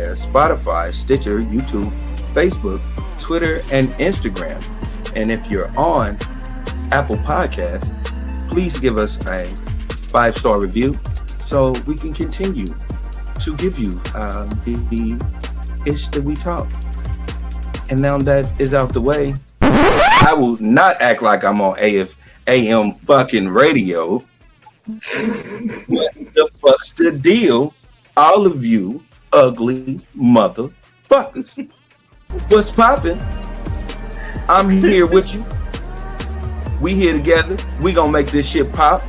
Podcast, Spotify, Stitcher, YouTube, Facebook, Twitter, and Instagram. And if you're on Apple Podcasts, please give us a 5-star review so we can continue to give you the ish that we talk. And now that is out the way, I will not act like I'm on AM fucking radio. What the fuck's the deal? All of you ugly motherfuckers. What's poppin'? I'm here with you. We here together. We gonna make this shit pop.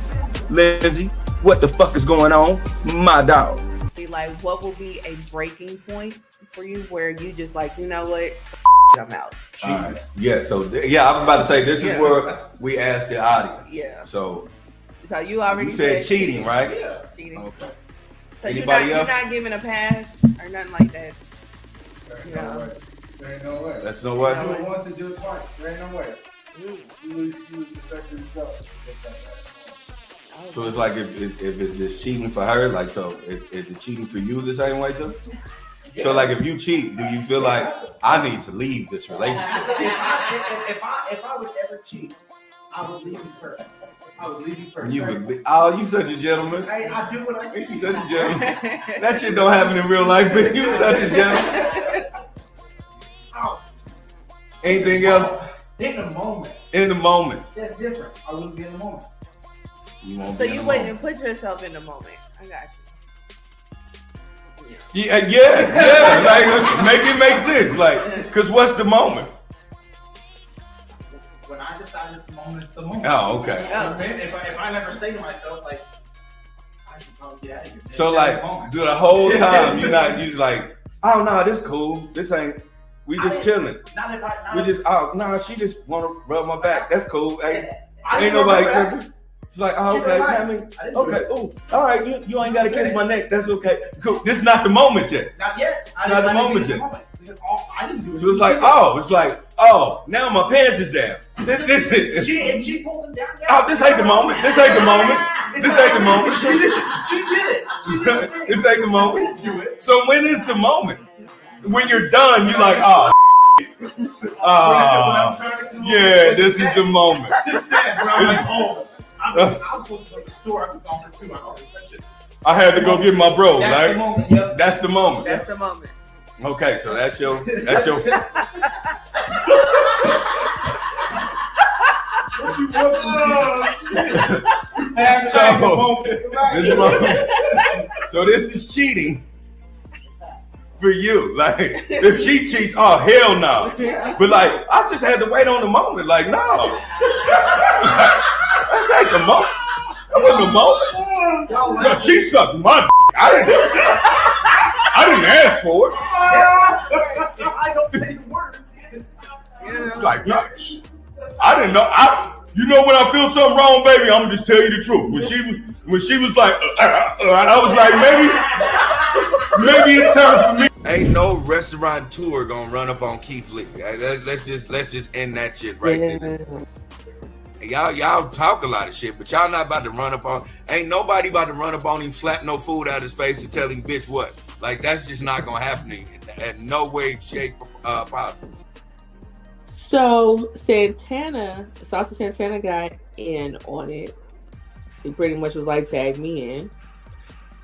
Lindsay, what the fuck is going on? My dog. Like, what will be a breaking point for you where you just like, you know what? I'm out. Yeah, so I was about to say this is where we asked the audience. Yeah. So you already said cheating, right? Yeah. Cheating. Okay. So Anybody you're not giving a pass or nothing like that. There ain't no way. That's no way. Do it once and do it twice. There ain't no way. You lose the second result. So it's like if it's just cheating for her, like, so is it cheating for you the same way too? Yeah. So like if you cheat, do you feel like I need to leave this relationship? If I would ever cheat, I would leave you first. You would. Oh, you such a gentleman. I do what I think. You such a gentleman. That shit don't happen in real life, but you such a gentleman. Anything else? In the moment. In the moment. That's different. I wouldn't be in the moment. So you wouldn't put yourself in the moment. I got you. Yeah. Like, make it make sense. Like, cause what's the moment? When I decide it's the moment, it's the moment. Oh, okay. If I never say to myself, like, I should probably get out of here. So like, do the whole time you just like, oh no, this cool. This ain't. We just chilling. She just wanna rub my back. That's cool. Ain't nobody tripping. It's like, oh, okay, okay, ooh, all right, you ain't gotta kiss my neck. That's okay. Cool. This is not the moment yet. Not yet. It's not the moment yet. I didn't do it. So it's like, now my pants is down. This is. If she pulls them down. Oh, this ain't the moment. This ain't the moment. This ain't the moment. She did it. This ain't the moment. So when is the moment? When you're done, you're like, yeah, this is the moment. This said, bro, I'm like, I was supposed to go to the store. I was gone for 2 hours. I had to go get my bro, that's right? The moment, yep. That's the moment. That's the moment. Okay, so that's your. What you So this is cheating for you. Like, if she cheats, oh hell no. But like, I just had to wait on the moment. Like, no. That's ain't the moment. That wasn't the moment. No, she sucked my d. I didn't ask for it. I don't say the words. It's like, no, I didn't know. You know when I feel something wrong, baby, I'm gonna just tell you the truth. When she was like, I was like, maybe it's time for me. Ain't no restaurateur gonna run up on Keith Lee. Let's just end that shit right there. Y'all talk a lot of shit, but y'all not about to run up on. Ain't nobody about to run up on him, slap no food out of his face, and tell him, bitch, what? Like, that's just not gonna happen to you in no way, shape, possible. So Saucy Santana got in on it. He pretty much was like, tag me in,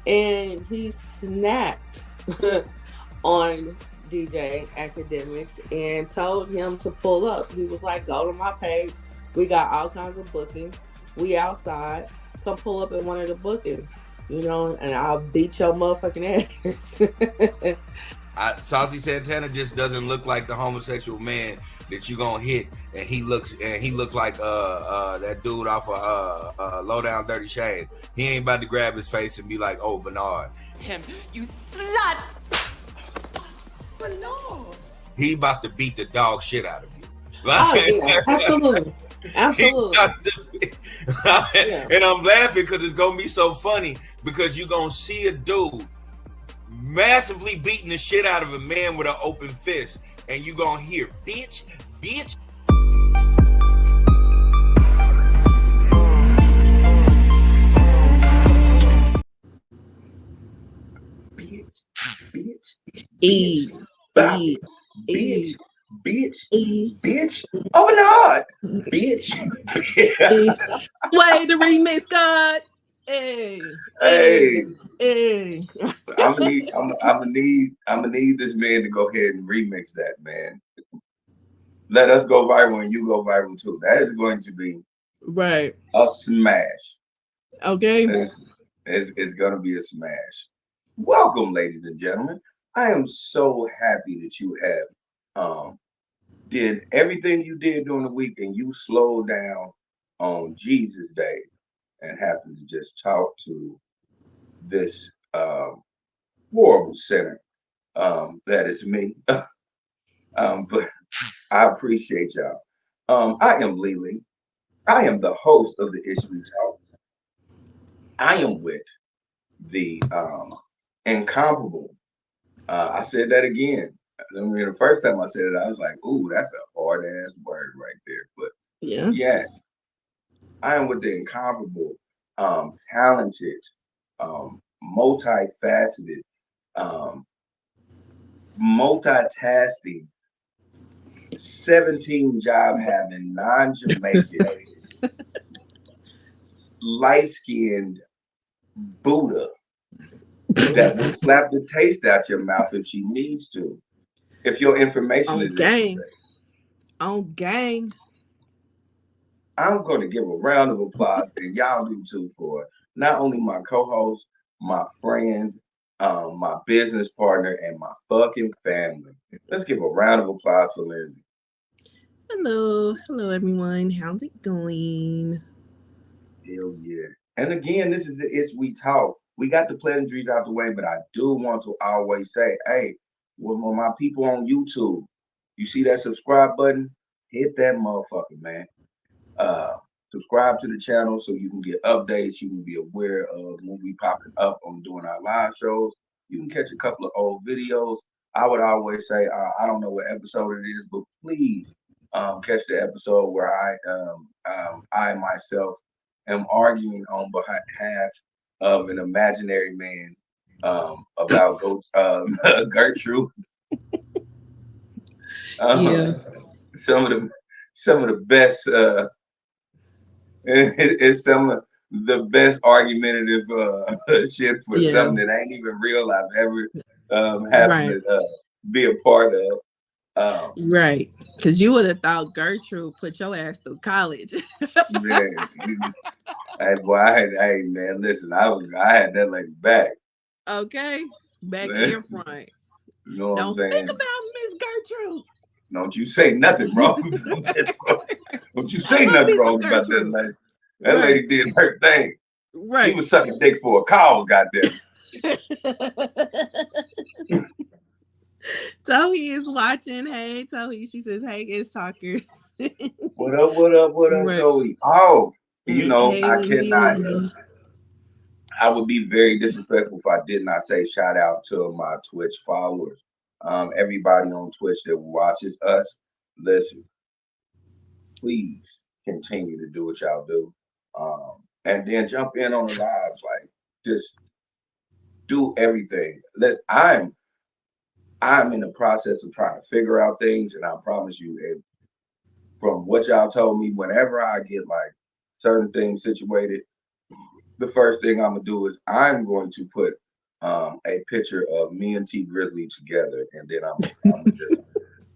and he snapped on DJ Academics and told him to pull up. He was like, go to my page. We got all kinds of bookings. We outside. Come pull up at one of the bookings, you know, and I'll beat your motherfucking ass. Saucy Santana just doesn't look like the homosexual man that you gonna hit, and he looked like that dude off of Low Down Dirty Shades. He ain't about to grab his face and be like, "Oh, Bernard, him, you slut, Bernard." He about to beat the dog shit out of you. Yeah, absolutely. Absolutely. And I'm laughing because it's gonna be so funny because you're gonna see a dude massively beating the shit out of a man with an open fist, and you gonna hear bitch. Bitch. E. Bop E. it. Bitch. E. Bitch. E. Bitch. Open the heart. Bitch. E. Play the remix, God. Hey. Hey. Hey. I'm gonna need this man to go ahead and remix that, man. Let us go viral and you go viral too. That is going to be Right. a smash. Okay. It's gonna be a smash. Welcome, ladies and gentlemen. I am so happy that you have did everything you did during the week and you slowed down on Jesus Day and happened to just talk to this horrible sinner that is me. But I appreciate y'all. I am Lily. I am the host of the Issue Talk. I am with the incomparable. I said that again. I mean, the first time I said it, I was like, "Ooh, that's a hard ass word right there." But Yeah. yes, I am with the incomparable, talented, multifaceted, multitasking, 17 job having, non-Jamaican, light-skinned Buddha that will slap the taste out your mouth if she needs to. If your information is gang. On gang. I'm going to give a round of applause, and y'all do too, for not only my co-host, my friend, my business partner, and my fucking family. Let's give a round of applause for Lindsay. Hello everyone. How's it going? Hell yeah! And again, this is the It's We Talk. We got the pleasantries out the way, but I do want to always say, hey, well, my people on YouTube, you see that subscribe button? Hit that motherfucker, man. Subscribe to the channel so you can get updates. You can be aware of when we popping up on doing our live shows. You can catch a couple of old videos. I would always say, I don't know what episode it is, but please catch the episode where I myself am arguing on behalf of an imaginary man about Gertrude. Yeah. Some of the best. It's some of the best argumentative shit for something that ain't even real I've ever happened to be a part of. Right. Because you would have thought Gertrude put your ass through college. Man, hey man, listen, I had that lady back. Okay. Back and front. You know what I'm saying? Think about Miss Gertrude. Don't you say nothing wrong. Don't you say nothing wrong about that lady. That lady did her thing. Right. She was sucking dick for a cause, goddamn. Tohi is watching. Hey, Tohi. She says, hey, it's talkers. What up, Tohi? Oh, you know, hey, I cannot. I would be very disrespectful if I did not say shout out to my Twitch followers. Everybody on Twitch that watches us, listen, please continue to do what y'all do. And then jump in on the lives, like just do everything. I'm in the process of trying to figure out things, and I promise you, from what y'all told me, whenever I get like certain things situated, the first thing I'm gonna do is I'm going to put a picture of me and T Grizzly together, and then I'm gonna just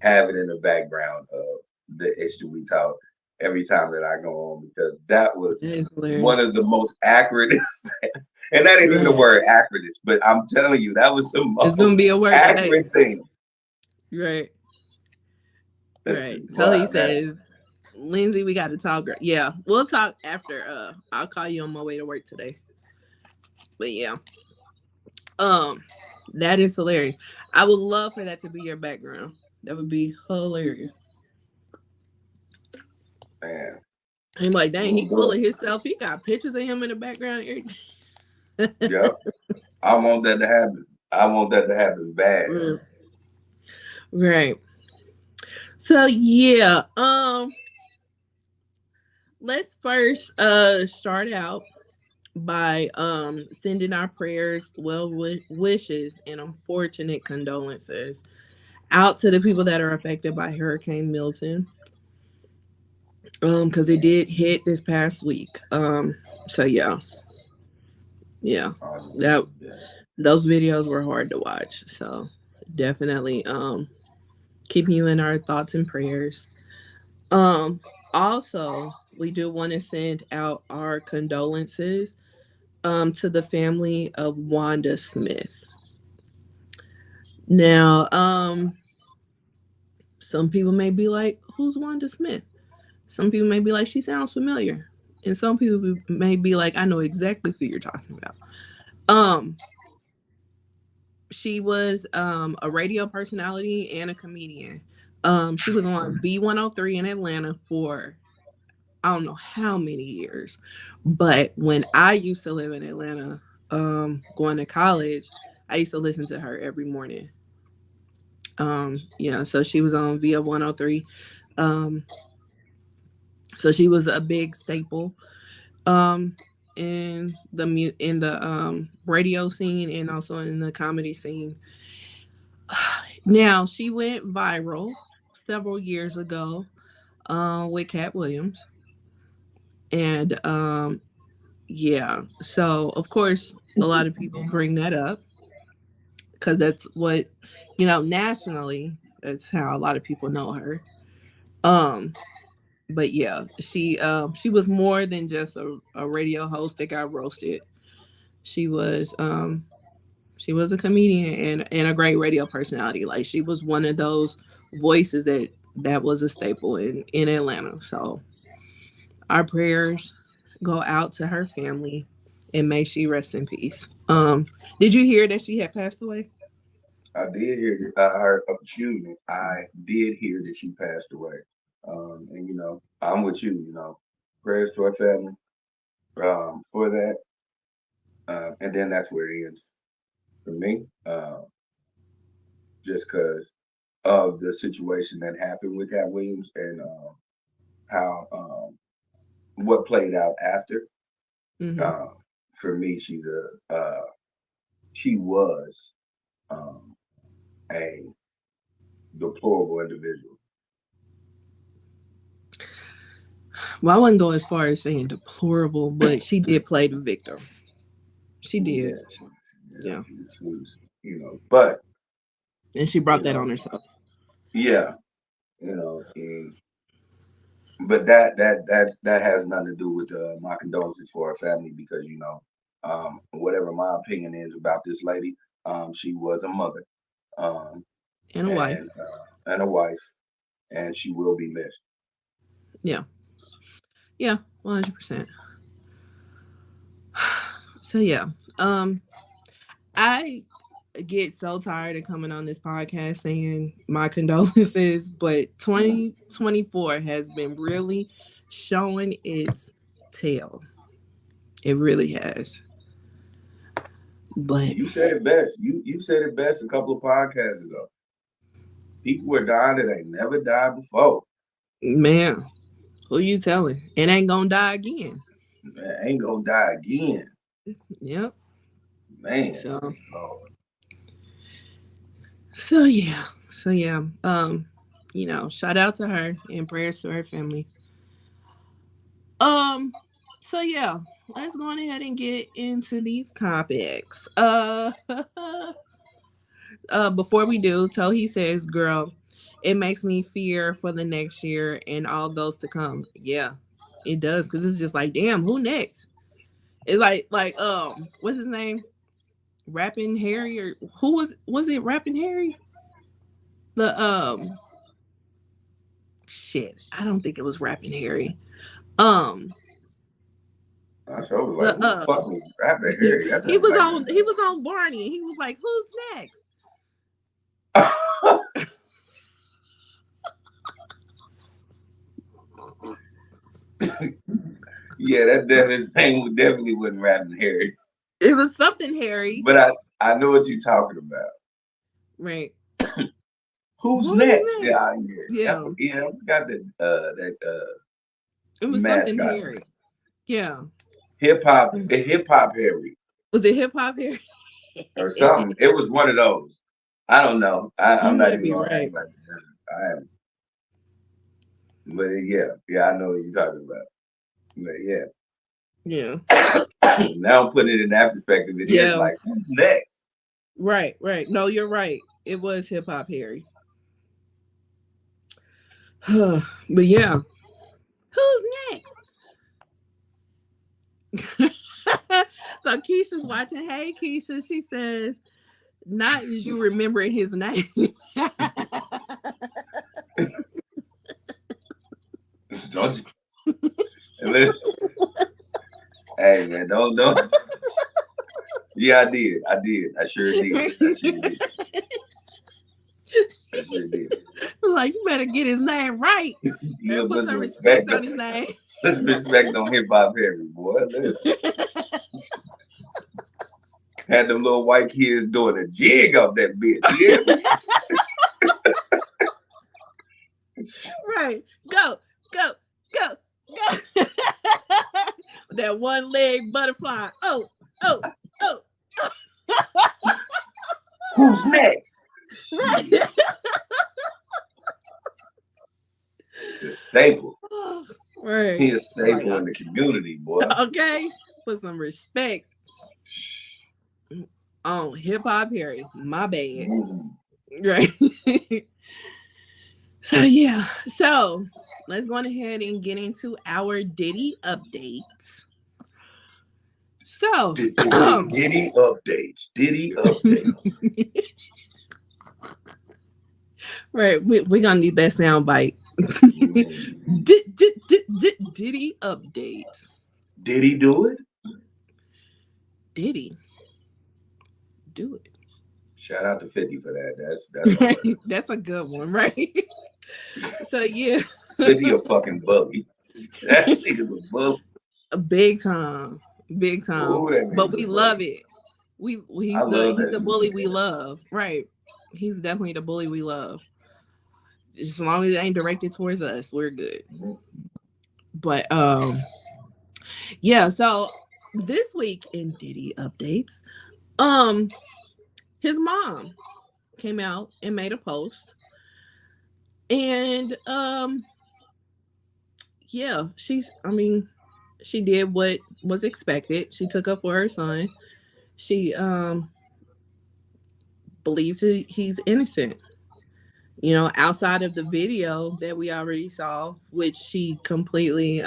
have it in the background of the Issue We Talk every time that I go on, because that was one of the most accurate, and that ain't even the word accurate, but I'm telling you, that was the most accurate thing. Right. Right. Tohi says, Lindsay, we got to talk. Yeah, we'll talk after. I'll call you on my way to work today. But yeah, that is hilarious. I would love for that to be your background. That would be hilarious. Man, I'm like, dang, he full of himself. He got pictures of him in the background. Yep, I want that to happen. I want that to happen bad. Right. So yeah, let's first start out by sending our prayers, wishes, and unfortunate condolences out to the people that are affected by Hurricane Milton. Because it did hit this past week. So yeah, that those videos were hard to watch. So definitely keeping you in our thoughts and prayers. Also, we do want to send out our condolences to the family of Wanda Smith. Now, some people may be like, who's Wanda Smith? Some people may be like, she sounds familiar. And some people may be like, I know exactly who you're talking about. She was a radio personality and a comedian. She was on B103 in Atlanta for I don't know how many years. But when I used to live in Atlanta, going to college, I used to listen to her every morning. So she was on via 103. So she was a big staple in the radio scene and also in the comedy scene. Now she went viral several years ago with Cat Williams. And so of course a lot of people bring that up because that's what nationally that's how a lot of people know her. But yeah, she was more than just a radio host that got roasted. She was a comedian and a great radio personality. Like she was one of those voices that was a staple in Atlanta. So our prayers go out to her family and may she rest in peace. Did you hear that she had passed away? I did hear. I did hear that she passed away. And I'm with you. Prayers to her family for that. And then that's where it ends for me. Just because of the situation that happened with Cat Williams and how what played out after. Mm-hmm. For me, she was a deplorable individual. Well, I wouldn't go as far as saying deplorable, but she did play the victim. She did. Yeah. She was, but. And she brought that on herself. Yeah. But that has nothing to do with my condolences for her family because, whatever my opinion is about this lady, she was a mother. And a wife. And a wife. And she will be missed. Yeah. Yeah, 100%. So yeah, I get so tired of coming on this podcast saying my condolences, but 2024 has been really showing its tail. It really has. But you said it best. You said it best a couple of podcasts ago. People were dying that ain't never died before. Man, who you telling? It ain't gonna die again. Man, ain't gonna die again. Yep. Man. So yeah. Shout out to her and prayers to her family. So yeah, let's go ahead and get into these topics. Before we do, Tohi says, girl, it makes me fear for the next year and all those to come. Yeah, it does, because it's just like, damn, who next? It's like what's his name? Rapping Harry, or who was it Rapping Harry? The shit, I don't think it was Rapping Harry. I sure was like, who the fuck was Rapping Harry? He was on Barney. He was like, who's next? Yeah, that definitely wasn't Rapping Harry. It was something Harry. But I know what you're talking about. Right. Who's next? Yeah. I forgot that it was mascot. something Harry. Yeah. Hip Hop Harry Was it Hip Hop Harry? or something. It was one of those. I don't know. I'm not even gonna right. act like that. I am. But yeah, I know what you're talking about. But yeah. Now I'm putting it in that perspective. It is like, who's next? Right. No, you're right. It was Hip Hop Harry. But yeah. Who's next? So Keisha's watching. Hey, Keisha. She says, not as you remembering his name. Don't you? Hey, man, don't. Yeah, I did. I sure did. Like, you better get his name right. You put some respect on his name. Put some respect on Hip Hop Harry, boy. Listen. Had them little white kids doing a jig up that bitch. Yeah. Right. Go. That one leg butterfly. Oh. Who's next? Right. It's a staple. Right. He a staple in the community, boy. Okay. Put some respect on Hip Hop Harry. My bad. Right. So let's go ahead and get into our Diddy updates. So Diddy updates. Right, we're gonna need that sound bite. Diddy updates. Did he do it? Diddy do it. Shout out to 50 for that. That's a good one, right? So yeah. 50 a fucking bully. That nigga's a bully. Big time. Ooh, but we love it. He's the bully we love. Right. He's definitely the bully we love. As long as it ain't directed towards us, we're good. But so this week in Diddy updates, his mom came out and made a post. And she did what was expected. She took up for her son. She believes he's innocent. You know, outside of the video that we already saw, which she completely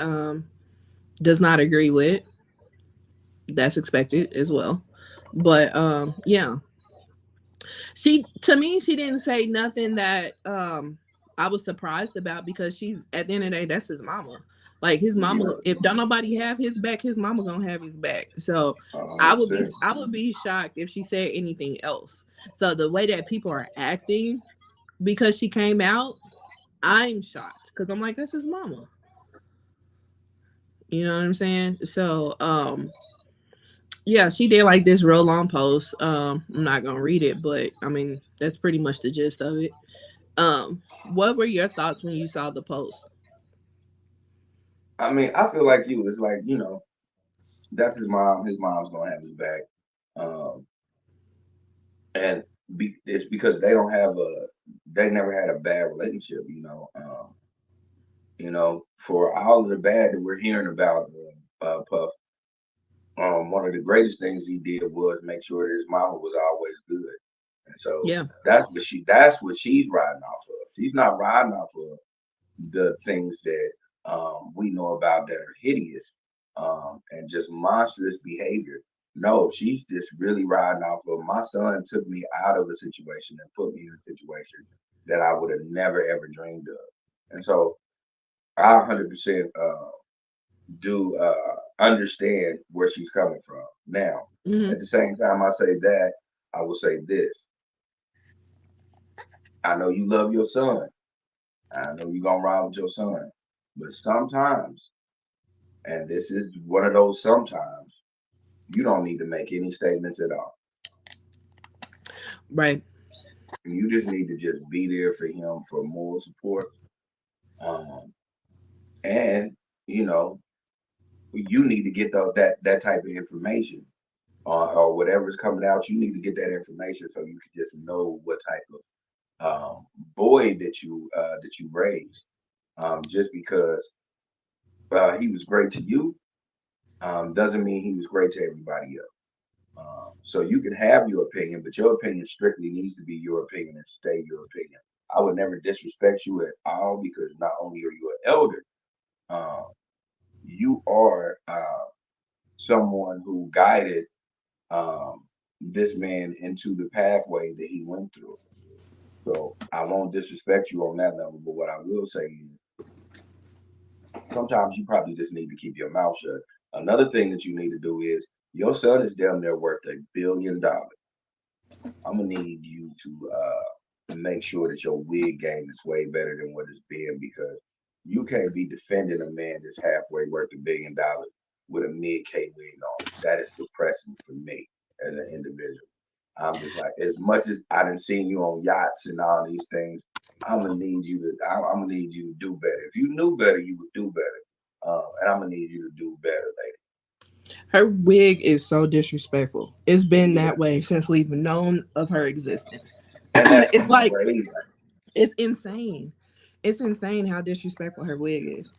does not agree with. That's expected as well. But she didn't say nothing that I was surprised about, because she's, at the end of the day, that's his mama. Like, his mama, if don't nobody have his back, his mama gonna have his back. So I would be shocked if she said anything else. So the way that people are acting because she came out, I'm shocked, because I'm like, that's his mama. You know what I'm saying? So she did like this real long post. I'm not gonna read it, but I mean, that's pretty much the gist of it. What were your thoughts when you saw the post? I mean, I feel like you. It's like, you know, that's his mom. His mom's gonna have his back. And it's because they never had a bad relationship, you know. You know, for all of the bad that we're hearing about Puff, one of the greatest things he did was make sure that his mama was always good. And so that's what she's riding off of. She's not riding off of the things that we know about that are hideous and just monstrous behavior. No, she's just really riding off of, my son took me out of a situation and put me in a situation that I would have never ever dreamed of. And so I 100% do understand where she's coming from. Now, at the same time I say that, I will say this. I know you love your son. I know you're going to ride with your son. But sometimes, and this is one of those sometimes, you don't need to make any statements at all. Right. You just need to just be there for him for moral support. And, you know, you need to get that type of information or whatever's coming out. You need to get that information so you can just know what type of boy that you raised. Just because he was great to you doesn't mean he was great to everybody else. So you can have your opinion, but your opinion strictly needs to be your opinion and stay your opinion. I would never disrespect you at all because not only are you an elder, you are someone who guided this man into the pathway that he went through. So I won't disrespect you on that level, but what I will say is sometimes you probably just need to keep your mouth shut. Another thing that you need to do is your son is damn near worth $1 billion. I'm gonna need you to make sure that your wig game is way better than what it's been, because you can't be defending a man that's halfway worth $1 billion with a mid-K wig on. That is depressing for me as an individual. I'm just like, as much as I done seen you on yachts and all these things, I'm gonna need you to do better. If you knew better, you would do better. And I'm gonna need you to do better, lady. Her wig is so disrespectful. It's been that way since we've known of her existence. And that's it's like crazy. It's insane. It's insane how disrespectful her wig is.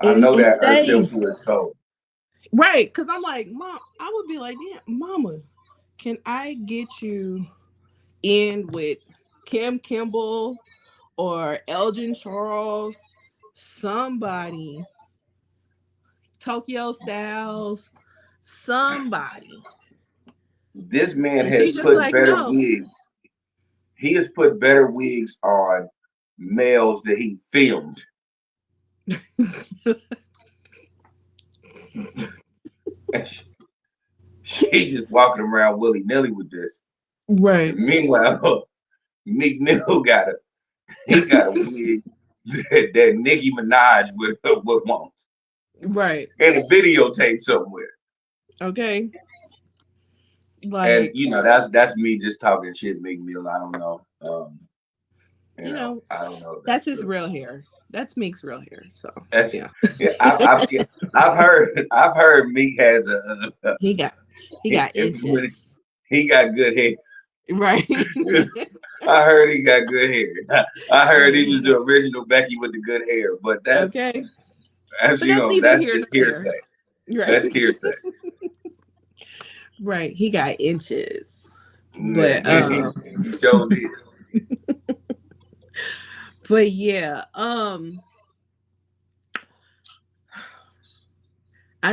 I know that hurts him to his soul. Right, because I'm like, Mom, I would be like, damn, Mama, can I get you in with Kim Kimball or Elgin Charles, somebody, Tokyo Styles, somebody? This man has put better wigs. He has put better wigs on males that he filmed. She's just walking around willy-nilly with this. Right. And meanwhile, Meek Mill got a wig that Nicki Minaj would want. Right. And a videotape somewhere. Okay. Like, and you know, that's me just talking shit, Meek Mill. I don't know. You know, I don't know. That's his real hair. That's Meek's real hair. So yeah. I've heard Meek has a he got inches. He got good hair. Right. I heard he got good hair. I heard he was the original Becky with the good hair, but that's okay. That's just hearsay. Right. That's hearsay. Right. He got inches. But so did. But yeah, I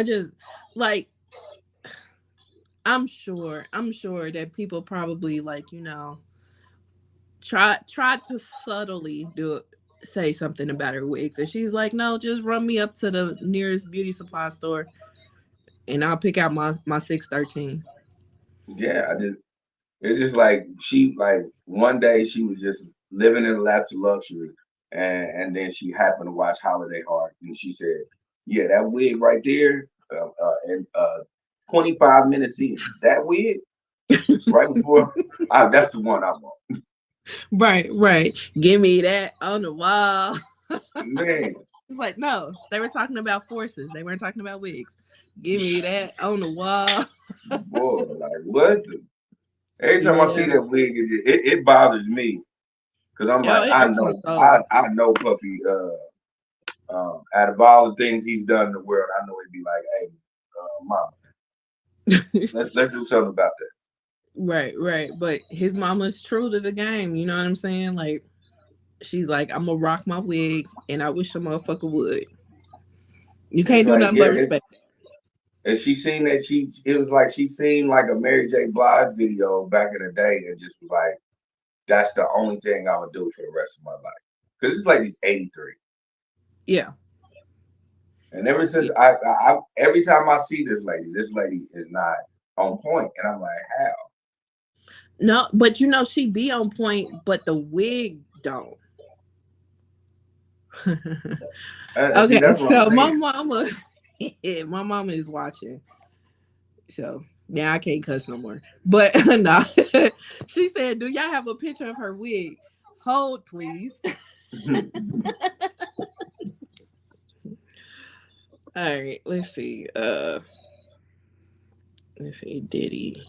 just like, I'm sure that people probably like, you know, try to subtly say something about her wigs, and she's like, no, just run me up to the nearest beauty supply store and I'll pick out my 613. Yeah, it's just like one day she was just living in a lapse of luxury, and then she happened to watch Holiday Heart, and she said, yeah, that wig right there, and 25 minutes in, that wig right before that's the one I want. Right. Give me that on the wall. Man. It's like, no, they were talking about forces. They weren't talking about wigs. Give me that on the wall. Boy, like what? Every time I see that wig, it bothers me. Cause I'm like, I know Puffy, out of all the things he's done in the world, I know he'd be like, hey, mama, let's do something about that. Right. But his mama's true to the game. You know what I'm saying? Like, she's like, I'm gonna rock my wig, and I wish a motherfucker would. You can't do nothing but respect. And she seen that it was like she seen like a Mary J. Blige video back in the day, and just was like, that's the only thing I would do for the rest of my life. Because this lady's 83. Yeah. And ever since every time I see this lady is not on point, and I'm like, how? No, but you know, she be on point, but the wig don't. Okay, so my mama is watching. So now I can't cuss no more. But no, she said, do y'all have a picture of her wig? Hold, please. All right, let's see. Diddy.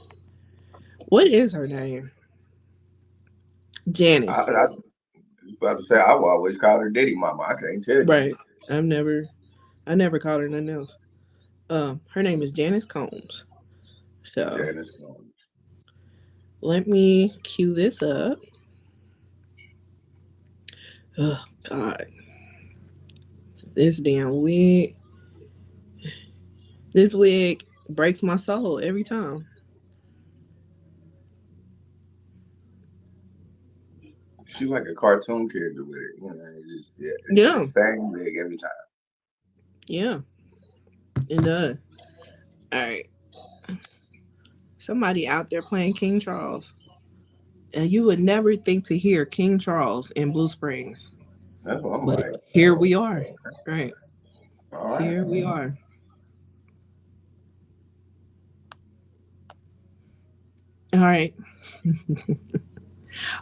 What is her name? Janice. I was about to say I will always call her Diddy Mama. I can't tell you. Right. I never called her nothing else. Her name is Janice Combs. So Janice Combs. let me cue this up. Oh God. This damn wig. This wig breaks my soul every time. She's like a cartoon character with it. You know, it's just Yeah. the same wig every time. Yeah. It does. All right. Somebody out there playing King Charles. And you would never think to hear King Charles in Blue Springs. That's what I'm but like. Here we are. Right. All right. Here we are. All right.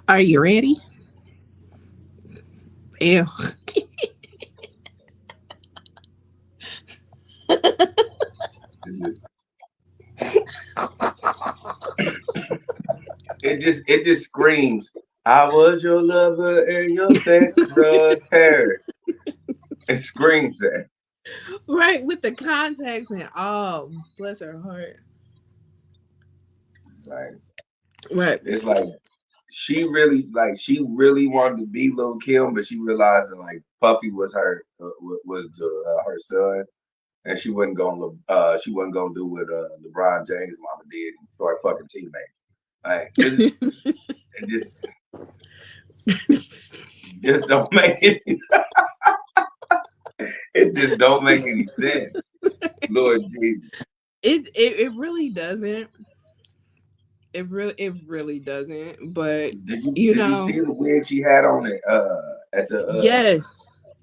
Are you ready? Ew. It just screams, I was your lover and your secretary. It screams that. Right, with the contacts and bless her heart. Like, right. It's like she really wanted to be Lil' Kim, but she realized that like Puffy was her her son, and she wasn't gonna do what LeBron James' mama did and start fucking teammates. Like, it just don't make it. It just don't make any sense. Lord Jesus. It really doesn't. It really doesn't. But did you see the wig she had on it at the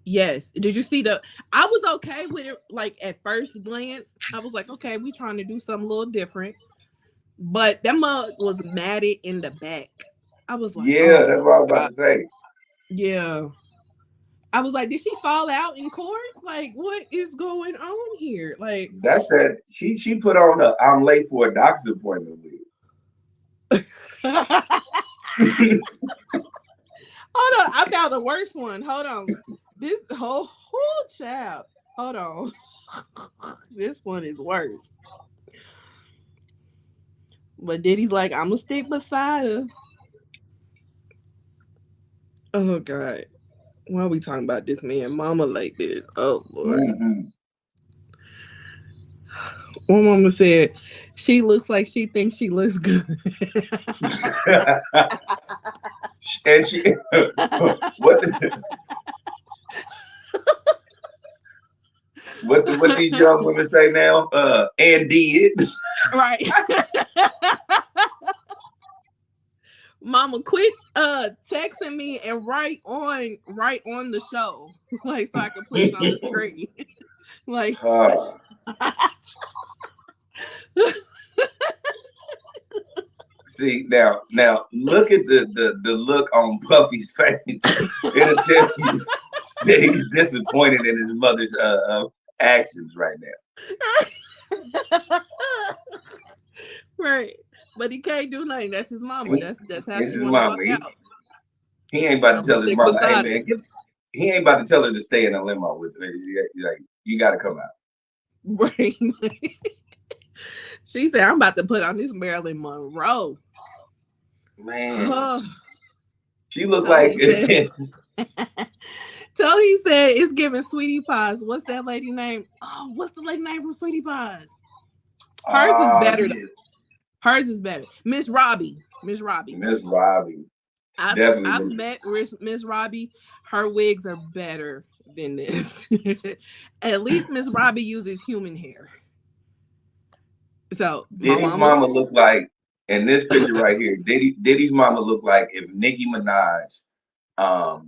Yes. Did you see I was okay with it, like at first glance. I was like, okay, we trying to do something a little different. But that mug was matted in the back. I was like, yeah, that's what I was about to say. Yeah. I was like, did she fall out in court? Like, what is going on here? Like, that's that she put on a I'm late for a doctor's appointment wig. Hold on, I found the worst one. Hold on. This whole child. Hold on. This one is worse. But Diddy's like, I'm gonna stick beside her. Oh God. Why are we talking about this man mama like this? Oh Lord. Mm-hmm. One mama said she looks like she thinks she looks good. And she what these young women say now? And did. Right. Mama, quit texting me and write on the show. Like, so I can put it on the screen. Like see now look at the look on Puffy's face. It'll tell you that he's disappointed in his mother's actions right now. Right. But he can't do nothing. That's his mama. That's how she mama. He ain't about to tell his mama, hey man, he ain't about to tell her to stay in a limo with her. Like, you gotta come out. Right. She said, I'm about to put on this Marilyn Monroe. Man. She looked like Tony said it's giving Sweetie Pies. What's that lady name? Oh, what's the lady name from Sweetie Pies? Hers is better. Yeah. Hers is better. Miss Robbie. I've met Miss Robbie. Her wigs are better than this. At least Miss Robbie uses human hair. So Diddy's mama looked like, in this picture right here, Diddy's mama looked like if Nicki Minaj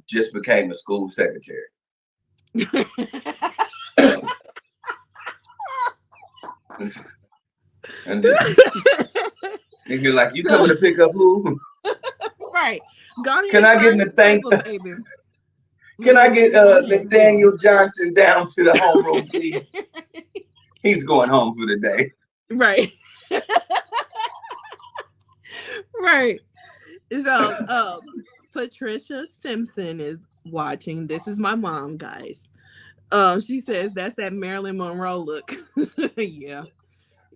just became a school secretary. And you're like, you coming to pick up who? Right. Can I get in the thank? Can I get Nathaniel Johnson down to the homeroom, please? He's going home for the day. Right. Right. So, Patricia Simpson is watching. This is my mom, guys. She says that's that Marilyn Monroe look. Yeah.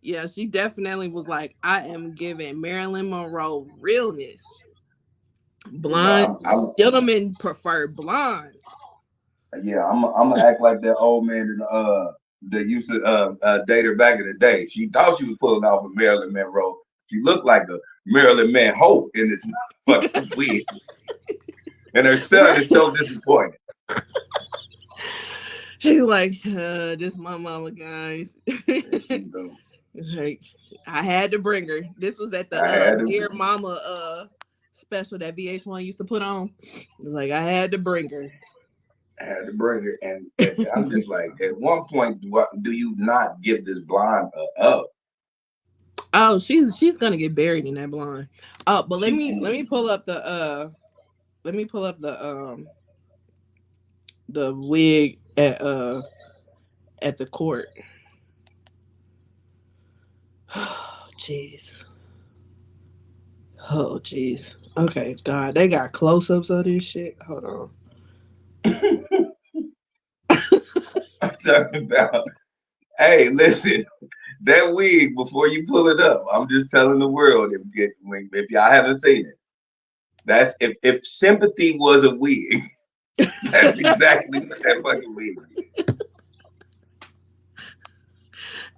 Yeah, she definitely was like, I am giving Marilyn Monroe realness. Blonde. Gentlemen prefer blondes. Yeah, I'm gonna act like that old man that used to date her back in the day. She thought she was pulling off a Marilyn Monroe. She looked like a Marilyn Monroe in this fucking wig. And her son is so disappointed. He's like, this my mama, guys. Like, I had to bring her. This was at the Dear Mama special that VH1 used to put on. Like, I had to bring her. And I'm just like, at one point, do you not give this blonde up? Oh, she's gonna get buried in that blonde. Oh, but let me pull up the the wig at the court. Oh, jeez. Oh, jeez. Okay, God, they got close-ups of this shit. Hold on. I'm talking about, hey, listen, that wig, before you pull it up, I'm just telling the world, if y'all haven't seen it, that's if sympathy was a wig, that's exactly what that fucking wig is.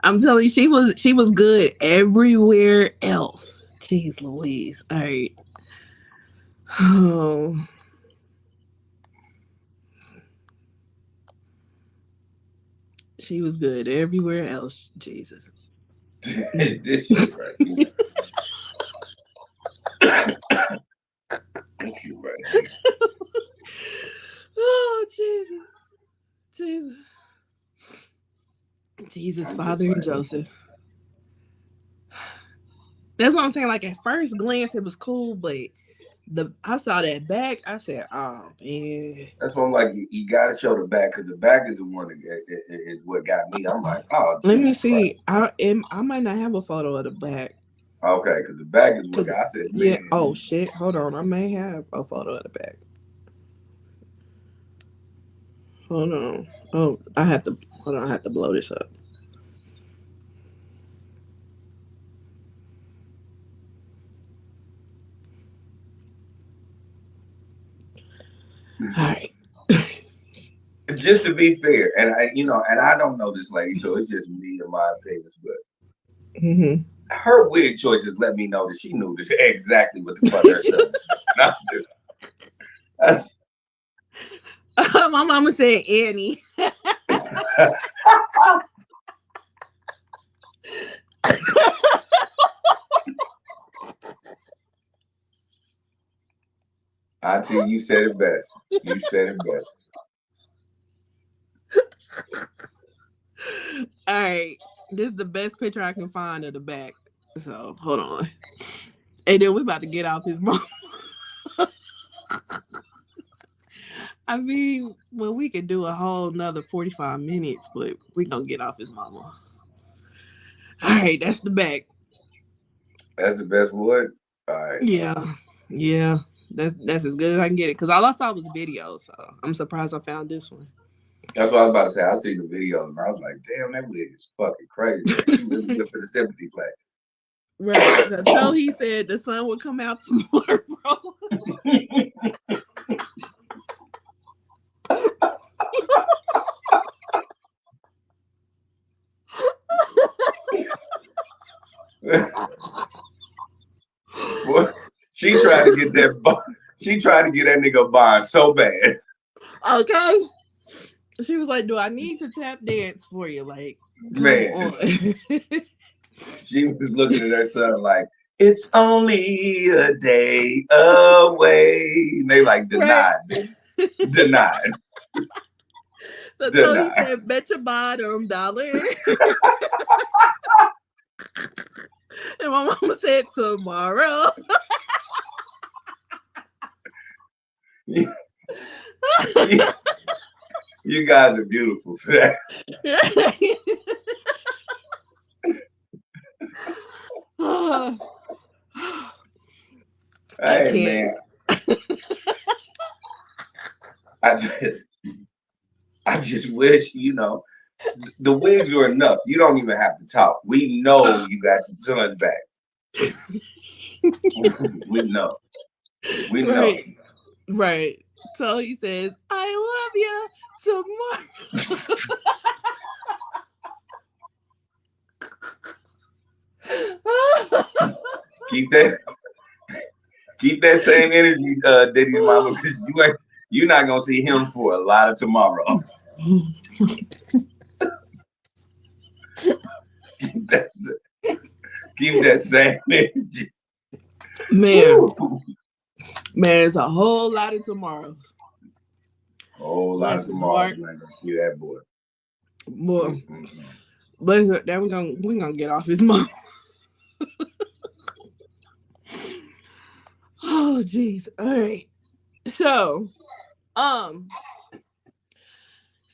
I'm telling you, she was good everywhere else. Jeez Louise. All right. Oh. She was good everywhere else. Jesus. This is right. Oh, Jesus, Father and Joseph. That's what I'm saying. Like, at first glance, it was cool, but I saw that back. I said, "Oh man." That's why I'm like, you got to show the back, because the back is the one that is what got me. I'm like, oh. Let me see. I might not have a photo of the back. Okay, because the back is what I said. Man. Yeah. Oh shit. Hold on. I may have a photo of the back. Hold on. Oh, I have to blow this up. All right. Just to be fair, and I don't know this lady, so it's just me and my opinions, but her wig choices let me know that she knew exactly what the fuck her son. My mama said Annie. I tell you said it best. You said it best. All right. This is the best picture I can find of the back. So hold on. And then we about to get off his mom. I mean, well, we could do a whole nother 45 minutes, but we gonna get off his mama. All right, that's the back. That's the best wood? All right. Yeah. That's as good as I can get it. Because all I saw was video, so I'm surprised I found this one. That's what I was about to say. I see the video and I was like, damn, that wig is fucking crazy. She really good for the sympathy play. Right. So he said the sun would come out tomorrow. Boy, she tried to get that nigga a bond so bad. Okay. She was like, do I need to tap dance for you? Like, man. She was looking at her son like, it's only a day away. And they like, denied, bitch. Denied. So Tony said, bet your bottom dollar. And my mama said, tomorrow. Yeah. You guys are beautiful for that. Hey man, I just wish the wigs were enough. You don't even have to talk. We know you got your sons back. We know. We know. Right. So he says, "I love you tomorrow." Keep that same energy, Diddy's mama, because you're not gonna see him for a lot of tomorrow. Keep that same energy. Man, it's a whole lot of tomorrows. Whole lot of tomorrows. You ain't gonna see that boy. Boy. But then we're gonna get off his mouth. Oh jeez. All right. So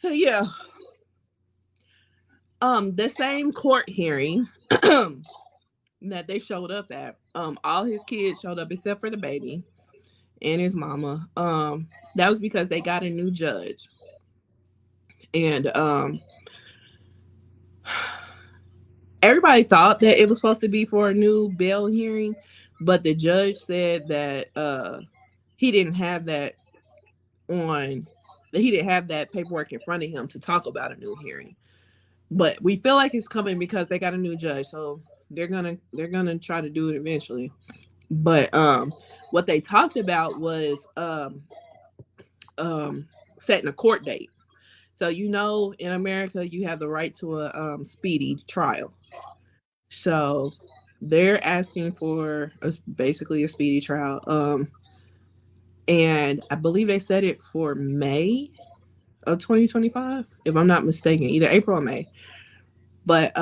yeah. The same court hearing that they showed up at, all his kids showed up except for the baby and his mama. That was because they got a new judge. And everybody thought that it was supposed to be for a new bail hearing, but the judge said that he didn't have that paperwork in front of him to talk about a new hearing. But we feel like it's coming because they got a new judge, so they're gonna try to do it eventually. But what they talked about was setting a court date. So in America you have the right to a speedy trial. So they're asking for basically a speedy trial. And I believe they set it for May of 2025, if I'm not mistaken, either April or May. But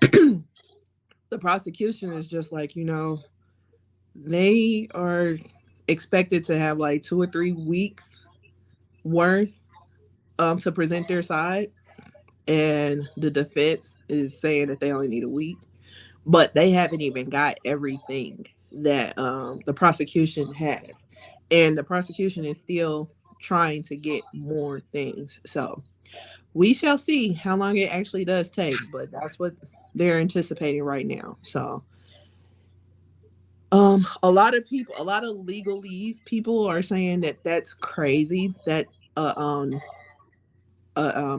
the prosecution is just like, they are expected to have like 2 or 3 weeks worth to present their side. And the defense is saying that they only need a week. But they haven't even got everything that the prosecution has. And the prosecution is still trying to get more things. So we shall see how long it actually does take. But that's what they're anticipating right now. So a lot of legalese people are saying that that's crazy, that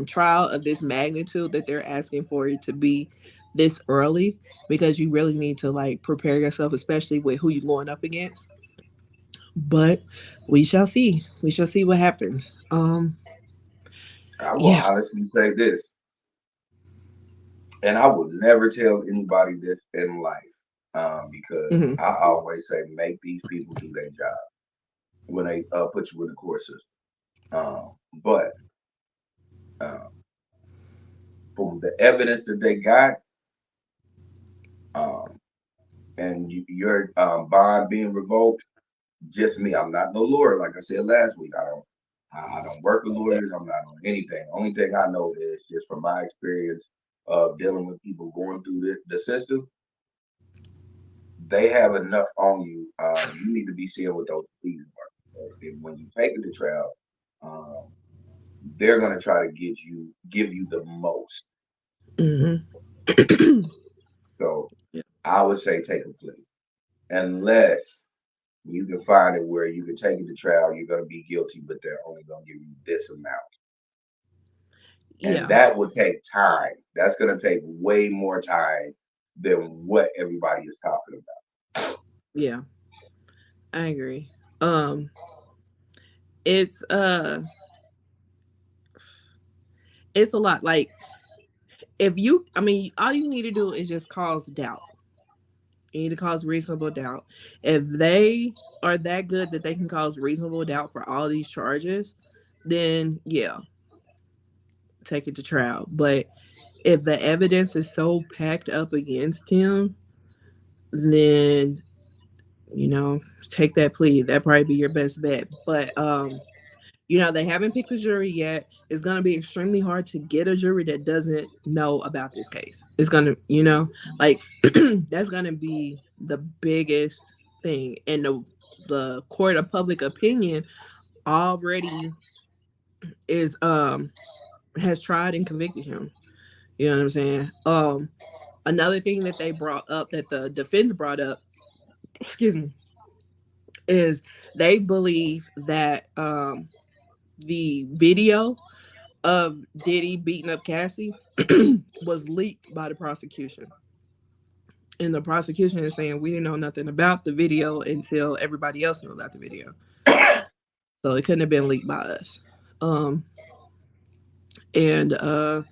trial of this magnitude that they're asking for it to be this early, because you really need to like prepare yourself, especially with who you're going up against. But we shall see what happens. I will honestly say this, and I would never tell anybody this in life, because I always say make these people do their job when they put you in the court system. But from the evidence that they got, and your bond being revoked, just me. I'm not no lawyer, like I said last week. I don't work with lawyers. I'm not on anything. Only thing I know is just from my experience of dealing with people going through the system. They have enough on you. You need to be seeing what those pleas are. When you take it to trial, they're going to try to give you the most. So I would say take a plea, unless you can find it where you can take it to trial. You're going to be guilty, but they're only going to give you this amount. And that will take time. That's going to take way more time than what everybody is talking about. Yeah, I agree. It's a lot. Like, all you need to do is just cause doubt. You need to cause reasonable doubt. If they are that good that they can cause reasonable doubt for all these charges, then take it to trial. But if the evidence is so packed up against him, then take that plea. That'd probably be your best bet. But They haven't picked a jury yet. It's going to be extremely hard to get a jury that doesn't know about this case. It's going to, like that's going to be the biggest thing. And the court of public opinion already has tried and convicted him. You know what I'm saying? Another thing that they brought up, that the defense brought up, excuse me, is they believe that the video of Diddy beating up Cassie was leaked by the prosecution. And the prosecution is saying we didn't know nothing about the video until everybody else knew about the video. So it couldn't have been leaked by us. And the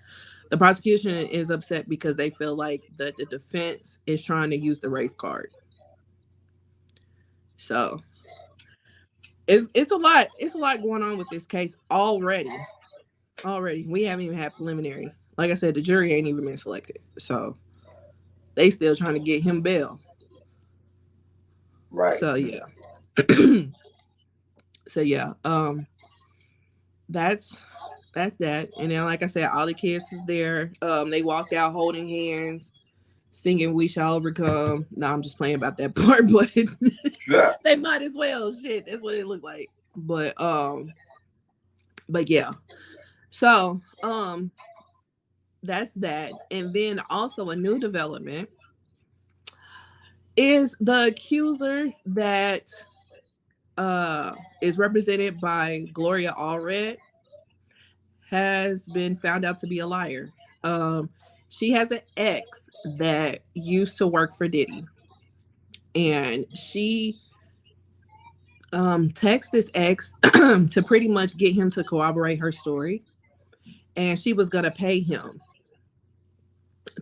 prosecution is upset because they feel like that the defense is trying to use the race card. So it's a lot. It's a lot going on with this case already. We haven't even had preliminary. Like I said, the jury ain't even been selected. So they still trying to get him bail. Right. So yeah. That's that. And then, like I said, all the kids was there. They walked out holding hands, singing "We Shall Overcome." No, I'm just playing about that part, but Yeah. they might as well. Shit, that's what it looked like. But yeah. So that's that. And then also a new development is the accuser that is represented by Gloria Allred has been found out to be a liar. She has an ex that used to work for Diddy, and she texted this ex to pretty much get him to corroborate her story, and she was gonna pay him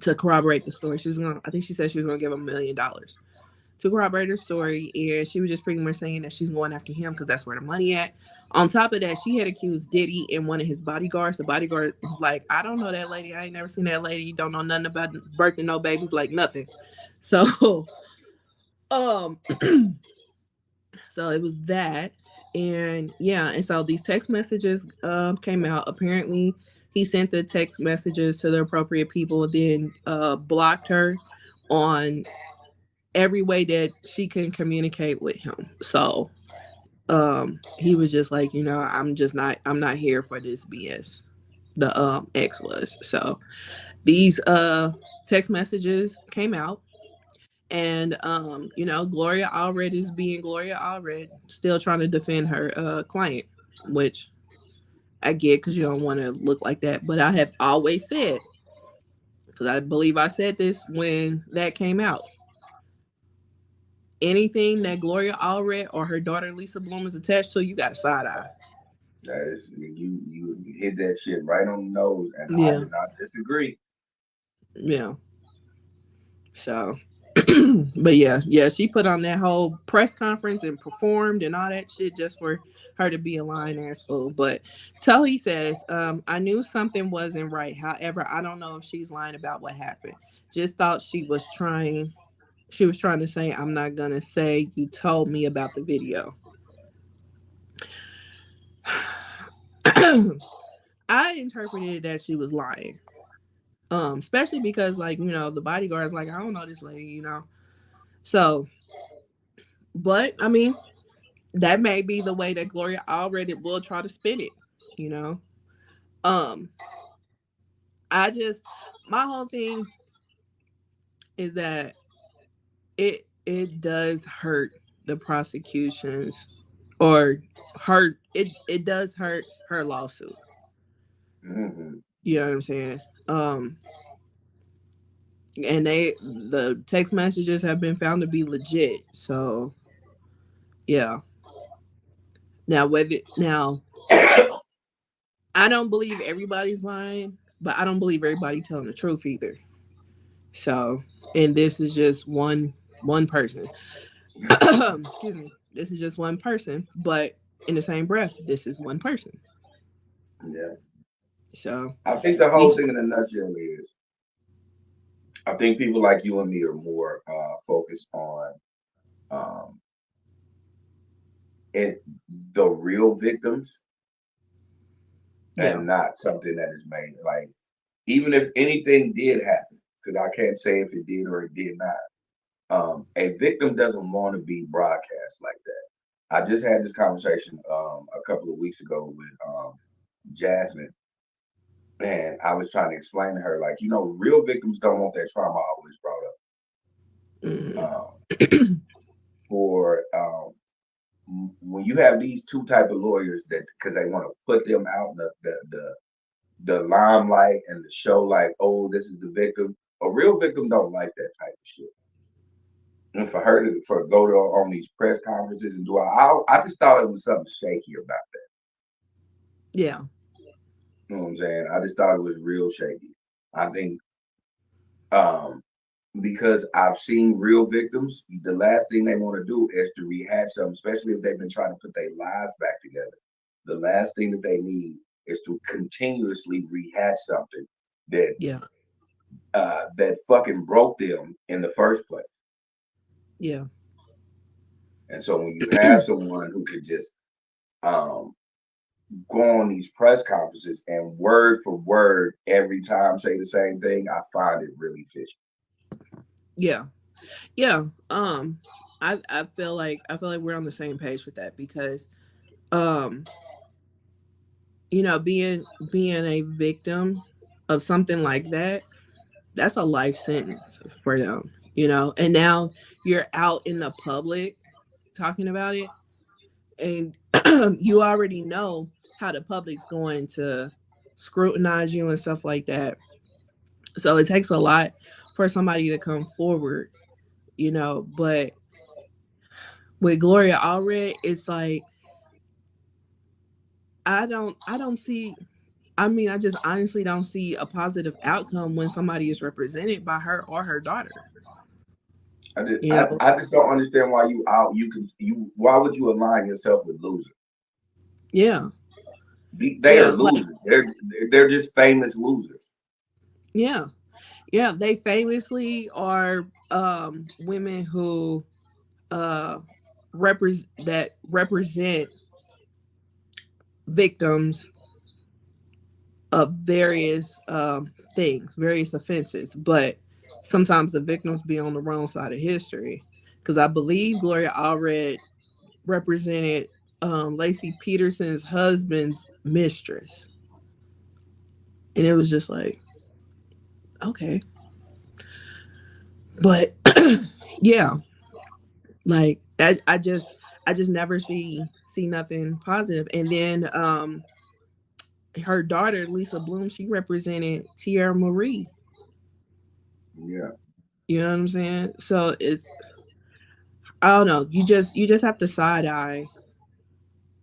to corroborate the story. I think she said she was gonna give him $1 million to corroborate her story, and she was just pretty much saying that she's going after him because that's where the money at. On top of that, she had accused Diddy and one of his bodyguards. The bodyguard was like, I don't know that lady. I ain't never seen that lady. Don't know nothing about birthing no babies, like nothing. So so it was that. And yeah, and so these text messages came out. Apparently he sent the text messages to the appropriate people, then blocked her on every way that she can communicate with him. So he was just like, I'm not here for this BS. The ex was. So these text messages came out, and Gloria Allred is being Gloria Allred, still trying to defend her client, which I get because you don't want to look like that. But I have always said, because I believe I said this when that came out, anything that Gloria Allred or her daughter Lisa Bloom is attached to, you got a side eye. That is, you hit that shit right on the nose, and Yeah. I do not disagree. Yeah. So, but yeah, she put on that whole press conference and performed and all that shit just for her to be a lying ass fool. But Tohi says, I knew something wasn't right. However, I don't know if she's lying about what happened. Just thought she was trying to say, I'm not going to say you told me about the video. I interpreted that she was lying. Especially because, the bodyguard's like, I don't know this lady, So, but, I mean, that may be the way that Gloria already will try to spin it, my whole thing is that it does hurt the prosecutions, or it does hurt her lawsuit. Mm-hmm. You know what I'm saying? And the text messages have been found to be legit. So yeah. Now I don't believe everybody's lying, but I don't believe everybody telling the truth either. So, and this is just one person. Excuse me. This is just one person, but in the same breath, this is one person. Yeah. So I think the whole thing in a nutshell is, I think people like you and me are more focused on the real victims and not something that is made. Like, even if anything did happen, because I can't say if it did or it did not, a victim doesn't want to be broadcast like that. I just had this conversation a couple of weeks ago with Jasmine, and I was trying to explain to her, like, real victims don't want that trauma always brought up. For when you have these two type of lawyers that because they want to put them out in the limelight and the show, like, oh, this is the victim. A real victim don't like that type of shit. And for her to go to on these press conferences and do I just thought it was something shaky about that. Yeah. You know what I'm saying? I just thought it was real shaky. I think because I've seen real victims, the last thing they want to do is to rehash something, especially if they've been trying to put their lives back together. The last thing that they need is to continuously rehash something that that fucking broke them in the first place. Yeah. And so when you have someone who could just go on these press conferences and word for word every time say the same thing, I find it really fishy. Yeah. I feel like we're on the same page with that because being a victim of something like that, that's a life sentence for them, and now you're out in the public talking about it, and you already know how the public's going to scrutinize you and stuff like that. So it takes a lot for somebody to come forward, but with Gloria Allred, it's like I just honestly don't see a positive outcome when somebody is represented by her or her daughter. I just don't understand why why would you align yourself with losers? Yeah. They are losers. They're just famous losers. Yeah. They famously are women who represent victims of various things, various offenses, but sometimes the victims be on the wrong side of history. Because I believe Gloria Allred represented Lacey Peterson's husband's mistress, and it was just like, okay, but yeah, like I just never see nothing positive. And then her daughter Lisa Bloom, she represented Tierra Marie. Yeah, you know what I'm saying? So it's, I don't know. You just have to side eye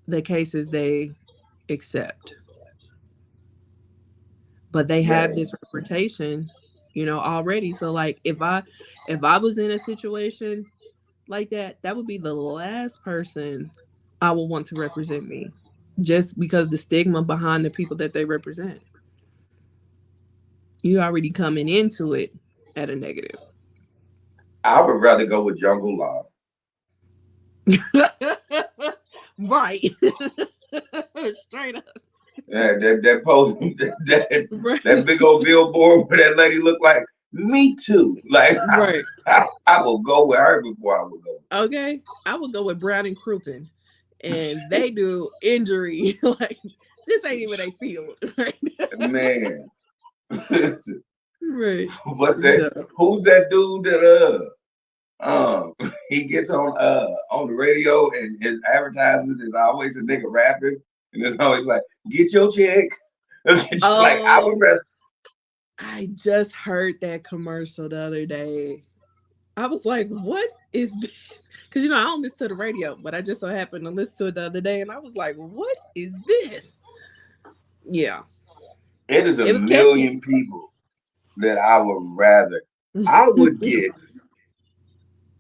the cases they accept, but they have this reputation, already. So like, if I was in a situation like that, that would be the last person I would want to represent me, just because the stigma behind the people that they represent. You already coming into it at a negative. I would rather go with Jungle Law. Right. Straight up. Yeah, that post, that big old billboard where that lady looked like, me too. Like, right. I will go with her before I would go. Okay. I would go with Brown and Crouppen, and they do injury. Like, this ain't even a field. Right? Man. Right. What's that? Yeah. Who's that dude that he gets on the radio and his advertisements is always a nigga rapping, and it's always like, get your check. Like, I would rather. I just heard that commercial the other day. I was like, what is this? Because I don't listen to the radio, but I just so happened to listen to it the other day, and I was like, what is this? Yeah. It is a million people that I would rather. I would get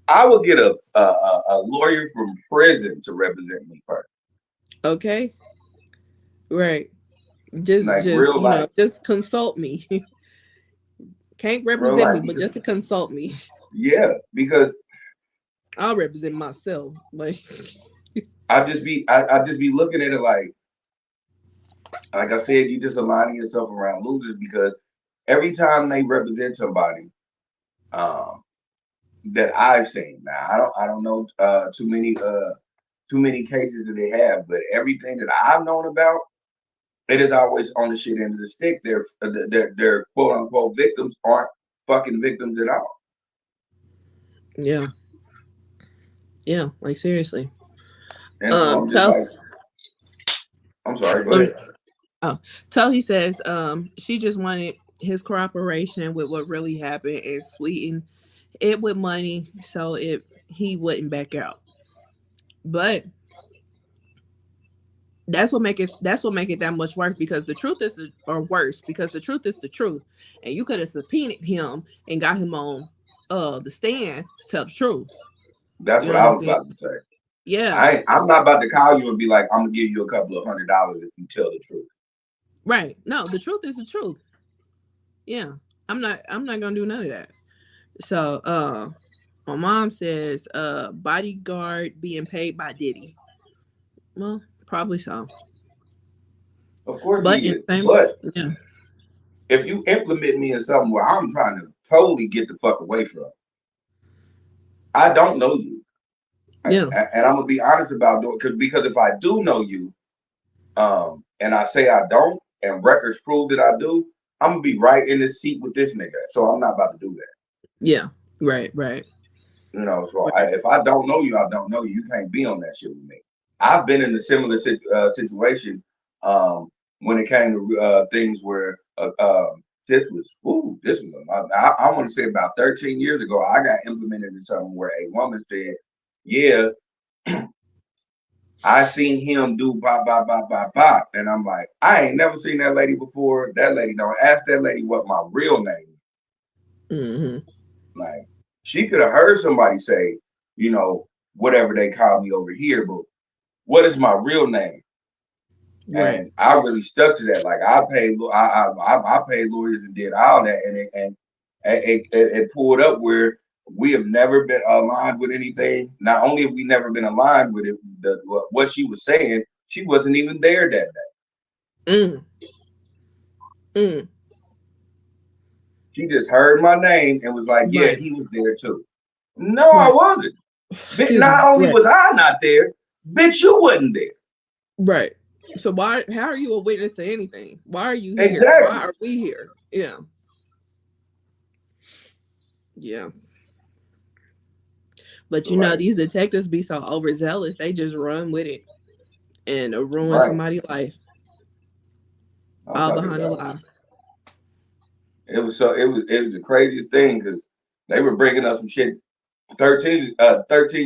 a lawyer from prison to represent me first. Okay. Right. Just real life. Just consult me. Can't represent me, but just to consult me. Yeah, because I'll represent myself. Like, I just be looking at it like, like I said, you just aligning yourself around losers because every time they represent somebody, that I've seen. Now I don't know too many cases that they have, but everything that I've known about, it is always on the shit end of the stick. Their quote unquote victims aren't fucking victims at all. Yeah. Yeah, like seriously. And so I'm just like, I'm sorry, go ahead. He says she just wanted his cooperation with what really happened and sweeten it with money so he wouldn't back out. But that's what make it that much worse because the truth is the truth. And you could have subpoenaed him and got him on the stand to tell the truth. That's what I was about to say. Yeah. I'm not about to call you and be like, I'm gonna give you a couple of $100 if you tell the truth. Right. No, the truth is the truth. Yeah. I'm not gonna do none of that. So my mom says bodyguard being paid by Diddy. Well, probably so. Of course he is. But if you implement me in something where I'm trying to totally get the fuck away from, I don't know you. Yeah. And I'm gonna be honest about doing because if I do know you, and I say I don't, and records prove that I do, I'm gonna be right in the seat with this nigga. So I'm not about to do that. Yeah. Right. You know, so if I don't know you, I don't know you. You can't be on that shit with me. I've been in a similar situation when it came to things where this was I want to say about 13 years ago. I got implemented in something where a woman said, "Yeah, I seen him do bop, bop, bop, bop, bop." And I'm like, I ain't never seen that lady before. That lady don't ask that lady what my real name is. Mm-hmm. Like, she could have heard somebody say, you know, whatever they call me over here, but what is my real name? Right. And I really stuck to that. Like I paid lawyers and did all that, and it pulled up where we have never been aligned with anything. Not only have we never been aligned with it, what she was saying, she wasn't even there that day. She just heard my name and was like, "Yeah, he was there too." No, I wasn't. Not only was I not there, bitch, you wasn't there. Right. So how are you a witness to anything? Why are you here? Exactly. Why are we here? Yeah. Yeah. But you know, these detectives be so overzealous, they just run with it and ruin somebody's life. All behind a lie. It was the craziest thing because they were bringing up some shit 13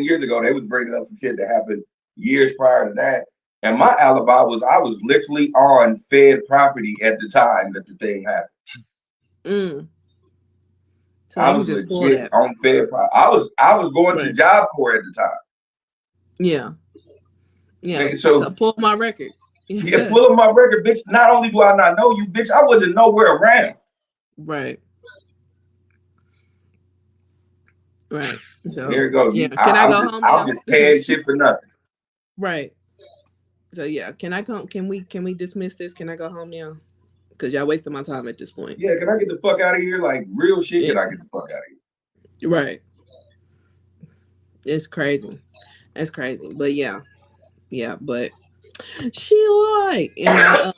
years ago. They was bringing up some shit that happened years prior to that. And my alibi was I was literally on Fed property at the time that the thing happened. So I was legit on Fed property. I was going to Job Corps at the time. Yeah. Yeah. So pull my record. Yeah, pull up my record, bitch. Not only do I not know you, bitch, I wasn't nowhere around. Right. So here you go. Yeah. Can I go home? I'm just paying shit for nothing. Right. So yeah, can I come? Can we dismiss this? Can I go home now? Because y'all wasting my time at this point. Yeah, can I get the fuck out of here? Like real shit. Can I get the fuck out of here? Right. It's crazy. That's crazy. But yeah. But she lied in my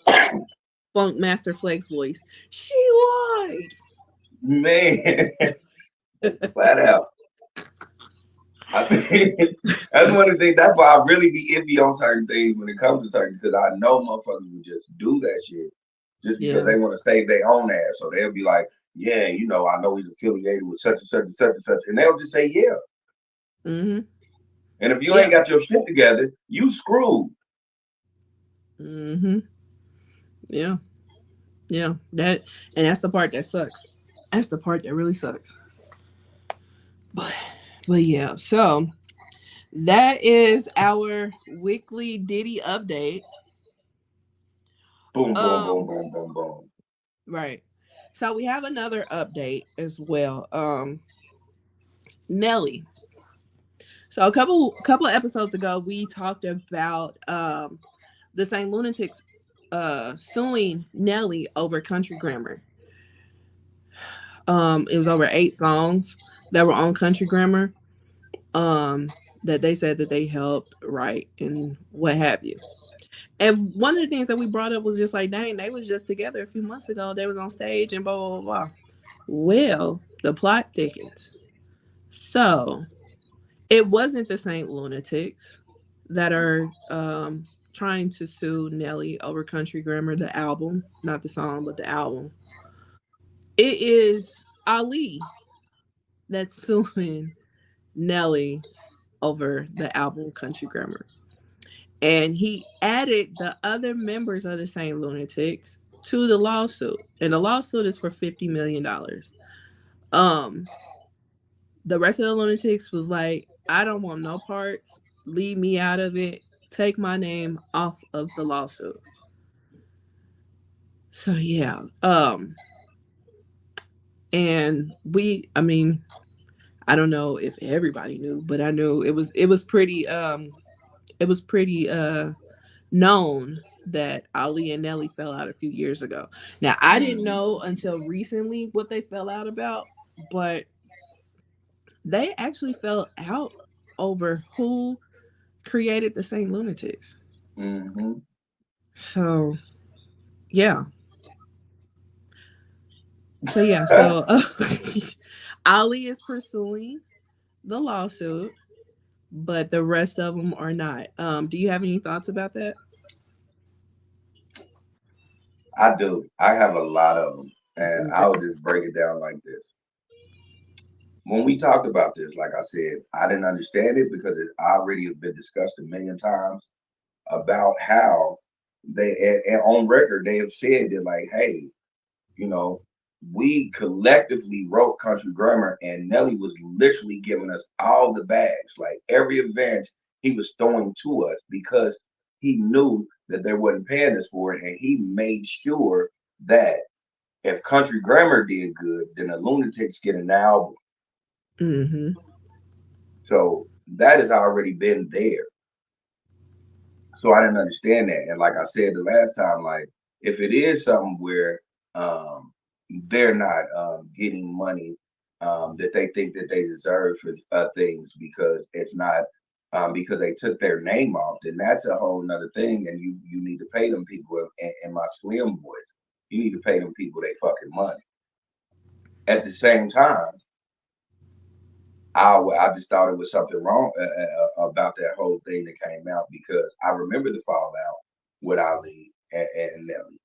Funk Master Flex voice. She lied. Man, flat out. I think that's one of the things. That's why I really be iffy on certain things when it comes to certain, because I know motherfuckers would just do that shit just because they want to save their own ass. So they'll be like, "Yeah, you know, I know he's affiliated with such and such and such and such," and they'll just say, "Yeah." Mm-hmm. And if you ain't got your shit together, you screwed. Mm-hmm. Yeah. That's the part that sucks. That's the part that really sucks. But yeah, so that is our weekly Diddy update. Boom, boom, boom, boom, boom, boom. Right. So we have another update as well. Nelly. So a couple episodes ago, we talked about the St. Lunatics suing Nelly over Country Grammar. It was over 8 songs that were on Country Grammar. That they said that they helped write and what have you. And one of the things that we brought up was just like, dang, they was just together a few months ago. They was on stage and blah, blah, blah, blah. Well, the plot thickens. So it wasn't the Saint Lunatics that are trying to sue Nelly over Country Grammar, the album, not the song, but the album. It is Ali that's suing Nelly over the album Country Grammar. And he added the other members of the Saint Lunatics to the lawsuit. And the lawsuit is for $50 million. The rest of the Lunatics was like, I don't want no parts. Leave me out of it. Take my name off of the lawsuit. So yeah. And I don't know if everybody knew, but I knew it was pretty known that Ali and Nelly fell out a few years ago. Now, I didn't know until recently what they fell out about, but they actually fell out over who created the Saint Lunatics. Mm-hmm. So, yeah. So Ali is pursuing the lawsuit, but the rest of them are not. Do you have any thoughts about that? I do. I have a lot of them, and I would just break it down like this. When we talked about this, like I said, I didn't understand it because it already has been discussed a million times about how they, and on record, they have said that, like, hey, we collectively wrote Country Grammar, and Nelly was literally giving us all the bags. Like every event he was throwing to us because he knew that they wasn't paying us for it, and he made sure that if Country Grammar did good, then the Lunatics get an album. Mm-hmm. So that has already been there. So I didn't understand that. And like I said the last time, like if it is something where they're not getting money that they think that they deserve for things because it's not because they took their name off, then that's a whole nother thing. And you need to pay them people, in my Slim voice, you need to pay them people they fucking money. At the same time, I just thought it was something wrong about that whole thing that came out, because I remember the fallout with Ali and Nelly.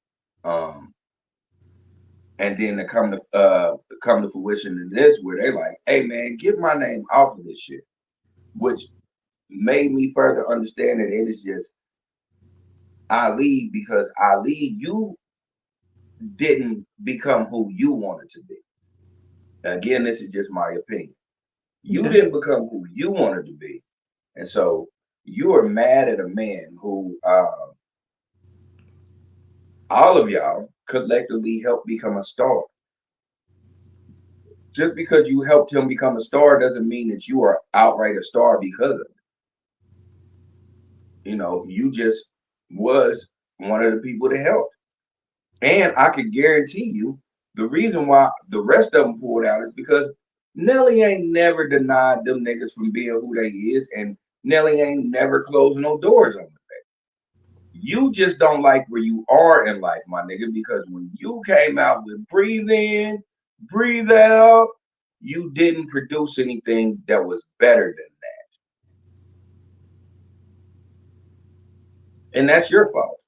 And then to come to fruition in this, where they're like, hey man, get my name off of this shit. Which made me further understand that it is just Ali, because Ali, you didn't become who you wanted to be. Again, this is just my opinion. You didn't become who you wanted to be. And so you are mad at a man who all of y'all collectively helped become a star. Just because you helped him become a star doesn't mean that you are outright a star because of it. You just was one of the people that helped. And I can guarantee you the reason why the rest of them pulled out is because Nelly ain't never denied them niggas from being who they is, and Nelly ain't never closing no doors on them. You just don't like where you are in life, my nigga, because when you came out with Breathe In, Breathe Out, you didn't produce anything that was better than that. And that's your fault.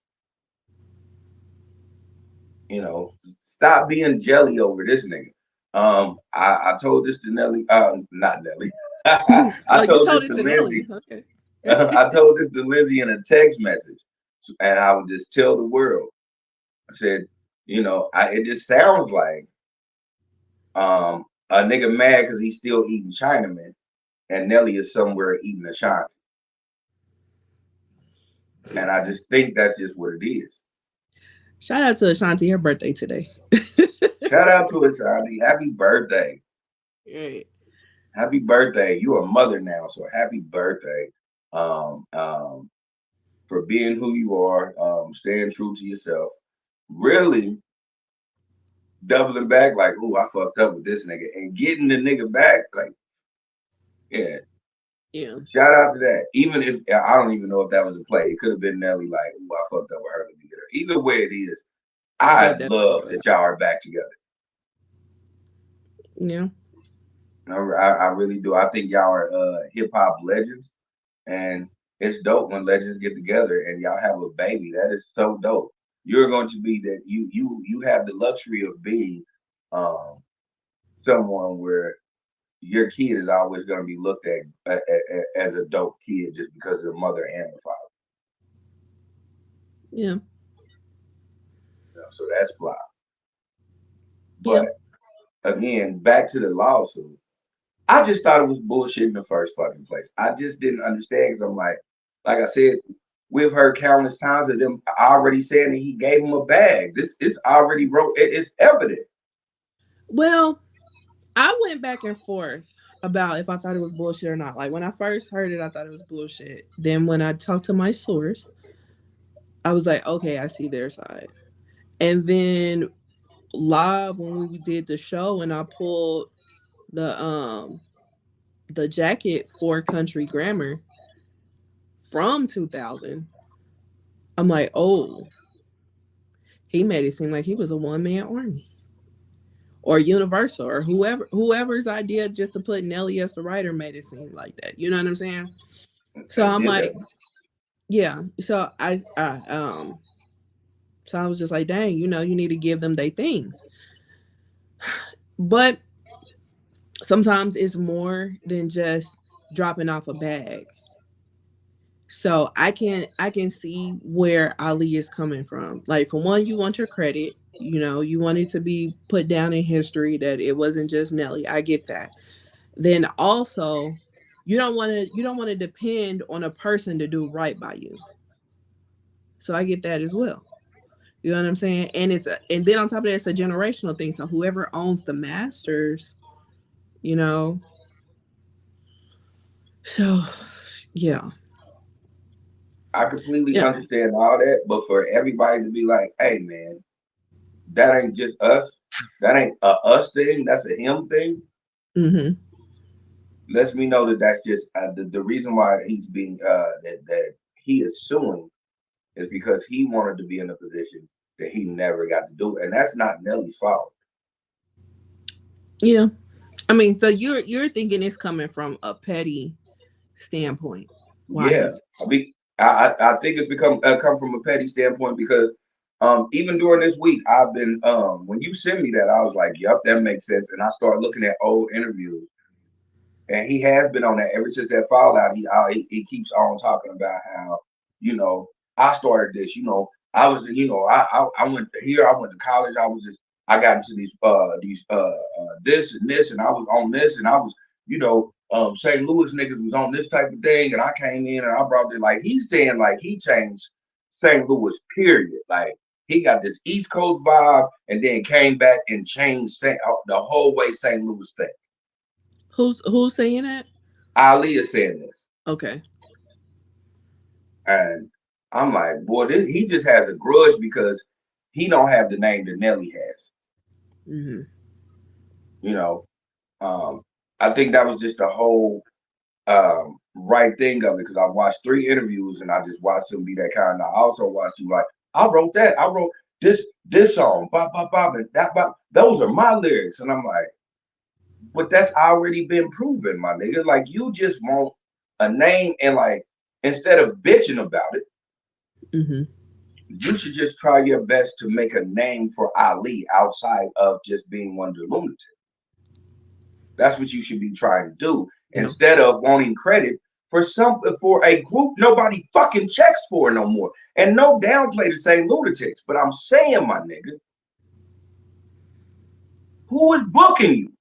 Stop being jelly over this nigga. I told this to Nelly, not Nelly. I told this to Lindsay. Okay. I told this to Lindsay in a text message, and I would just tell the world. I said, it just sounds like a nigga mad because he's still eating Chinaman, and Nelly is somewhere eating Ashanti. And I just think that's just what it is. Shout out to Ashanti, her birthday today. Shout out to Ashanti. Happy birthday. Right. Happy birthday. You're a mother now, so happy birthday. for being who you are, staying true to yourself, really doubling back like, ooh, I fucked up with this nigga, and getting the nigga back, like, yeah. Shout out to that. Even if I don't even know if that was a play, it could have been Nelly like, ooh, I fucked up with her. Let me get her. Either way it is, I love that y'all are back together. Yeah. I really do. I think y'all are hip hop legends, and it's dope when legends get together and y'all have a baby. That is so dope. You're going to be that you have the luxury of being someone where your kid is always going to be looked at as a dope kid just because of the mother and the father. Yeah. So that's fly. But again, back to the lawsuit. I just thought it was bullshit in the first fucking place. I just didn't understand because I'm like I said, we've heard countless times of them already saying that he gave him a bag. It's already wrote. It's evident. Well, I went back and forth about if I thought it was bullshit or not. Like when I first heard it, I thought it was bullshit. Then when I talked to my source, I was like, okay, I see their side. And then live when we did the show and I pulled the jacket for Country Grammar from 2000, I'm like, oh, he made it seem like he was a one-man army. Or Universal, or whoever's idea just to put Nelly as the writer made it seem like that. You know what I'm saying? So I'm like, yeah. So I was just like, dang, you need to give them their things. But sometimes it's more than just dropping off a bag. So I can see where Ali is coming from. Like, for one, you want your credit. You want it to be put down in history that it wasn't just Nelly. I get that. Then also, you don't want to depend on a person to do right by you. So I get that as well. You know what I'm saying? And and then on top of that, it's a generational thing. So whoever owns the masters, So yeah. I completely understand all that, but for everybody to be like, hey man, that ain't just us. That ain't a us thing. That's a him thing. Mm-hmm. Lets me know that that's just the reason why he's being that he is suing is because he wanted to be in a position that he never got to do, and that's not Nelly's fault. Yeah, I mean, so you're thinking it's coming from a petty standpoint. Yeah, I think it's come from a petty standpoint because even during this week, I've been when you sent me that, I was like, "Yep, that makes sense." And I started looking at old interviews, and he has been on that ever since that fallout. He keeps on talking about how I started this. I was I went here. I went to college. I got into these this and this, and I was on this, and I was St. Louis niggas was on this type of thing, and I came in and I brought it. Like, he's saying, like, he changed St. Louis, period. Like, he got this East Coast vibe and then came back and changed the whole way St. Louis thing. Who's saying that? Ali is saying this. Okay. And I'm like, boy, he just has a grudge because he don't have the name that Nelly has. Mm-hmm. I think that was just the whole right thing of it because I watched 3 interviews and I just watched him be that kind. And I also watched him like, I wrote that. I wrote this song, bop, bop, bop, and that, bop. Those are my lyrics. And I'm like, but that's already been proven, my nigga. Like, you just want a name, and like, instead of bitching about it, mm-hmm. you should just try your best to make a name for Ali outside of just being one of the lunatics. That's what you should be trying to do instead of wanting credit for a group nobody fucking checks for no more. And no downplay to say lunatics, but I'm saying, my nigga, who is booking you?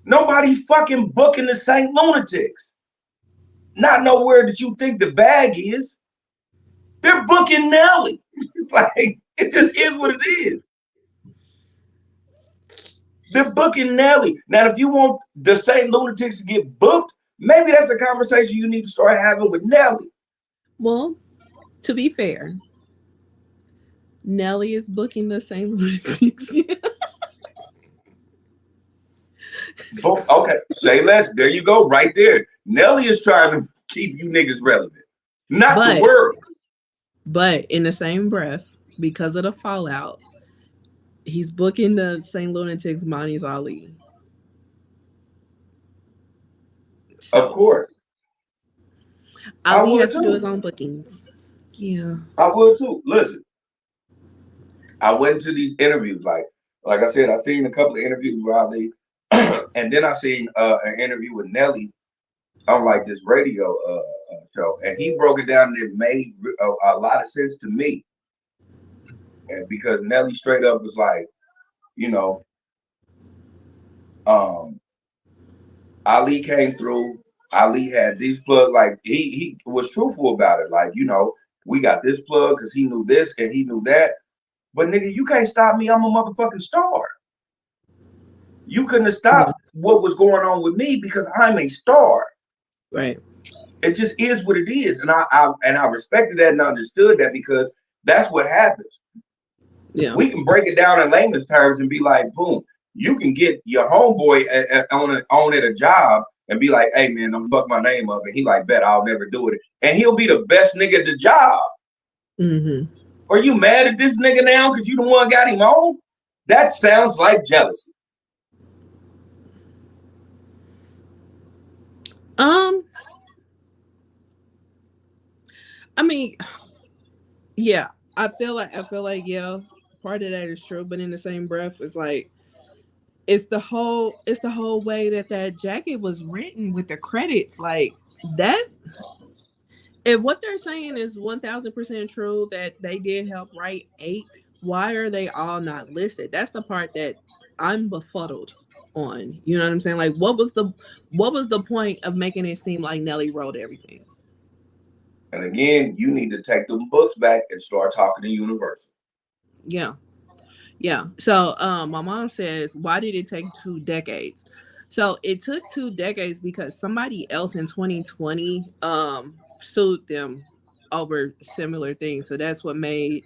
Nobody's fucking booking the Saint Lunatics. Not nowhere that you think the bag is. They're booking Nelly. Like, it just is what it is. They're booking Nelly. Now, if you want the Saint Lunatics to get booked, maybe that's a conversation you need to start having with Nelly. Well, to be fair, Nelly is booking the same Olympics. Okay, say less. There you go, right there. Nelly is trying to keep you niggas relevant, not the world. But in the same breath, because of the fallout, he's booking the St. Lunatics Monty's Ali. So, of course. Ali has to do his own bookings. Yeah. I would too. Listen, I went to these interviews. Like I said, I seen a couple of interviews with Ali, and then I seen an interview with Nelly on like this radio show, and he broke it down and it made a lot of sense to me. And because Nelly straight up was like, you know, Ali came through. Ali had these plugs. Like he was truthful about it. Like, you know, we got this plug because he knew this and he knew that. But nigga, you can't stop me. I'm a motherfucking star. You couldn't have stopped what was going on with me because I'm a star. Right. It just is what it is, and I respected that and understood that because that's what happens. Yeah. We can break it down in layman's terms and be like, boom, you can get your homeboy on at a job and be like, hey man, I'm fuck my name up, and he like, bet I'll never do it, and he'll be the best nigga at the job. Mm-hmm. Are you mad at this nigga now because you the one got him on? That sounds like jealousy. I mean, yeah, I feel like yeah, part of that is true, but in the same breath, it's like it's the whole way that jacket was written with the credits, like that. If what they're saying is 1000% true that they did help write 8, why are they all not listed? That's the part that I'm befuddled on. You know what I'm saying? Like, what was the point of making it seem like Nelly wrote everything? And again, you need to take them books back and start talking to Universal. Yeah. So my mom says, why did it take 2 decades? So it took 2 decades because somebody else in 2020 sued them over similar things. So that's what made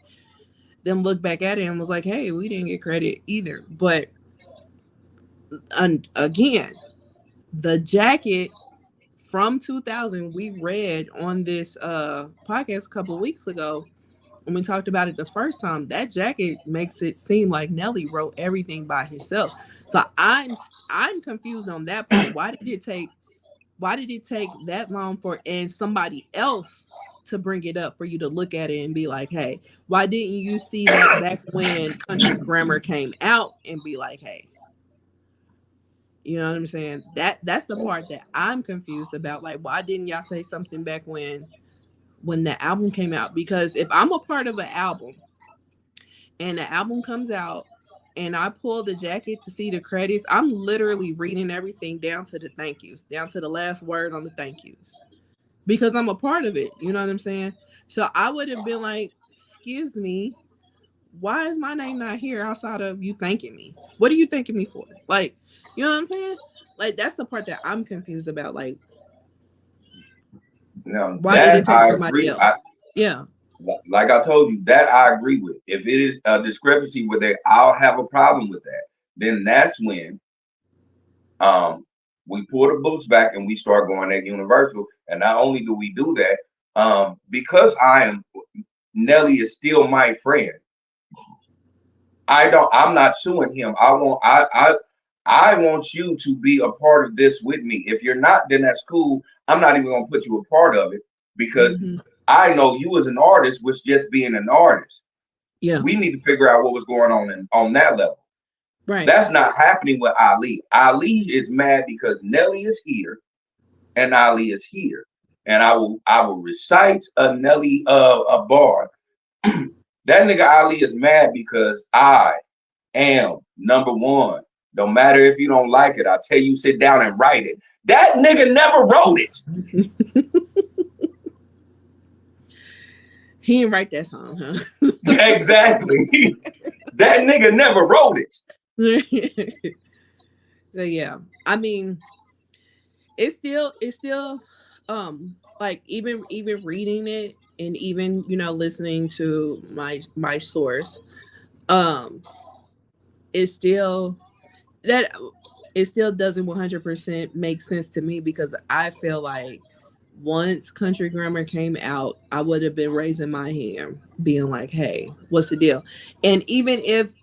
them look back at it and was like, hey, we didn't get credit either. But again, the jacket from 2000 we read on this podcast a couple of weeks ago when we talked about it the first time, that jacket makes it seem like Nelly wrote everything by himself. So I'm confused on that part. Why did it take that long for and somebody else to bring it up for you to look at it and be like, hey, why didn't you see that back when Country Grammar came out and be like, hey? You know what I'm saying? That's the part that I'm confused about. Like, why didn't y'all say something back when the album came out? Because if I'm a part of an album and the album comes out and I pull the jacket to see the credits, I'm literally reading everything down to the thank yous, down to the last word on the thank yous, because I'm a part of it. You know what I'm saying? So I would have been like, excuse me, why is my name not here outside of you thanking me? What are you thanking me for? Like, you know what I'm saying? Like, that's the part that I'm confused about. Like, now, why did it take somebody else? Yeah. Like I told you, that I agree with. If it is a discrepancy with that, I'll have a problem with that. Then that's when we pull the books back and we start going at Universal. And not only do we do that, because Nelly is still my friend. I'm not suing him. I want you to be a part of this with me. If you're not, then that's cool. I'm not even gonna put you a part of it because I know you as an artist was just being an artist. Yeah. We need to figure out what was going on that level. Right. That's not happening with Ali. Ali is mad because Nelly is here and Ali is here. And I will recite a Nelly a bar. That nigga Ali is mad because I am number one. No matter if you don't like it, I'll tell you sit down and write it. That nigga never wrote it. He didn't write that song, huh? Exactly. That nigga never wrote it. So yeah, I mean, it's still like even reading it, and even listening to my source, it still that it still doesn't 100% make sense to me, because I feel like once Country Grammar came out, I would have been raising my hand, being like, "Hey, what's the deal?" And even if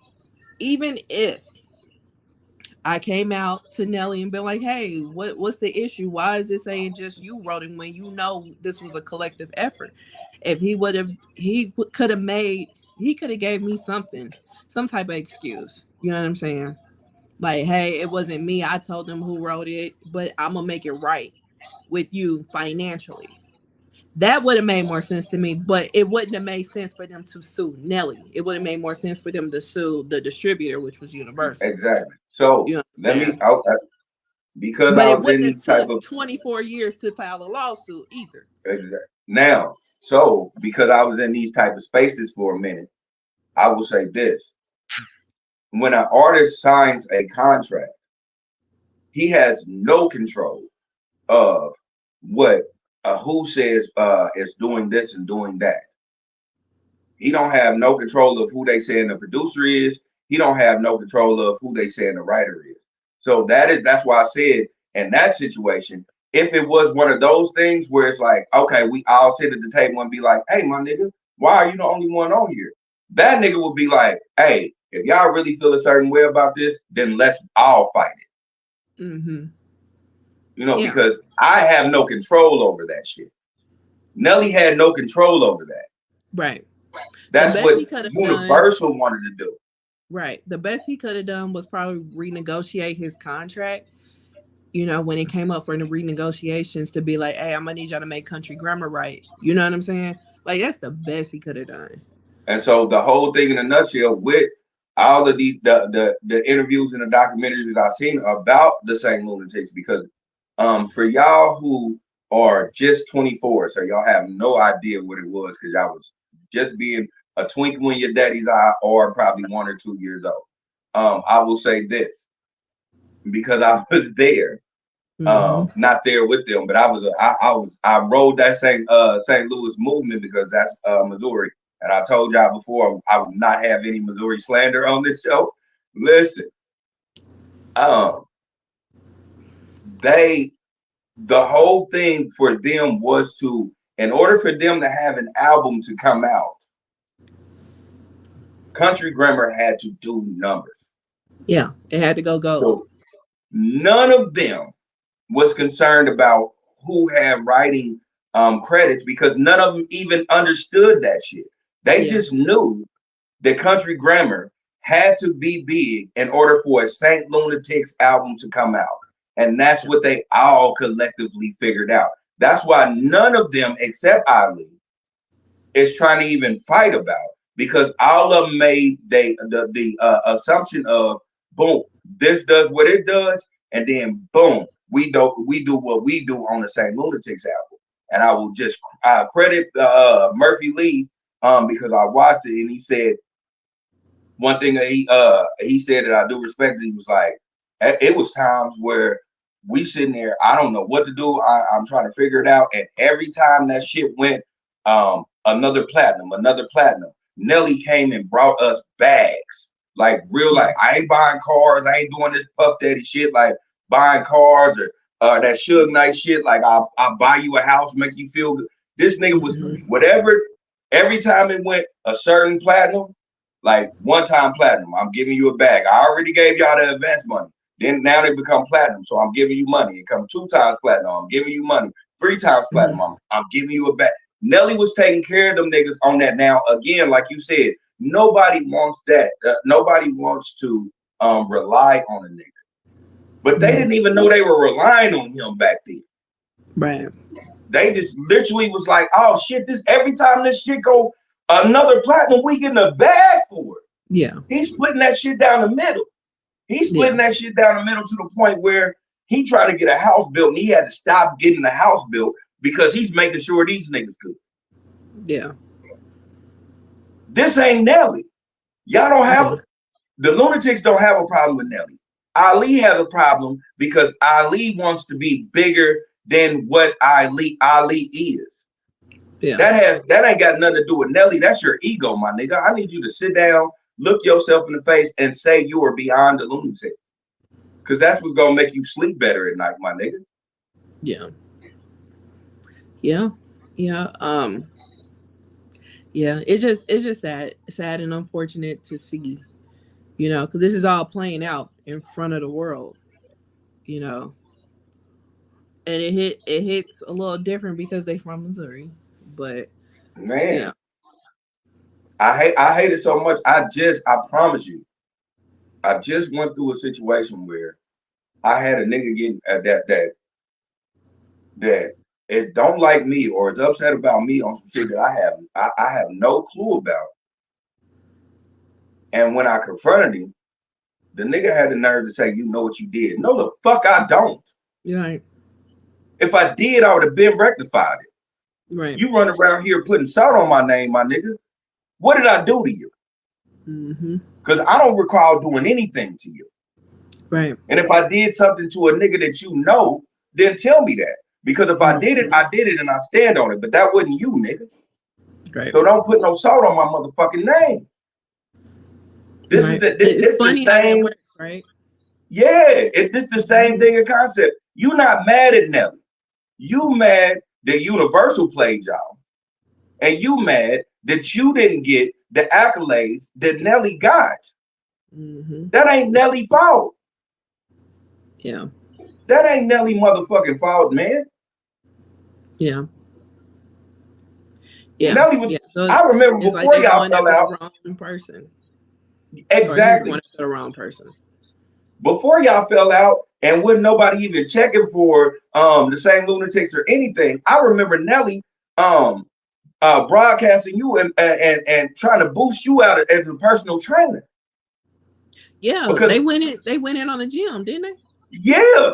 I came out to Nelly and been like, "Hey, what's the issue? Why is this saying just you wrote it when this was a collective effort?" If he would have, he could have gave me some type of excuse. You know what I'm saying? Like, "Hey, it wasn't me. I told them who wrote it, but I'm gonna make it right with you financially." That would have made more sense to me, but it wouldn't have made sense for them to sue Nelly. It would have made more sense for them to sue the distributor, which was Universal. Exactly. So You know let me, what I'm saying? because But I it was in wouldn't these have type took of 24 years to file a lawsuit either. exactly. Now, so because I was in these type of spaces for a minute, I will say this: when an artist signs a contract, he has no control of what who says is doing this and doing that. He don't have no control of who they saying the producer is. He don't have no control of who they saying the writer is. So that's why I said in that situation, if it was one of those things where it's like, okay, we all sit at the table and be like, "Hey, my nigga, why are you the only one on here?" That nigga would be like, "Hey, if y'all really feel a certain way about this, then let's all fight it." Mm-hmm. Yeah. Because I have no control over that shit. Nelly had no control over that. Right. That's what Universal wanted to do. Right. The best he could have done was probably renegotiate his contract. When it came up for the renegotiations, to be like, "Hey, I'm gonna need y'all to make Country Grammar right." You know what I'm saying? Like, that's the best he could have done. And so the whole thing in a nutshell, with all of the interviews and the documentaries that I've seen about the St. Lunatics, because for y'all who are just 24, so y'all have no idea what it was, because y'all was just being a twinkle in your daddy's eye, or probably 1 or 2 years old. I will say this, because I was there, not there with them, but I rode that St. Louis movement, because that's Missouri. And I told y'all before, I would not have any Missouri slander on this show. Listen, the whole thing for them was to, in order for them to have an album to come out, Country Grammar had to do numbers. Yeah, it had to go gold. So none of them was concerned about who had writing credits, because none of them even understood that shit. They just knew that Country Grammar had to be big in order for a St. Lunatics album to come out. And that's what they all collectively figured out. That's why none of them, except Ali, is trying to even fight about, because all of them made the assumption of, boom, this does what it does, and then boom, we do what we do on the St. Lunatics album. And I will just credit Murphy Lee, because I watched it, and he said one thing that he said that I do respect. He was like, it was times where we sitting there, I don't know what to do. I'm trying to figure it out. And every time that shit went, another platinum. Nelly came and brought us bags. Like real, like, I ain't buying cars. I ain't doing this Puff Daddy shit, like buying cars or that Suge Knight shit. Like, I'll buy you a house, make you feel good. This nigga was whatever. Every time it went a certain platinum, like one time platinum, I'm giving you a bag. I already gave y'all the advance money. Then now they become platinum, so I'm giving you money. It come 2 times platinum, I'm giving you money. 3 times platinum, I'm giving you a bag. Nelly was taking care of them niggas on that. Now, again, like you said, nobody wants that. Nobody wants to rely on a nigga. But they didn't even know they were relying on him back then. Right. They just literally was like, "Oh shit, this every time this shit go another platinum, we getting a bag for it." Yeah. He's splitting that shit down the middle. He's splitting that shit down the middle to the point where he tried to get a house built, and he had to stop getting the house built because he's making sure these niggas good. Yeah. This ain't Nelly. Y'all don't have the Lunatics don't have a problem with Nelly. Ali has a problem because Ali wants to be bigger than what Ali is. Yeah. That ain't got nothing to do with Nelly. That's your ego, my nigga. I need you to sit down, look yourself in the face, and say you are beyond the lunatic. Because that's what's gonna make you sleep better at night, my nigga. Yeah. Yeah. Yeah. Yeah. It's just sad and unfortunate to see, you know, because this is all playing out in front of the world, you know. And it hits a little different because they from Missouri. But Man. yeah. I hate it so much. I promise you, I just went through a situation where I had a nigga getting that it don't like me or is upset about me on some shit that I have no clue about. And when I confronted him, the nigga had the nerve to say, "You know what you did." No, the fuck I don't. Right. If I did, I would have been rectified it. Right. You run around here putting salt on my name, my nigga. What did I do to you? Because I don't recall doing anything to you. Right. And if I did something to a nigga that you know, then tell me that. Because if I did it, I did it and I stand on it. But that wasn't you, nigga. Right. So don't put no salt on my motherfucking name. This is the same, works, right? Yeah, this is the same thing in concept. You not mad at Nelly. You mad that Universal played y'all. And you mad that you didn't get the accolades that Nelly got. That ain't Nelly's fault. Yeah. That ain't Nelly motherfucking fault, man. Yeah. Yeah. Nelly was. Yeah. So I remember before y'all fell out. The wrong person. Exactly. The wrong person. Before y'all fell out, and wasn't nobody even checking for the same lunatics or anything. I remember Nelly broadcasting you and trying to boost you out as a personal trainer. Yeah, because they went in on the gym, didn't they? Yeah.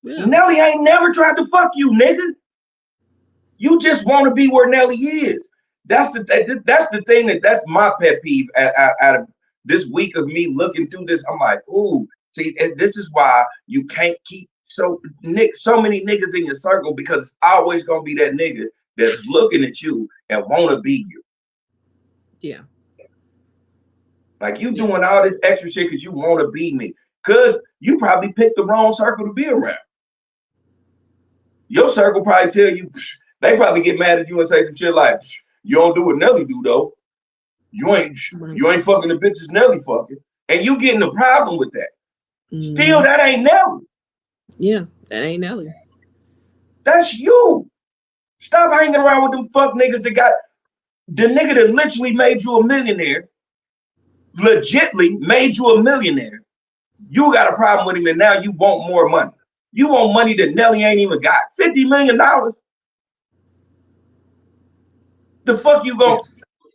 Nelly ain't never tried to fuck you, nigga. You just want to be where Nelly is. That's the thing that's my pet peeve out of this week of me looking through this. I'm like, ooh, see, and this is why you can't keep so many niggas in your circle, because it's always gonna be that nigga that's looking at you and want to be you. Yeah. Like you doing all this extra shit because you want to be me. Because you probably picked the wrong circle to be around. Your circle probably tell you, they probably get mad at you and say some shit like, you don't do what Nelly do though. You ain't fucking the bitches Nelly fucking. And you getting the problem with that. Still, that ain't Nelly. Yeah, that ain't Nelly. That's you. Stop hanging around with them fuck niggas that got the nigga that literally made you a millionaire. Legitly made you a millionaire. You got a problem with him, and now you want more money. You want money that Nelly ain't even got. $50 million. The fuck you going?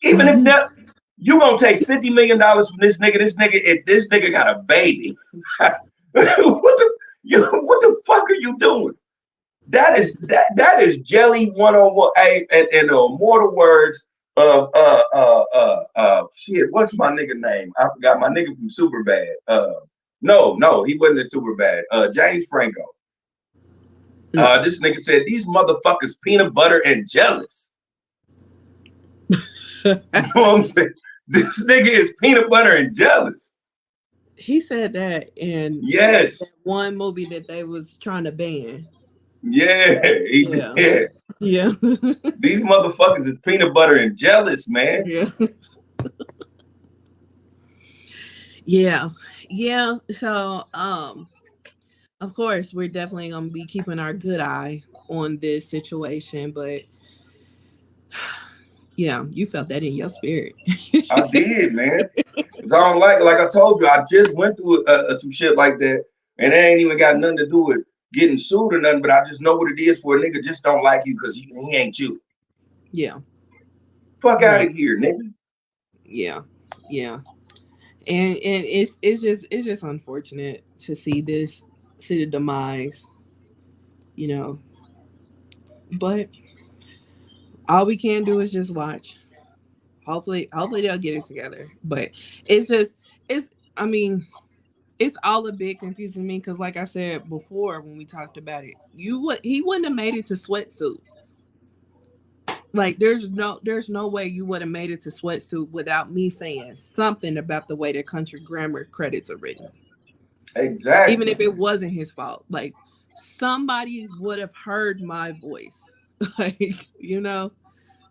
Even if you gonna take $50 million from this nigga, if this nigga got a baby, what the fuck are you doing? That is jelly 101. Hey, and the immortal words of shit. What's my nigga name? I forgot. My nigga from Superbad. No, he wasn't in Superbad. James Franco. This nigga said these motherfuckers peanut butter and jealous. You know what I'm saying? This nigga is peanut butter and jealous. He said that in that one movie that they was trying to ban. Yeah. Yeah. These motherfuckers is peanut butter and jealous, man. Yeah. Yeah. So of course we're definitely gonna be keeping our good eye on this situation, but yeah, you felt that in your spirit. I did, man. Cause I don't like I told you, I just went through some shit like that, and it ain't even got nothing to do with getting sued or nothing. But I just know what it is for a nigga just don't like you because he ain't you. Yeah. Fuck out of here, nigga. Yeah. Yeah. And it's just unfortunate to see the demise, you know. But all we can do is just watch. Hopefully they'll get it together. But it's all a bit confusing to me because, like I said before when we talked about it, he wouldn't have made it to Sweatsuit. Like there's no way you would have made it to Sweatsuit without me saying something about the way that country grammar credits are written. Exactly. Even if it wasn't his fault. Like somebody would have heard my voice. Like, you know,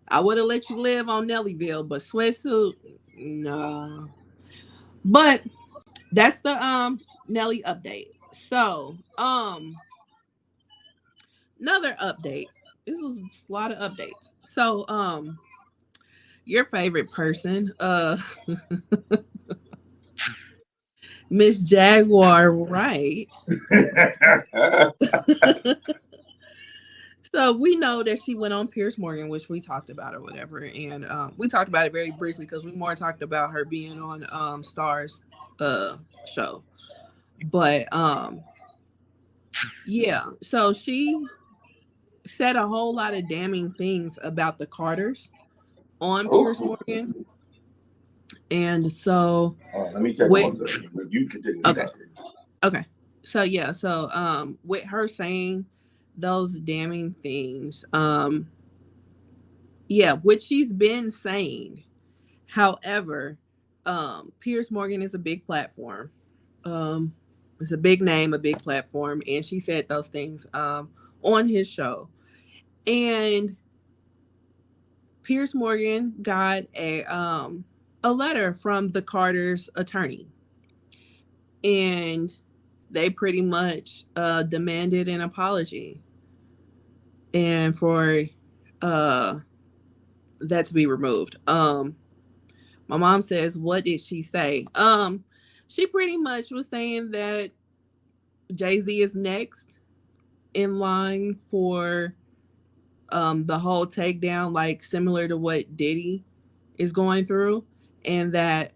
I would have let you live on Nellyville, but Sweatsuit, no. But that's the Nelly update. So, another update. This is a lot of updates. So, your favorite person, Miss Jaguar Wright. So we know that she went on Piers Morgan, which we talked about or whatever, and we talked about it very briefly because we more talked about her being on Star's show. But yeah, so she said a whole lot of damning things about the Carters on Piers Morgan. And so let me check one second. You continue. Okay. So yeah, so with her saying those damning things, yeah, which she's been saying. However, Piers Morgan is a big platform. It's a big name, a big platform, and she said those things on his show. And Piers Morgan got a letter from the Carters' attorney, and they pretty much demanded an apology, and for that to be removed. My mom says, what did she say? She pretty much was saying that Jay-Z is next in line for the whole takedown, like similar to what Diddy is going through, and that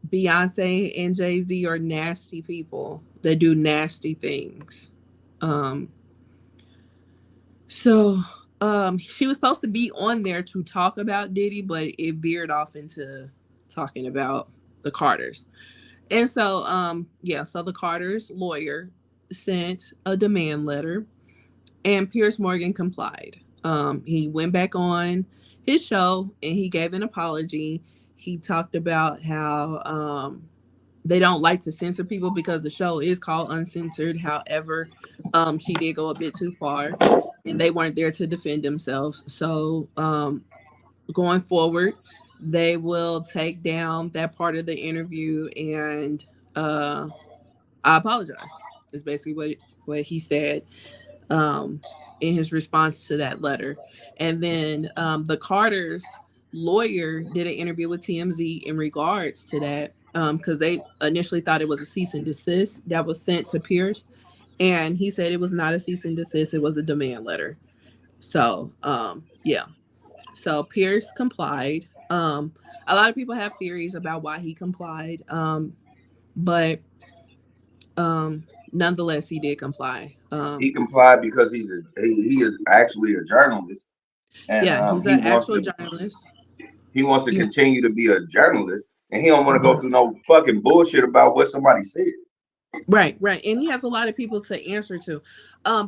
Beyonce and Jay-Z are nasty people that do nasty things. So she was supposed to be on there to talk about Diddy, but it veered off into talking about the Carters. And so yeah, so the Carters' lawyer sent a demand letter, and Piers Morgan complied. He went back on his show and he gave an apology. He talked about how they don't like to censor people because the show is called Uncensored. However, she did go a bit too far, and they weren't there to defend themselves. So going forward, they will take down that part of the interview, and I apologize. Is basically what he said in his response to that letter. And then the Carters' lawyer did an interview with TMZ in regards to that, because they initially thought it was a cease and desist that was sent to Piers, and he said it was not a cease and desist, it was a demand letter. So yeah, so Piers complied. A lot of people have theories about why he complied, but nonetheless he did comply. He complied because he is actually a journalist, and yeah, he's an actual journalist. He wants to continue to be a journalist, and he don't want to go through no fucking bullshit about what somebody said. Right. And he has a lot of people to answer to,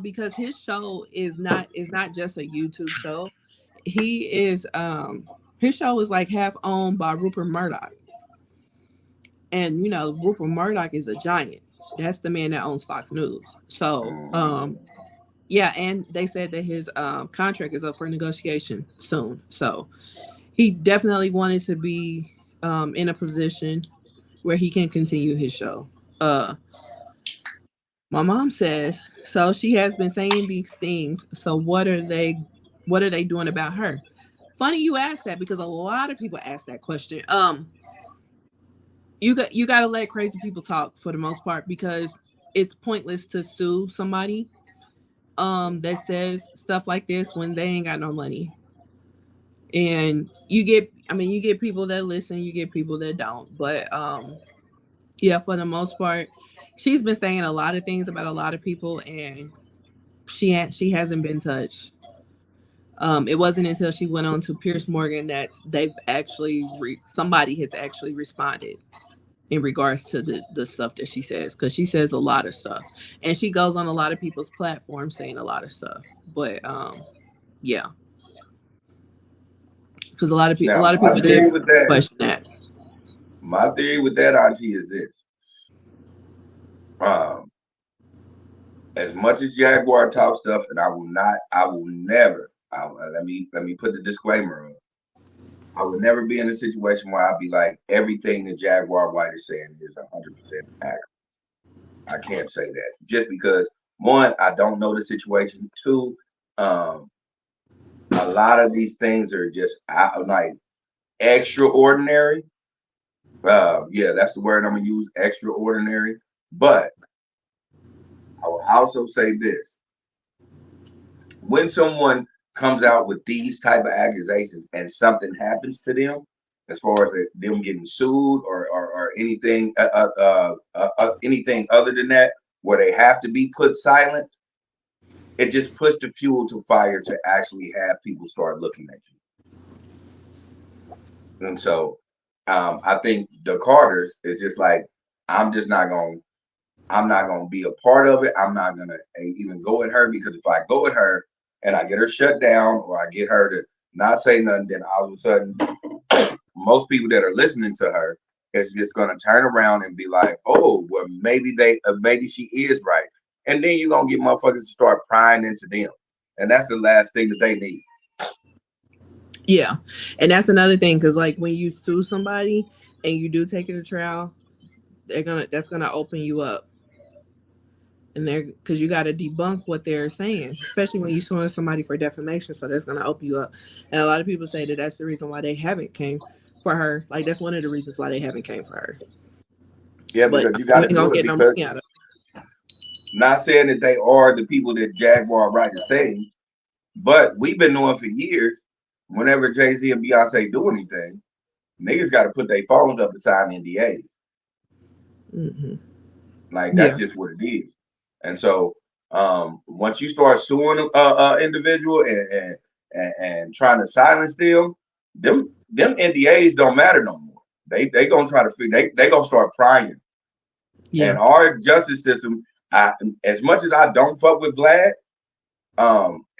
because his show is not just a YouTube show. He is his show is like half owned by Rupert Murdoch, and you know Rupert Murdoch is a giant. That's the man that owns Fox News. So yeah, and they said that his contract is up for negotiation soon. So he definitely wanted to be in a position where he can continue his show. My mom says, so she has been saying these things. So what are they doing about her? Funny you ask that, because a lot of people ask that question. You got to let crazy people talk for the most part, because it's pointless to sue somebody that says stuff like this when they ain't got no money. And you get people that listen, you get people that don't. But yeah, for the most part, she's been saying a lot of things about a lot of people, and she hasn't been touched. It wasn't until she went on to Piers Morgan that they've actually somebody has actually responded in regards to the stuff that she says, because she says a lot of stuff, and she goes on a lot of people's platforms saying a lot of stuff. But yeah. Because a lot of Now, people did question that. My theory with that, Auntie, is this. As much as Jaguar talk stuff, and I will never, let me put the disclaimer on. I would never be in a situation where I'd be like, everything the Jaguar White is saying is 100% accurate. I can't say that. Just because, one, I don't know the situation. Two, a lot of these things are just like extraordinary. Yeah, that's the word I'm going to use, extraordinary. But I will also say this. When someone comes out with these type of accusations and something happens to them, as far as them getting sued or anything anything other than that, where they have to be put silent, it just puts the fuel to fire to actually have people start looking at you. And so I think the Carters is just like, I'm not gonna be a part of it. I'm not gonna even go at her, because if I go at her and I get her shut down or I get her to not say nothing, then all of a sudden most people that are listening to her is just gonna turn around and be like, oh, well, maybe she is right. And then you're gonna get motherfuckers to start prying into them. And that's the last thing that they need. Yeah. And that's another thing, because like when you sue somebody and you do take it to trial, that's gonna open you up. And because you got to debunk what they're saying, especially when you're suing somebody for defamation. So that's going to open you up. And a lot of people say that that's the reason why they haven't came for her. Like, that's one of the reasons why they haven't came for her. Yeah, because you got to do it. Because not saying that they are the people that Jaguar Wright is saying, but we've been knowing for years, whenever Jay-Z and Beyonce do anything, niggas got to put their phones up to sign NDAs. Mm-hmm. Like, that's just what it is. And so once you start suing an individual and trying to silence them NDAs don't matter no more. They gonna try to figure. They gonna start prying. Yeah. And our justice system, as much as I don't fuck with Vlad,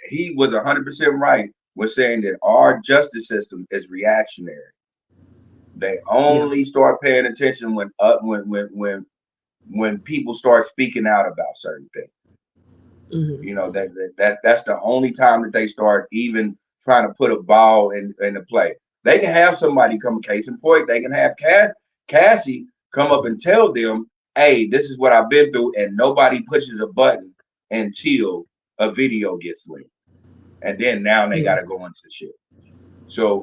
he was 100% right with saying that our justice system is reactionary. They only start paying attention when people start speaking out about certain things. Mm-hmm. You know, that's the only time that they start even trying to put a ball in the play. They can have somebody come, case in point, they can have Cassie come up and tell them, hey, this is what I've been through, and nobody pushes a button until a video gets leaked. And then now they gotta go into shit. So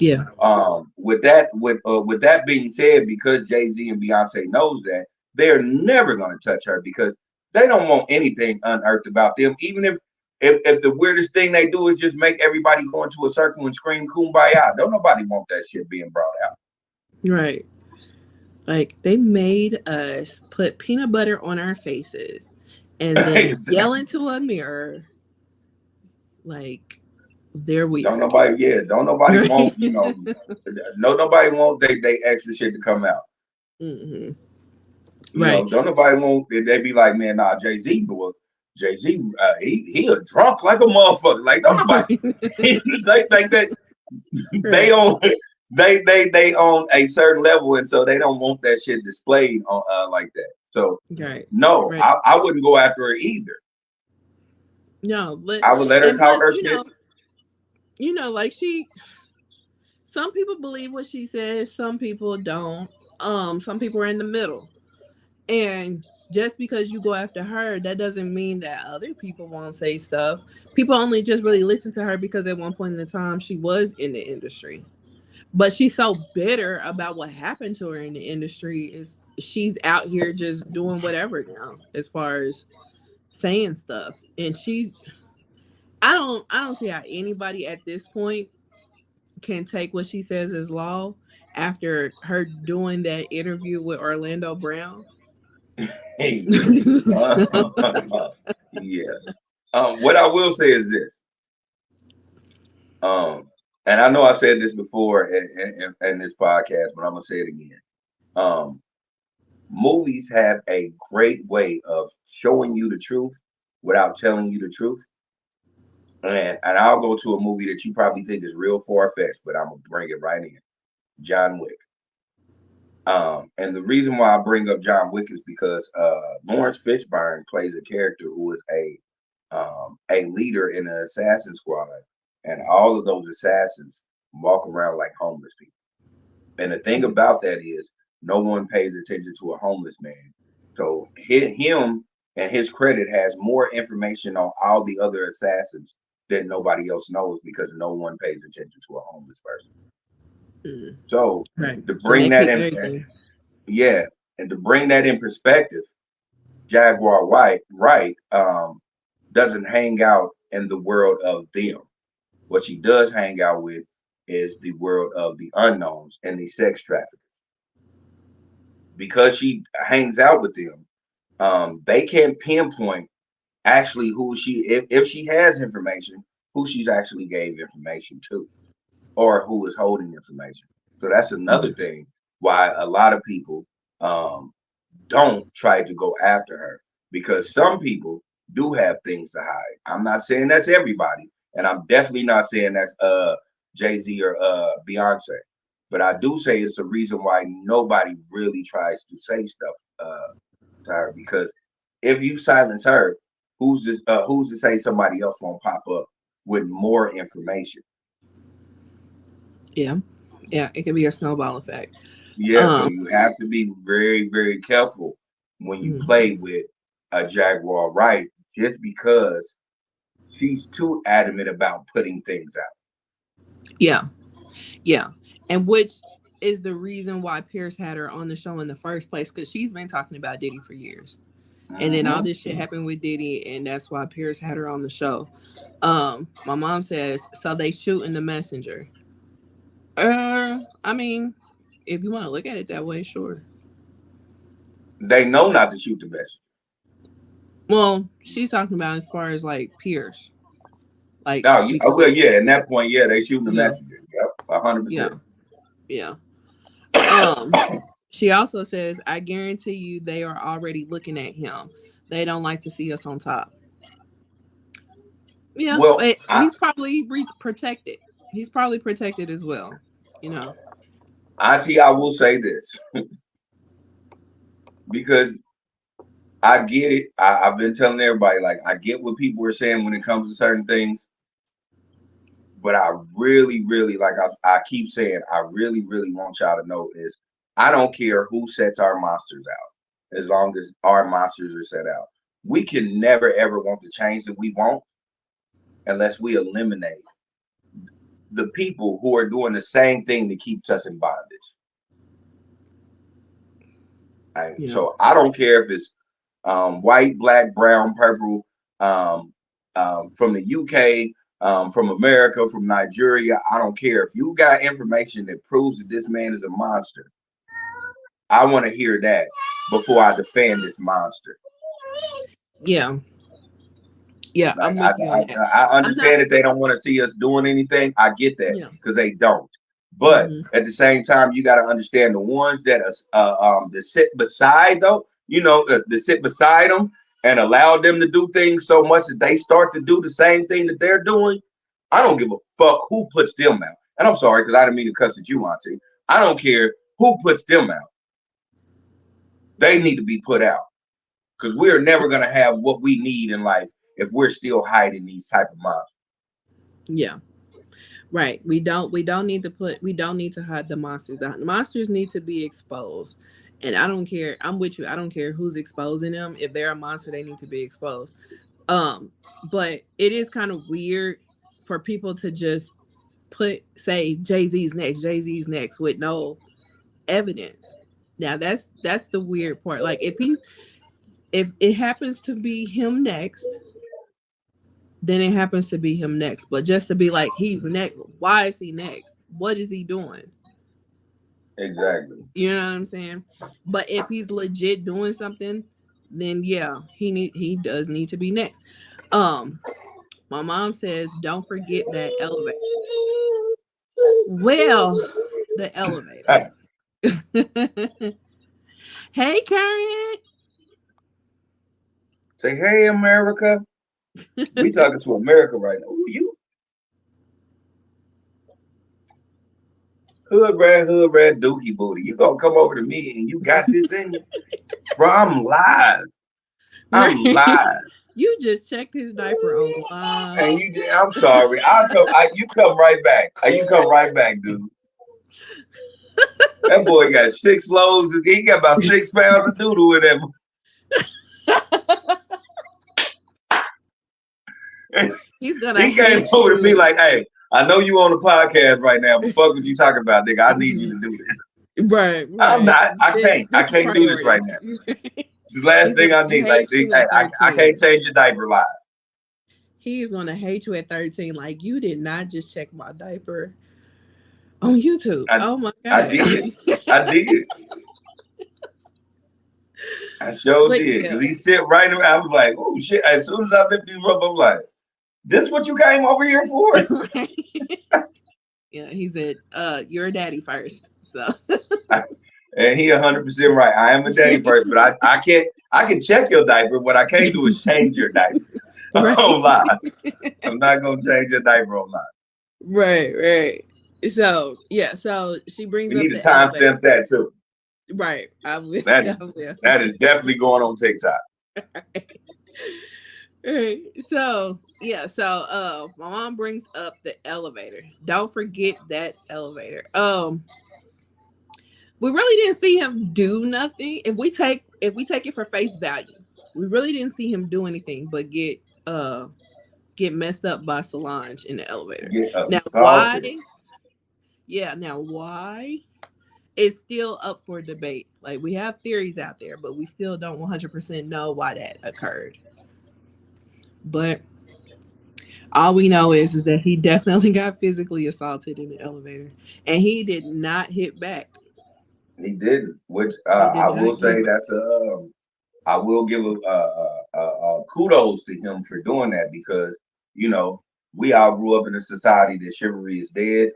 with that being said, because Jay-Z and Beyonce knows that, they're never gonna touch her, because they don't want anything unearthed about them. Even if the weirdest thing they do is just make everybody go into a circle and scream kumbaya, don't nobody want that shit being brought out. Right. Like, they made us put peanut butter on our faces and then yell into a mirror. Like, they're weird. Don't nobody want, nobody want they extra shit to come out. Mm-hmm. You know, don't nobody want, they be like, man, nah, Jay-Z, he a drunk like a motherfucker. Like, don't nobody they think that they on a certain level, and so they don't want that shit displayed on like that. So I wouldn't go after her either. No, but I would let her talk her shit. Like some people believe what she says, some people don't. Some people are in the middle. And just because you go after her, that doesn't mean that other people won't say stuff. People only just really listen to her because at one point in time she was in the industry. But she's so bitter about what happened to her in the industry, is she's out here just doing whatever now as far as saying stuff. And I don't see how anybody at this point can take what she says as law after her doing that interview with Orlando Brown. Hey, what I will say is this. And I know I said this before in this podcast, but I'm gonna say it again. Movies have a great way of showing you the truth without telling you the truth. And I'll go to a movie that you probably think is real far-fetched, but I'm gonna bring it right in. John Wick. And the reason why I bring up John Wick is because Lawrence Fishburne plays a character who is a leader in an assassin squad, and all of those assassins walk around like homeless people. And the thing about that is, no one pays attention to a homeless man. So him and his credit has more information on all the other assassins that nobody else knows because no one pays attention to a homeless person. So to bring that in, and to bring that in perspective, Jaguar Wright doesn't hang out in the world of them. What she does hang out with is the world of the unknowns and the sex traffickers. Because she hangs out with them, they can't pinpoint actually who she, if she has information, who she's actually gave information to, or who is holding information. So that's another thing why a lot of people don't try to go after her, because some people do have things to hide. I'm not saying that's everybody, and I'm definitely not saying that's Jay-Z or Beyonce, but I do say it's a reason why nobody really tries to say stuff to her, because if you silence her, who's to say somebody else won't pop up with more information? Yeah, it can be a snowball effect. Yeah, so you have to be very, very careful when you play with a Jaguar Wright, just because she's too adamant about putting things out. Yeah, and which is the reason why Piers had her on the show in the first place, because she's been talking about Diddy for years. And then all this shit happened with Diddy, and that's why Piers had her on the show. My mom says, so they shooting the messenger. I mean, if you want to look at it that way, sure. They know not to shoot the messenger. Well, she's talking about as far as like Piers. Like, in that point, they shooting the messenger. Yep, 100%. Yeah. She also says, I guarantee you they are already looking at him. They don't like to see us on top. Yeah, well, but he's probably protected. He's probably protected as well, you know. Auntie, I will say this. Because I get it. I've been telling everybody, like, I get what people are saying when it comes to certain things. But I really, really, like I keep saying, I really, really want y'all to know is, I don't care who sets our monsters out, as long as our monsters are set out. We can never, ever want the change that we want unless we eliminate the people who are doing the same thing that keeps us in bondage. So I don't care if it's white, black, brown, purple, from the UK, from America, from Nigeria. I don't care. If you got information that proves that this man is a monster, I want to hear that before I defend this monster. Yeah. Like, I understand that they don't want to see us doing anything. I get that, because they don't. But at the same time, you got to understand the ones that that sit beside them, that sit beside them and allow them to do things so much that they start to do the same thing that they're doing. I don't give a fuck who puts them out. And I'm sorry, because I didn't mean to cuss at you, Auntie. I don't care who puts them out. They need to be put out, because we're never going to have what we need in life if we're still hiding these type of monsters. Yeah. Right. We don't need to hide the monsters. The monsters need to be exposed. And I don't care. I'm with you. I don't care who's exposing them. If they're a monster, they need to be exposed. But it is kind of weird for people to just say Jay-Z's next with no evidence. Now that's the weird part. Like, if it happens to be him next, then it happens to be him next. But just to be like, he's next, why is he next? What is he doing? Exactly. You know what I'm saying? But if he's legit doing something, then yeah, he does need to be next. My mom says, don't forget that elevator. Well, the elevator. Hey, Karen. Say, hey, America. We talking to America right now. Ooh, you hood rat, dookie booty. You gonna come over to me and you got this in you, bro? I'm live. I'm live. You just checked his diaper on live. And I'm sorry. You come right back. You come right back, dude. That boy got 6 loads. He got about 6 pounds of doodle in him. He's gonna. He came over to me like, "Hey, I know you on the podcast right now, but fuck what you talking about, nigga. I need you to do this." Right. I'm not. I can't do this right now. It's the last thing I need. Like, hey, I can't change your diaper live. He's gonna hate you at 13. Like, you did not just check my diaper on YouTube. Oh my god. I did. I sure did. Because he sit right around. I was like, oh shit. As soon as I lifted him up, I'm like, this what you came over here for? Yeah, he said, you're a daddy first. So and he 100% right. I am a daddy first, but I can check your diaper. What I can't do is change your diaper. Right. On live. I'm not gonna change your diaper on live. Right. So yeah, so she brings we up need to timestamp that too. Right. I will. That is definitely going on TikTok. Right. So yeah, so my mom brings up the elevator. Don't forget that elevator. We really didn't see him do nothing. If we take it for face value, we really didn't see him do anything but get messed up by Solange in the elevator. Now why? Yeah, now why? It's still up for debate. Like, we have theories out there, but we still don't 100% know why that occurred. But all we know is that he definitely got physically assaulted in the elevator, and he did not hit back. He didn't, which I will say that's I will give a kudos to him for doing that, because we all grew up in a society that chivalry is dead.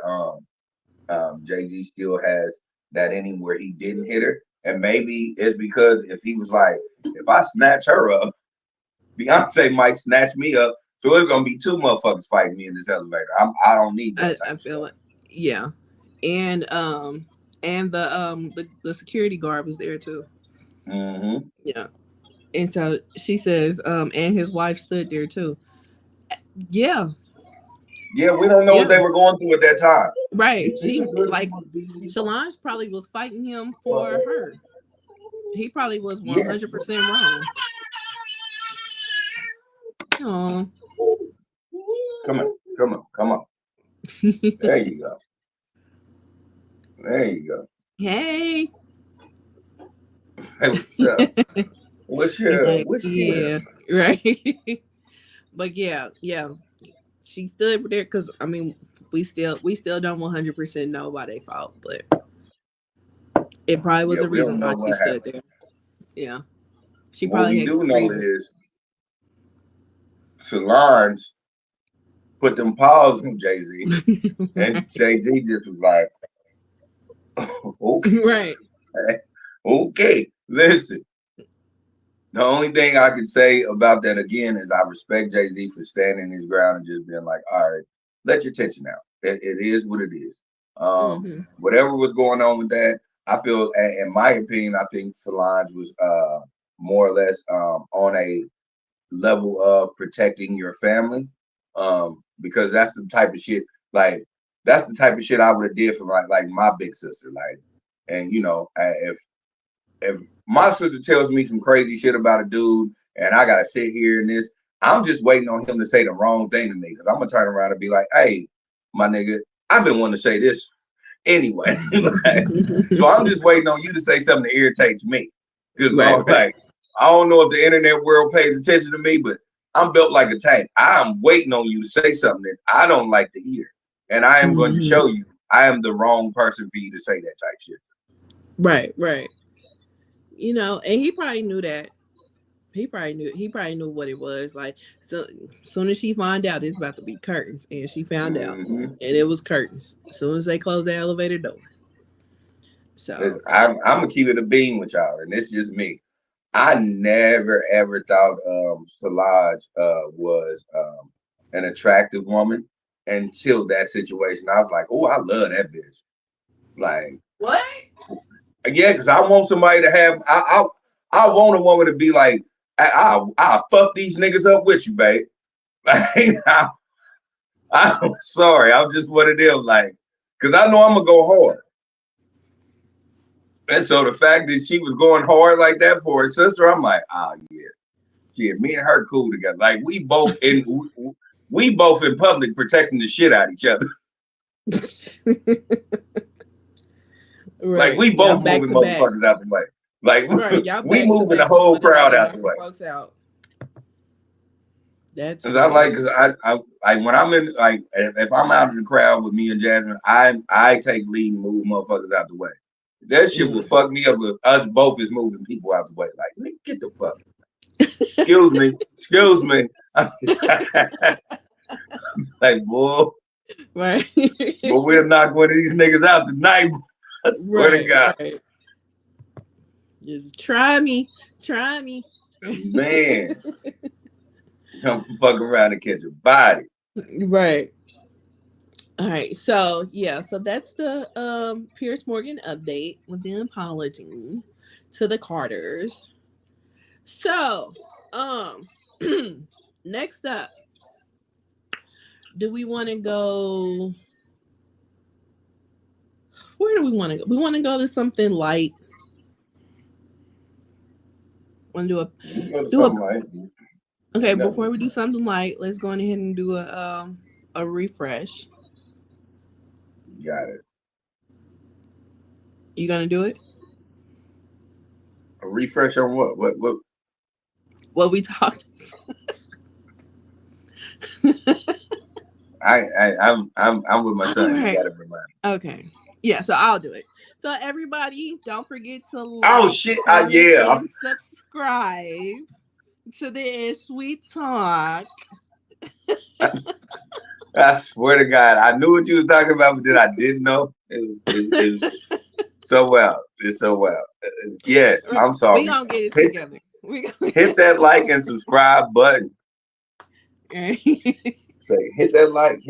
Jay-Z still has that inning where he didn't hit her, and maybe it's because if he was like, if I snatch her up, Beyonce might snatch me up, so it's gonna be 2 motherfuckers fighting me in this elevator. I don't need that. I feel it. Yeah, and the security guard was there too. Mm-hmm. Yeah, and so she says, and his wife stood there too. Yeah. Yeah, we don't know what they were going through at that time. Right. She Solange probably was fighting him for her. He probably was 100% wrong. Oh. Come on. There you go. Hey. What's your right. But yeah. She stood there because we still don't 100% know why they fought, but it probably was a reason why she stood there. Yeah, she probably. What we do know is Solange put them paws on Jay-Z, and Jay-Z just was like, "Okay, right, okay, listen." The only thing I can say about that again is I respect Jay-Z for standing his ground and just being like, all right, let your tension out. It is what it is. Whatever was going on with that, I feel, in my opinion, I think Solange was more or less on a level of protecting your family, because that's the type of shit, I would have did for like my big sister. Like, and if my sister tells me some crazy shit about a dude and I gotta sit here and this, I'm just waiting on him to say the wrong thing to me, because I'm gonna turn around and be like, hey, my nigga, I've been wanting to say this anyway. So I'm just waiting on you to say something that irritates me. Because I don't know if the internet world pays attention to me, but I'm built like a tank. I'm waiting on you to say something that I don't like to hear. And I am going to show you I am the wrong person for you to say that type shit. Right. And he probably knew that. He probably knew what it was. Like, so soon as she found out it's about to be curtains, and she found out, and it was curtains. As soon as they closed the elevator door. So listen, I'm gonna keep it a beam with y'all, and it's just me. I never ever thought Solange was an attractive woman until that situation. I was like, oh, I love that bitch. Like, What? yeah, because I want somebody to have. I want a woman to be like, I'll fuck these niggas up with you, babe. Like, I'm sorry, I'm just what it is. Like, because I know I'm gonna go hard. And so the fact that she was going hard like that for her sister, I'm like, oh yeah, me and her cool together. Like we both in public protecting the shit out of each other. Right. Like we both moving motherfuckers out the way. Like right. we moving the whole crowd out the way. Folks out. That's because I when I'm in like if I'm out in the crowd with me and Jasmine, I take lead and move motherfuckers out the way. That shit will fuck me up if us both is moving people out the way. Like, get the fuck. Excuse me. Like, boy. Right. But we'll knock one of these niggas out tonight. I swear to God. Right. Just try me. Man. Come fuck around and catch a body. Right. All right, so that's the Piers Morgan update with the apology to the Carters. So, next up, do we want to go? Where do we want to go? We want to go to something light. Want to do a light. Okay, before we do something light, let's go ahead and do a refresh. Got it. You gonna do it? A refresh on what? What we talked. I'm with my son. Right. You gotta remind me. Okay. Yeah, so I'll do it. So everybody, don't forget to like, oh shit! Yeah. And subscribe to the Sweet Talk. I swear to God, I knew what you was talking about, but then I didn't know. It's so well. It's so well. Yes, I'm sorry. We gonna get it together. Hit that like and subscribe button. Right. Say hit that like.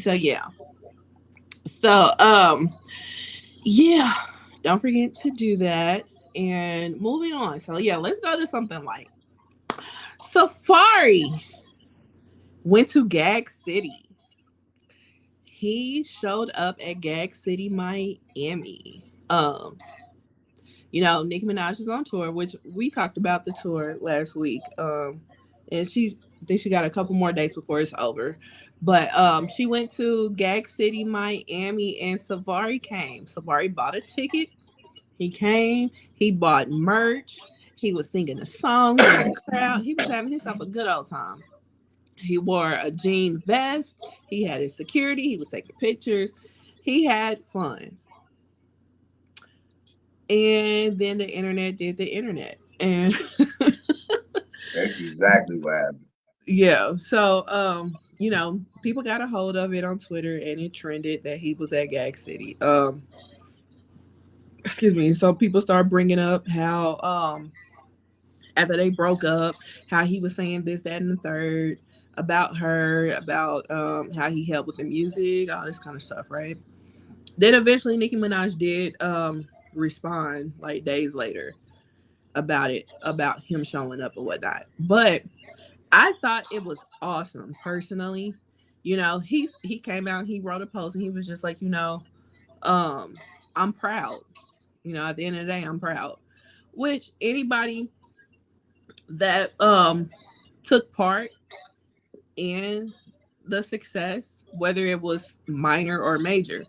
So yeah. So yeah. Don't forget to do that. And moving on. So yeah, let's go to something like Safaree went to Gag City. He showed up at Gag City, Miami. Nicki Minaj is on tour, which we talked about the tour last week. And I think she got a couple more dates before it's over. But she went to Gag City, Miami, and Safaree came. Safaree bought a ticket. He came. He bought merch. He was singing a song in the crowd. He was having himself a good old time. He wore a jean vest. He had his security. He was taking pictures. He had fun. And then the internet did the internet. And that's exactly what happened. Yeah. So, people got a hold of it on Twitter and it trended that he was at Gag City. Excuse me. So people start bringing up how after they broke up, how he was saying this, that, and the third about her, about how he helped with the music, all this kind of stuff, right? Then eventually Nicki Minaj did respond like days later about him showing up or whatnot. But I thought it was awesome personally. He came out, he wrote a post and he was just like, I'm proud. At the end of the day, I'm proud. Which anybody that took part in the success, whether it was minor or major,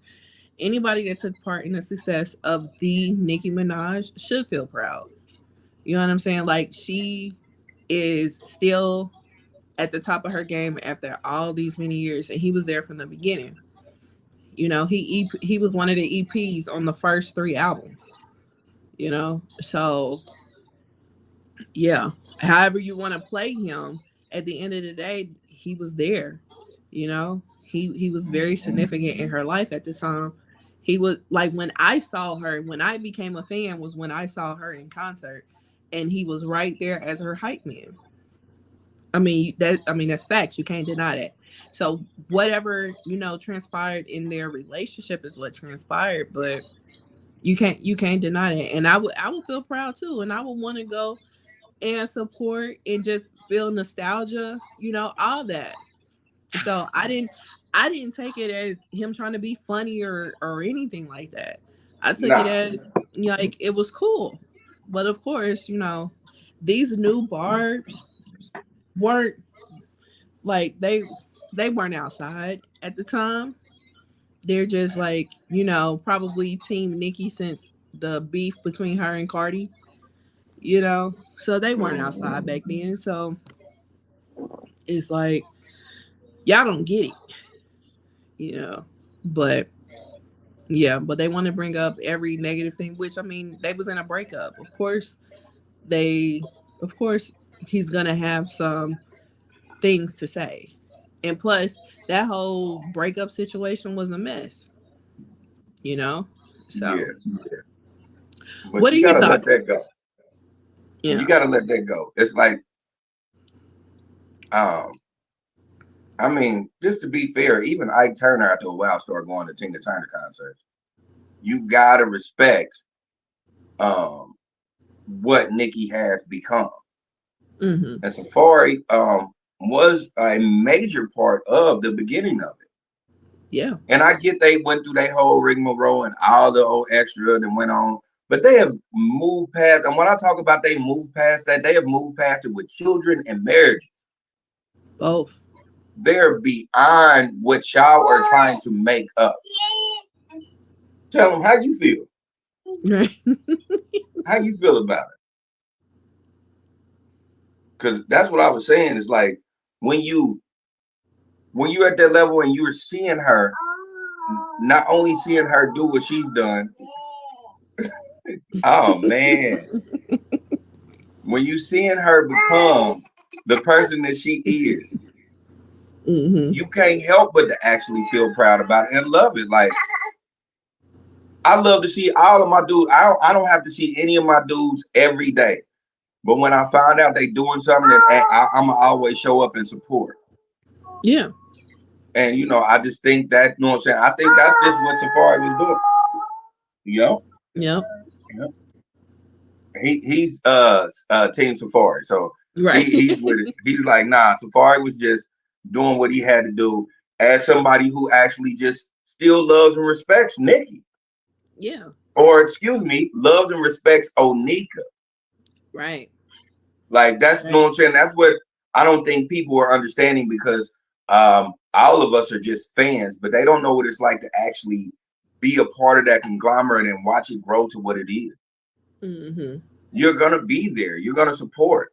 anybody that took part in the success of the Nicki Minaj should feel proud. You know what I'm saying? Like, she is still at the top of her game after all these many years, and he was there from the beginning. He was one of the EPs on the first 3 albums. So yeah. However you want to play him, at the end of the day, he was there. He was very significant in her life at the time. He was like, when I saw her, when I became a fan was when I saw her in concert, and he was right there as her hype man. I mean that's facts. You can't deny that. So whatever, transpired in their relationship is what transpired, but you can't deny that. And I would feel proud too, and I would want to go and support and just feel nostalgia, all that. So I didn't take it as him trying to be funny or anything like that. I took it Nah, as like it was cool. But of course, these new barbs weren't like they weren't outside at the time. They're just like, probably team Nicki since the beef between her and Cardi, So they weren't outside back then. So it's like y'all don't get it. But yeah, but they want to bring up every negative thing, which I mean, they was in a breakup. Of course he's gonna have some things to say. And plus that whole breakup situation was a mess, So yeah. But what are you your gotta thoughts? let that go. Yeah. You gotta let that go. It's like, I mean, just to be fair, even Ike Turner after a while started going to Tina Turner concerts. You gotta respect what Nicki has become. Mm-hmm. And Safaree was a major part of the beginning of it. Yeah. And I get they went through their whole rigmarole and all the old extra that went on, but they have moved past. And when I talk about they moved past that, they have moved past it with children and marriages. Both. They're beyond what y'all are trying to make up. Tell them how you feel. Right. How you feel about it? Because that's what I was saying. Is like when you're at that level and you're seeing her, not only seeing her do what she's done. Oh man. When you seeing her become the person that she is, Mm-hmm. you can't help but to actually feel proud about it and love it. Like, I love to see all of my dudes. I don't have to see any of my dudes every day. But when I find out they doing something, I'm going to always show up and support. Yeah. And, I just think that, what I'm saying? I think that's just what Safaree was doing. Yep. He's Team Safaree. So right. he's with it. He's like, nah, Safaree was just doing what he had to do as somebody who actually just still loves and respects Nicki. Yeah. Or loves and respects Onika. Right. Like that's right. You know what I'm saying? That's what I don't think people are understanding, because all of us are just fans, but they don't know what it's like to actually be a part of that conglomerate and watch it grow to what it is. Mm-hmm. You're gonna be there. You're gonna support.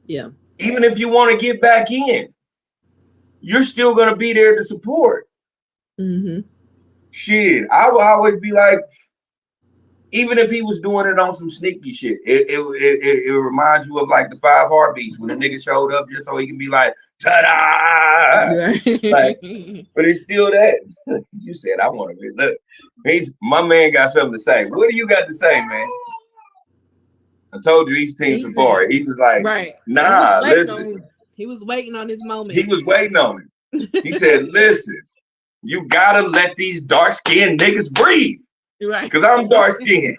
Yeah. Even if you want to get back in, you're still gonna be there to support. Mm-hmm. Shit, I will always be like, even if he was doing it on some sneaky shit, it reminds you of like the 5 Heartbeats when the nigga showed up just so he can be like, ta-da! Like, but it's still that. You said, I want to be, look, my man got something to say. What do you got to say, man? I told you he's Team Safaree. He was like, right. Nah, listen. He was waiting on his moment. He was waiting on it. He said, listen, you got to let these dark-skinned niggas breathe. Right. Because I'm dark-skinned.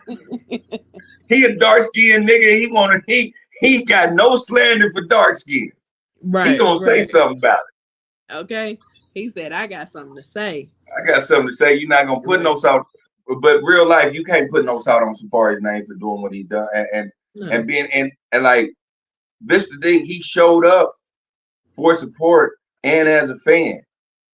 He a dark-skinned nigga. He got no slander for dark-skinned. Right. He gonna say something about it. Okay. He said, I got something to say. I got something to say. You're not gonna put no salt. But real life, you can't put no salt on Safaree's name for doing what he done. And being and like this the thing, he showed up for support and as a fan.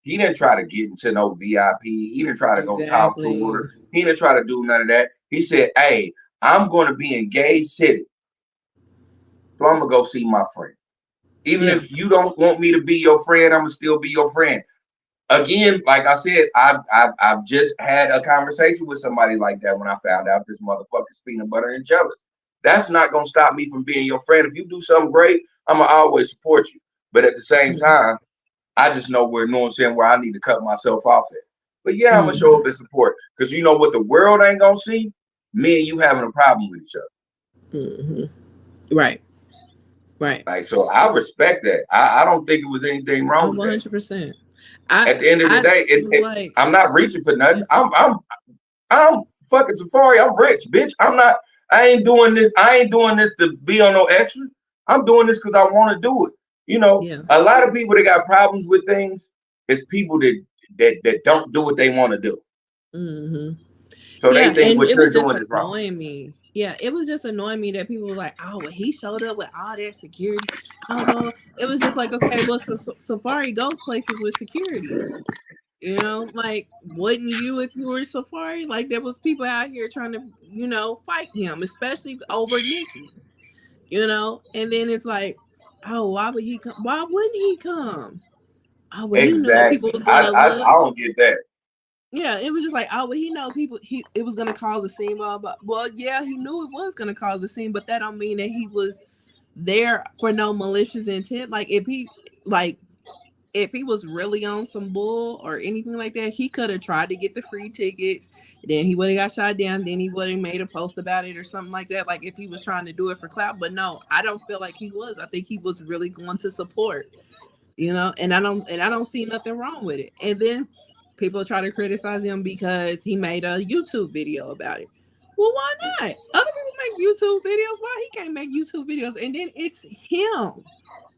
He didn't try to get into no VIP. He didn't try to go talk to her. He didn't try to do none of that. He said, hey, I'm going to be in Gag City. So I'm going to go see my friend. Even if you don't want me to be your friend, I'm going to still be your friend. Again, like I said, I've just had a conversation with somebody like that when I found out this motherfucker's peanut butter and jelly. That's not going to stop me from being your friend. If you do something great, I'm going to always support you. But at the same time, I just know where I need to cut myself off at. But yeah, I'm gonna show up and support because you know what the world ain't gonna see? Me and you having a problem with each other. Right. Like, so I respect that. I don't think it was anything wrong with 100%. At the end of the day, I'm not reaching for nothing. I'm fucking Safaree. I'm rich, bitch. I ain't doing this. I ain't doing this to be on no extra. I'm doing this because I want to do it. You know, a lot of people that got problems with things is people that don't do what they want to do. So they think what you're doing is wrong. Annoying me. Yeah, it was just annoying me that people were like, "Oh, well, he showed up with all that security." It was just like, okay, well, Safaree goes places with security. You know, like, wouldn't you if you were Safaree? Like, there was people out here trying to, you know, fight him, especially over Nicki. You know, and then it's like, oh, why would he come? Why wouldn't he come? Oh, well, exactly. He knew people was gonna I don't get that. Yeah, it was just like, oh, well, he know people. It was gonna cause a scene. Well, yeah, he knew it was gonna cause a scene, but that don't mean that he was there for no malicious intent. Like, if he was really on some bull or anything like that, he could have tried to get the free tickets. Then he would have got shot down. Then he would have made a post about it or something like that. Like, if he was trying to do it for clout. But no, I don't feel like he was. I think he was really going to support. You know, and I don't see nothing wrong with it. And then people try to criticize him because he made a YouTube video about it. Well, why not? Other people make YouTube videos. Why he can't make YouTube videos? And then it's him.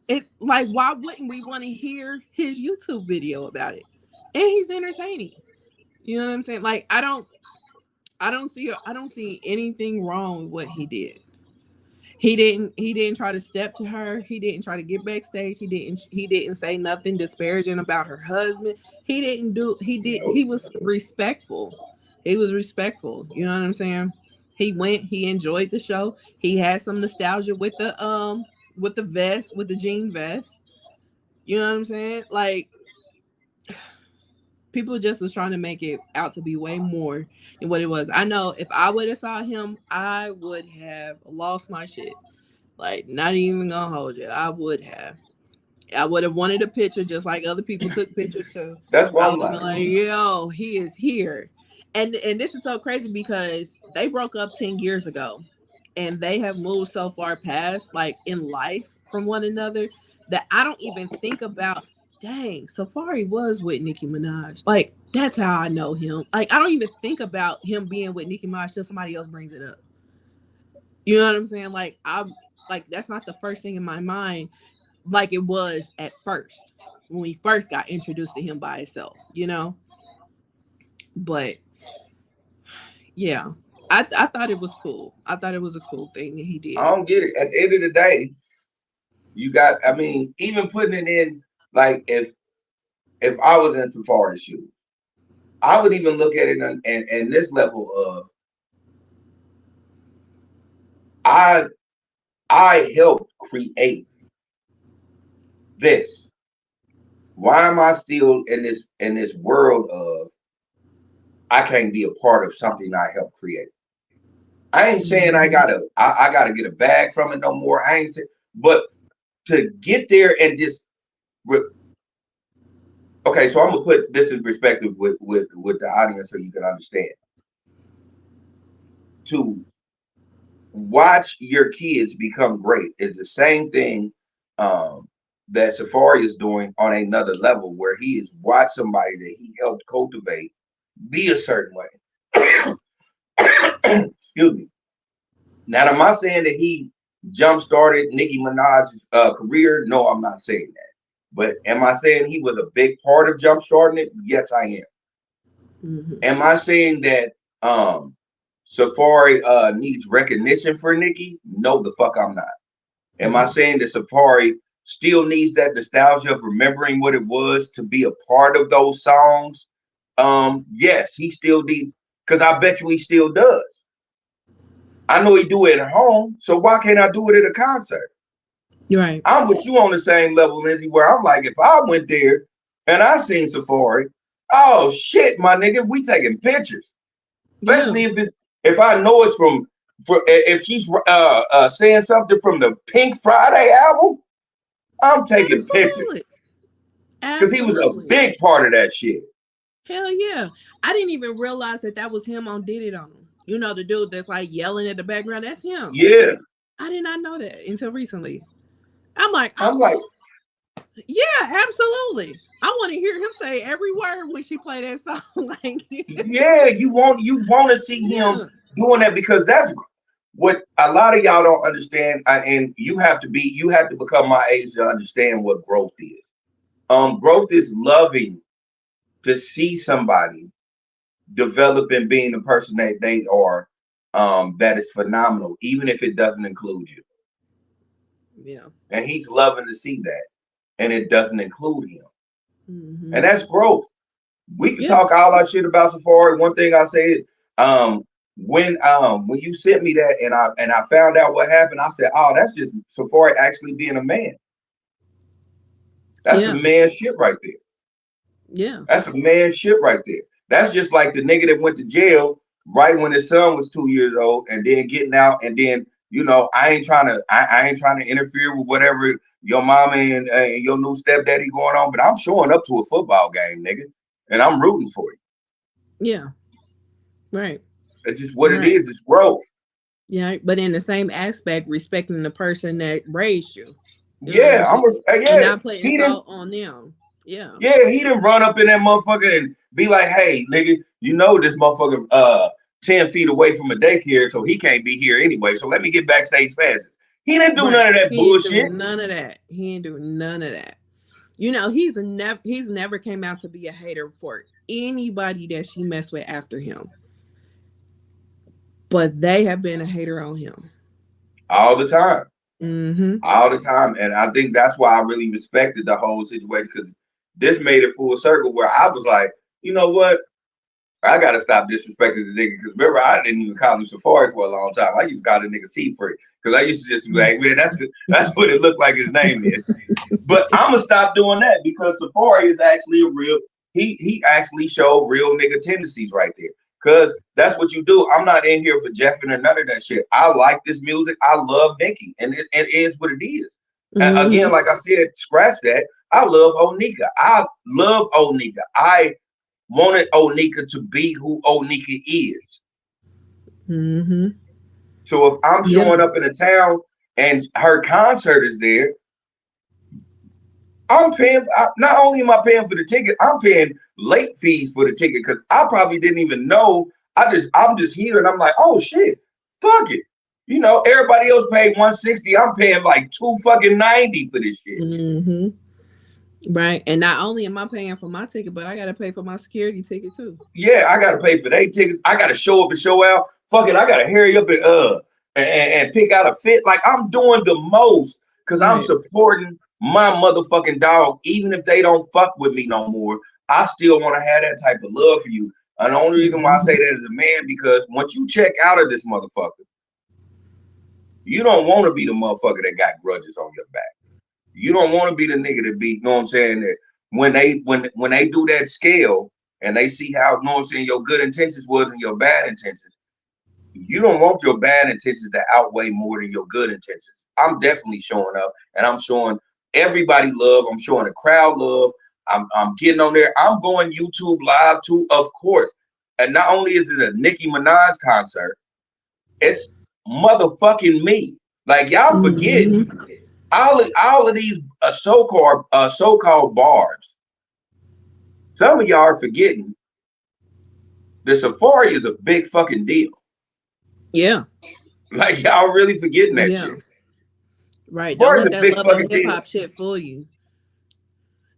It like, why wouldn't we want to hear his YouTube video about it? And he's entertaining. You know what I'm saying? Like, I don't see anything wrong with what he did. He didn't try to step to her. He didn't try to get backstage. He didn't say nothing disparaging about her husband. He was respectful. He was respectful. You know what I'm saying? He went, he enjoyed the show. He had some nostalgia with the vest, with the jean vest. You know what I'm saying? Like, people just was trying to make it out to be way more than what it was. I know if I would have saw him, I would have lost my shit. Like, not even gonna hold you. I would have wanted a picture just like other people took pictures. So that's why I'm like, yo, he is here. And this is so crazy because they broke up 10 years ago and they have moved so far past, like, in life from one another, that I don't even think about, dang, Safaree was with Nicki Minaj. Like, that's how I know him. Like, I don't even think about him being with Nicki Minaj till somebody else brings it up. You know what I'm saying? Like, that's not the first thing in my mind, like it was at first when we first got introduced to him by himself, you know? But yeah, I thought it was cool. I thought it was a cool thing that he did. I don't get it. At the end of the day, you got, I mean, even putting it in, like, if I was in Safaree's shoes, I would even look at it and this level of, I helped create this. Why am I still in this world of I can't be a part of something I helped create? I ain't saying I gotta get a bag from it no more. I ain't saying, but to get there and just okay, so I'm gonna put this in perspective with the audience so you can understand. To watch your kids become great is the same thing that Safaree is doing on another level, where he has watched somebody that he helped cultivate be a certain way. Excuse me. Now, am I saying that he jump-started Nicki Minaj's career? No, I'm not saying that. But am I saying he was a big part of jump-starting it? Yes, I am. Am I saying that Safaree needs recognition for Nicki? No, the fuck I'm not. Am I saying that Safaree still needs that nostalgia of remembering what it was to be a part of those songs? Yes, he still needs, because I bet you he still does. I know he do it at home, so why can't I do it at a concert? You're right. I'm with you on the same level, Lindsay, where I'm like, if I went there and I seen Safaree, oh shit, my nigga, we taking pictures. Especially if I know it's if she's saying something from the Pink Friday album, I'm taking pictures. Because he was a big part of that shit. Hell yeah. I didn't even realize that was him on Did It on him. You know, the dude that's like yelling at the background, that's him. Yeah. I did not know that until recently. I'm like, I'm like, yeah, absolutely. I want to hear him say every word when she play that song. Like, yeah, you want to see yeah. him doing that, because that's what a lot of y'all don't understand. And you have to become my age to understand what growth is. Growth is loving to see somebody develop and being the person that they are. That is phenomenal, even if it doesn't include you. Yeah. And he's loving to see that, and it doesn't include him. Mm-hmm. And that's growth. We can Yeah. talk all our shit about Safaree. One thing I said, when you sent me that and I found out what happened, I said, oh, that's just Safaree actually being a man. That's some man shit right there. Yeah. That's some man shit right there. That's just like the nigga that went to jail right when his son was 2 years old, and then getting out, and then, you know, I ain't trying to interfere with whatever your mama and your new stepdaddy going on, but I'm showing up to a football game, nigga, and I'm rooting for you. Yeah. Right. It's just what it is. It's growth. Yeah, but in the same aspect, respecting the person that raised you. Yeah, and not putting salt on them. Yeah. Yeah, he didn't run up in that motherfucker and be like, hey, nigga, you know this motherfucker 10 feet away from a daycare, so he can't be here anyway. So let me get backstage passes. He didn't do none of that bullshit. He didn't do none of that. You know, he's never came out to be a hater for anybody that she messed with after him. But they have been a hater on him. All the time. Mm-hmm. All the time. And I think that's why I really respected the whole situation, because this made it full circle where I was like, you know what? I gotta stop disrespecting the nigga, because remember, I didn't even call him Safaree for a long time. I used to call the nigga Seafree, because I used to just be like, man, that's what it looked like his name is. But I'm gonna stop doing that, because Safaree is actually a real. He actually showed real nigga tendencies right there, because that's what you do. I'm not in here for Jeffing or none of that shit. I like this music. I love Nicki, and it is what it is. Mm-hmm. And again, like I said, scratch that. I love Onika. I wanted Onika to be who Onika is. Mm-hmm. So if I'm showing up in a town and her concert is there, I'm paying. Not only am I paying for the ticket, I'm paying late fees for the ticket, because I probably didn't even know. I'm just here and I'm like, oh shit, fuck it. You know, everybody else paid $160. I'm paying like $290 for this shit. Mm-hmm. Right. And not only am I paying for my ticket, but I gotta pay for my security ticket too. Yeah, I gotta pay for their tickets. I gotta show up and show out. Fuck it, I gotta hurry up and pick out a fit. Like, I'm doing the most because I'm supporting my motherfucking dog. Even if they don't fuck with me no more, I still want to have that type of love for you. And the only reason why I say that as a man, because once you check out of this motherfucker, you don't want to be the motherfucker that got grudges on your back. You don't want to be the nigga that be, you know what I'm saying, that when they do that scale and they see how, you know what I'm saying, your good intentions was and your bad intentions, you don't want your bad intentions to outweigh more than your good intentions. I'm definitely showing up, and I'm showing everybody love. I'm showing the crowd love. I'm getting on there. I'm going YouTube live too, of course. And not only is it a Nicki Minaj concert, it's motherfucking me. Like, y'all forget. All of these so-called bars. Some of y'all are forgetting the Safaree is a big fucking deal. Yeah. Like, y'all really forgetting that shit. Right. Safaree's Don't let that love of hip hop shit fool you.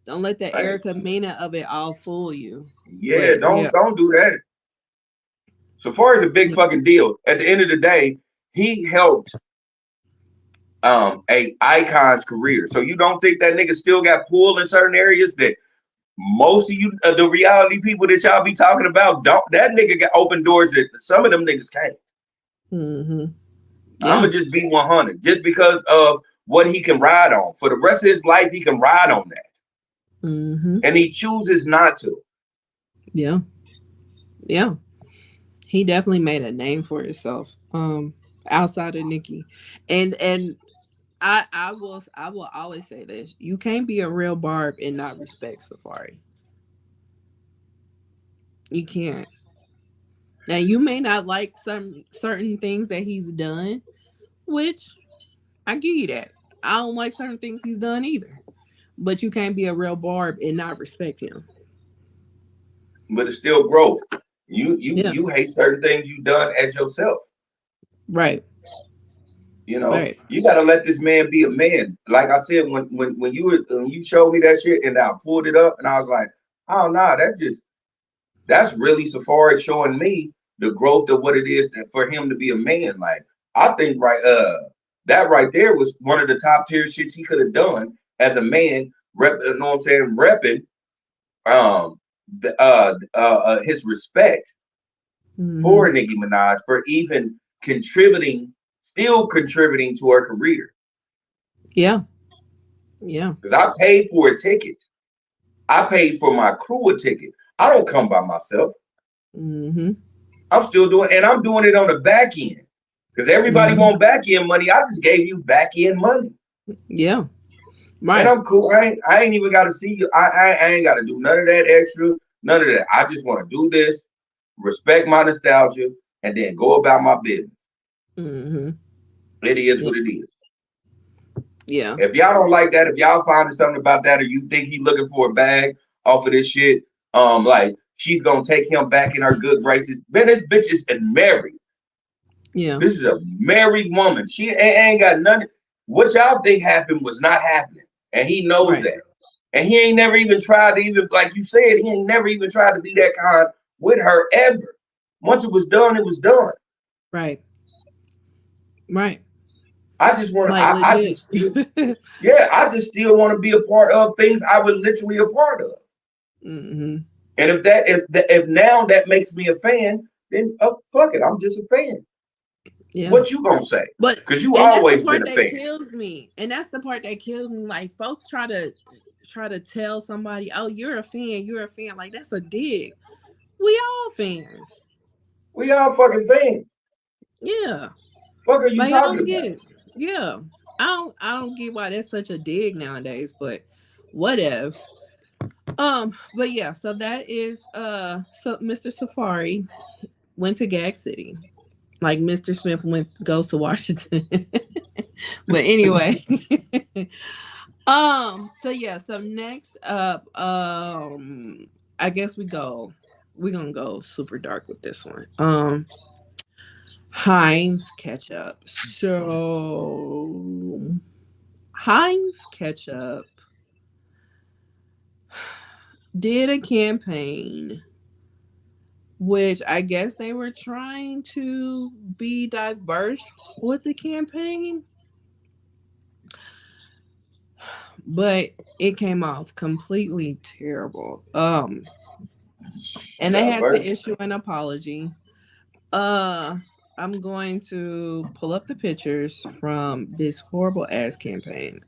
Don't let that Erica Mena of it all fool you. Yeah, don't do that. Safaree's a big fucking deal. At the end of the day, he helped a icon's career. So you don't think that nigga still got pulled in certain areas that most of you, the reality people that y'all be talking about, don't? That nigga got open doors that some of them niggas can't. Mm-hmm. I'm gonna just be 100, just because of what he can ride on. For the rest of his life, he can ride on that. Mm-hmm. And he chooses not to. Yeah. Yeah. He definitely made a name for himself. Outside of Nicki. And I will always say this. You can't be a real barb and not respect Safaree. You can't. Now you may not like some certain things that he's done, which I give you that. I don't like certain things he's done either. But you can't be a real barb and not respect him. But it's still growth. Yeah. You hate certain things you've done as yourself. Right. You know, Right. you gotta let this man be a man. Like I said, when you showed me that shit and I pulled it up and I was like, oh no, that's really Safaree showing me the growth of what it is for him to be a man. Like I think that right there was one of the top tier shits he could have done as a man. You know what I'm saying? Repping his respect for Nicki Minaj for even still contributing to her career. Yeah. Yeah. Because I paid for a ticket. I paid for my crew a ticket. I don't come by myself. I'm still doing, and I'm doing it on the back end. Because everybody want back end money. I just gave you back end money. Yeah. Right. And I'm cool. I ain't even got to see you. I ain't got to do none of that extra. None of that. I just want to do this, respect my nostalgia, and then go about my business. It is what it is. Yeah. If y'all don't like that, if y'all finding something about that, or you think he's looking for a bag off of this shit, like she's gonna take him back in her good graces. Man, this bitch is married. Yeah. This is a married woman. She ain't got nothing. What y'all think happened was not happening, and he knows that. And he ain't never even tried to even, like you said, he ain't never even tried to be that kind with her ever. Once it was done, it was done. Right. Right. I just want to, like, I just still, I just still want to be a part of things I was literally a part of. And if now that makes me a fan, then fuck it, I'm just a fan. Yeah. What you gonna say? But because you always been a fan. Kills me, and that's the part that kills me. Like folks try to tell somebody, "Oh, you're a fan. You're a fan." Like that's a dig. We all fans. We all fucking fans. Yeah. Fuck are you like, talking about? Get it. Yeah. I don't get why that's such a dig nowadays, but whatever. But yeah, so that is so Mr. Safaree went to Gag City. Like Mr. Smith goes to Washington. But anyway. So yeah, so next up, I guess we're gonna go super dark with this one. Heinz ketchup. So Heinz ketchup did a campaign, which I guess they were trying to be diverse with the campaign, but it came off completely terrible. And they had to issue an apology. I'm going to pull up the pictures from this horrible ass campaign.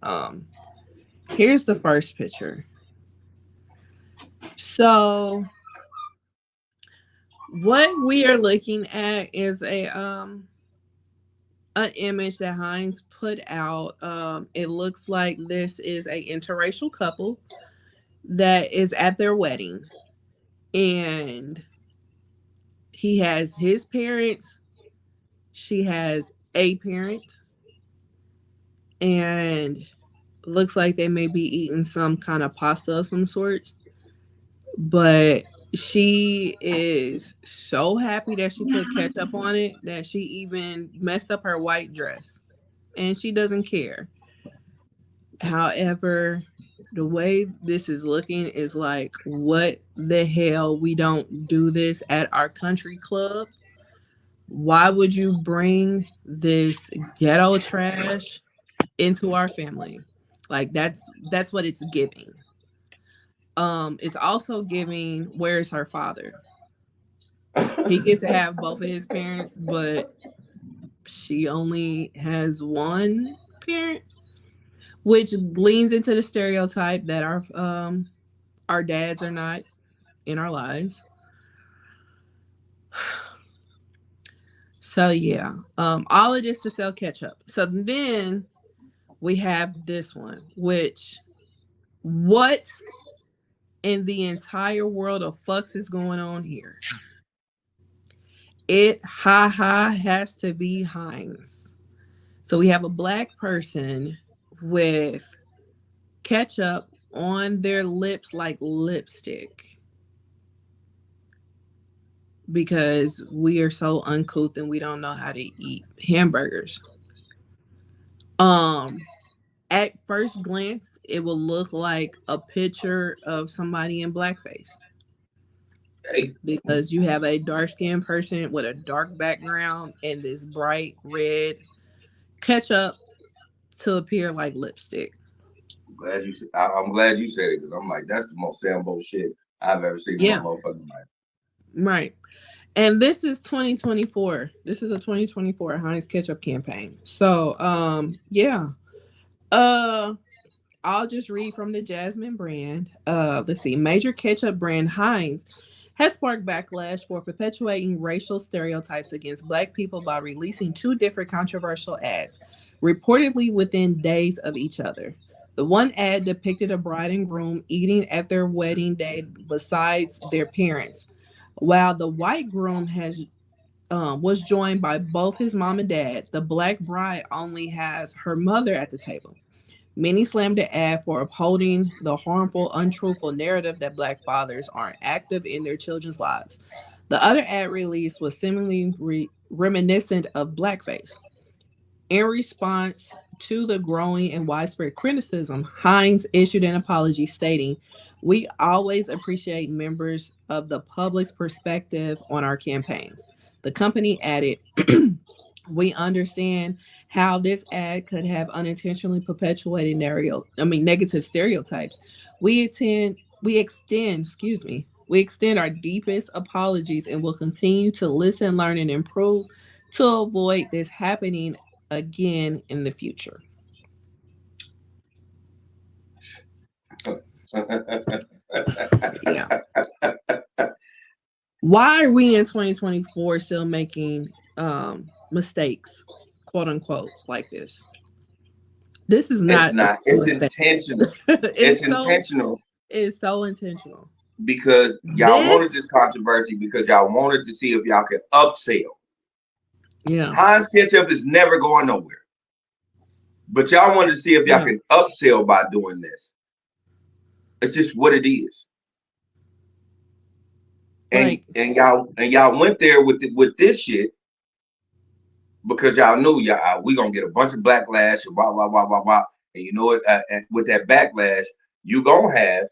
Here's the first picture. So what we are looking at is an image that Heinz put out. It looks like this is an interracial couple that is at their wedding, and he has his parents, she has a parent, and looks like they may be eating some kind of pasta of some sort. But she is so happy that she put ketchup on it that she even messed up her white dress, and she doesn't care. However, the way this is looking is like, what the hell? We don't do this at our country club. Why would you bring this ghetto trash into our family? Like that's what it's giving. It's also giving, where's her father? He gets to have both of his parents, but she only has one parent, which leans into the stereotype that our dads are not in our lives. So yeah, all of this to sell ketchup. So then we have this one, which what in the entire world of fucks is going on here. It has to be Heinz. So we have a black person with ketchup on their lips like lipstick because we are so uncouth and we don't know how to eat hamburgers. At first glance, it will look like a picture of somebody in blackface. Because you have a dark-skinned person with a dark background and this bright red ketchup to appear like lipstick. I'm glad you said it because I'm like, that's the most Sambo shit I've ever seen in my motherfucking life. Right. And this is 2024. This is a 2024 Heinz ketchup campaign. So, yeah. I'll just read from the Jasmine brand. Let's see. Major ketchup brand Heinz has sparked backlash for perpetuating racial stereotypes against Black people by releasing 2 different controversial ads, reportedly within days of each other. The one ad depicted a bride and groom eating at their wedding day besides their parents, while the white groom was joined by both his mom and dad. The Black bride only has her mother at the table. Many slammed the ad for upholding the harmful, untruthful narrative that Black fathers aren't active in their children's lives. The other ad release was seemingly reminiscent of blackface. In response to the growing and widespread criticism, Heinz issued an apology stating, "We always appreciate members of the public's perspective on our campaigns." The company added, "We understand how this ad could have unintentionally perpetuated negative stereotypes. We extend our deepest apologies and will continue to listen, learn, and improve to avoid this happening again in the future." Yeah. Why are we in 2024 still making mistakes, quote unquote, like this? This is not. It's intentional. It's intentional. It's so intentional. Because y'all wanted this controversy because y'all wanted to see if y'all could upsell. Yeah. Heinz ketchup is never going nowhere. But y'all wanted to see if y'all can upsell by doing this. It's just what it is. And y'all went there with this shit because y'all knew we gonna get a bunch of backlash and blah blah blah blah blah. And you know what? And with that backlash, you gonna have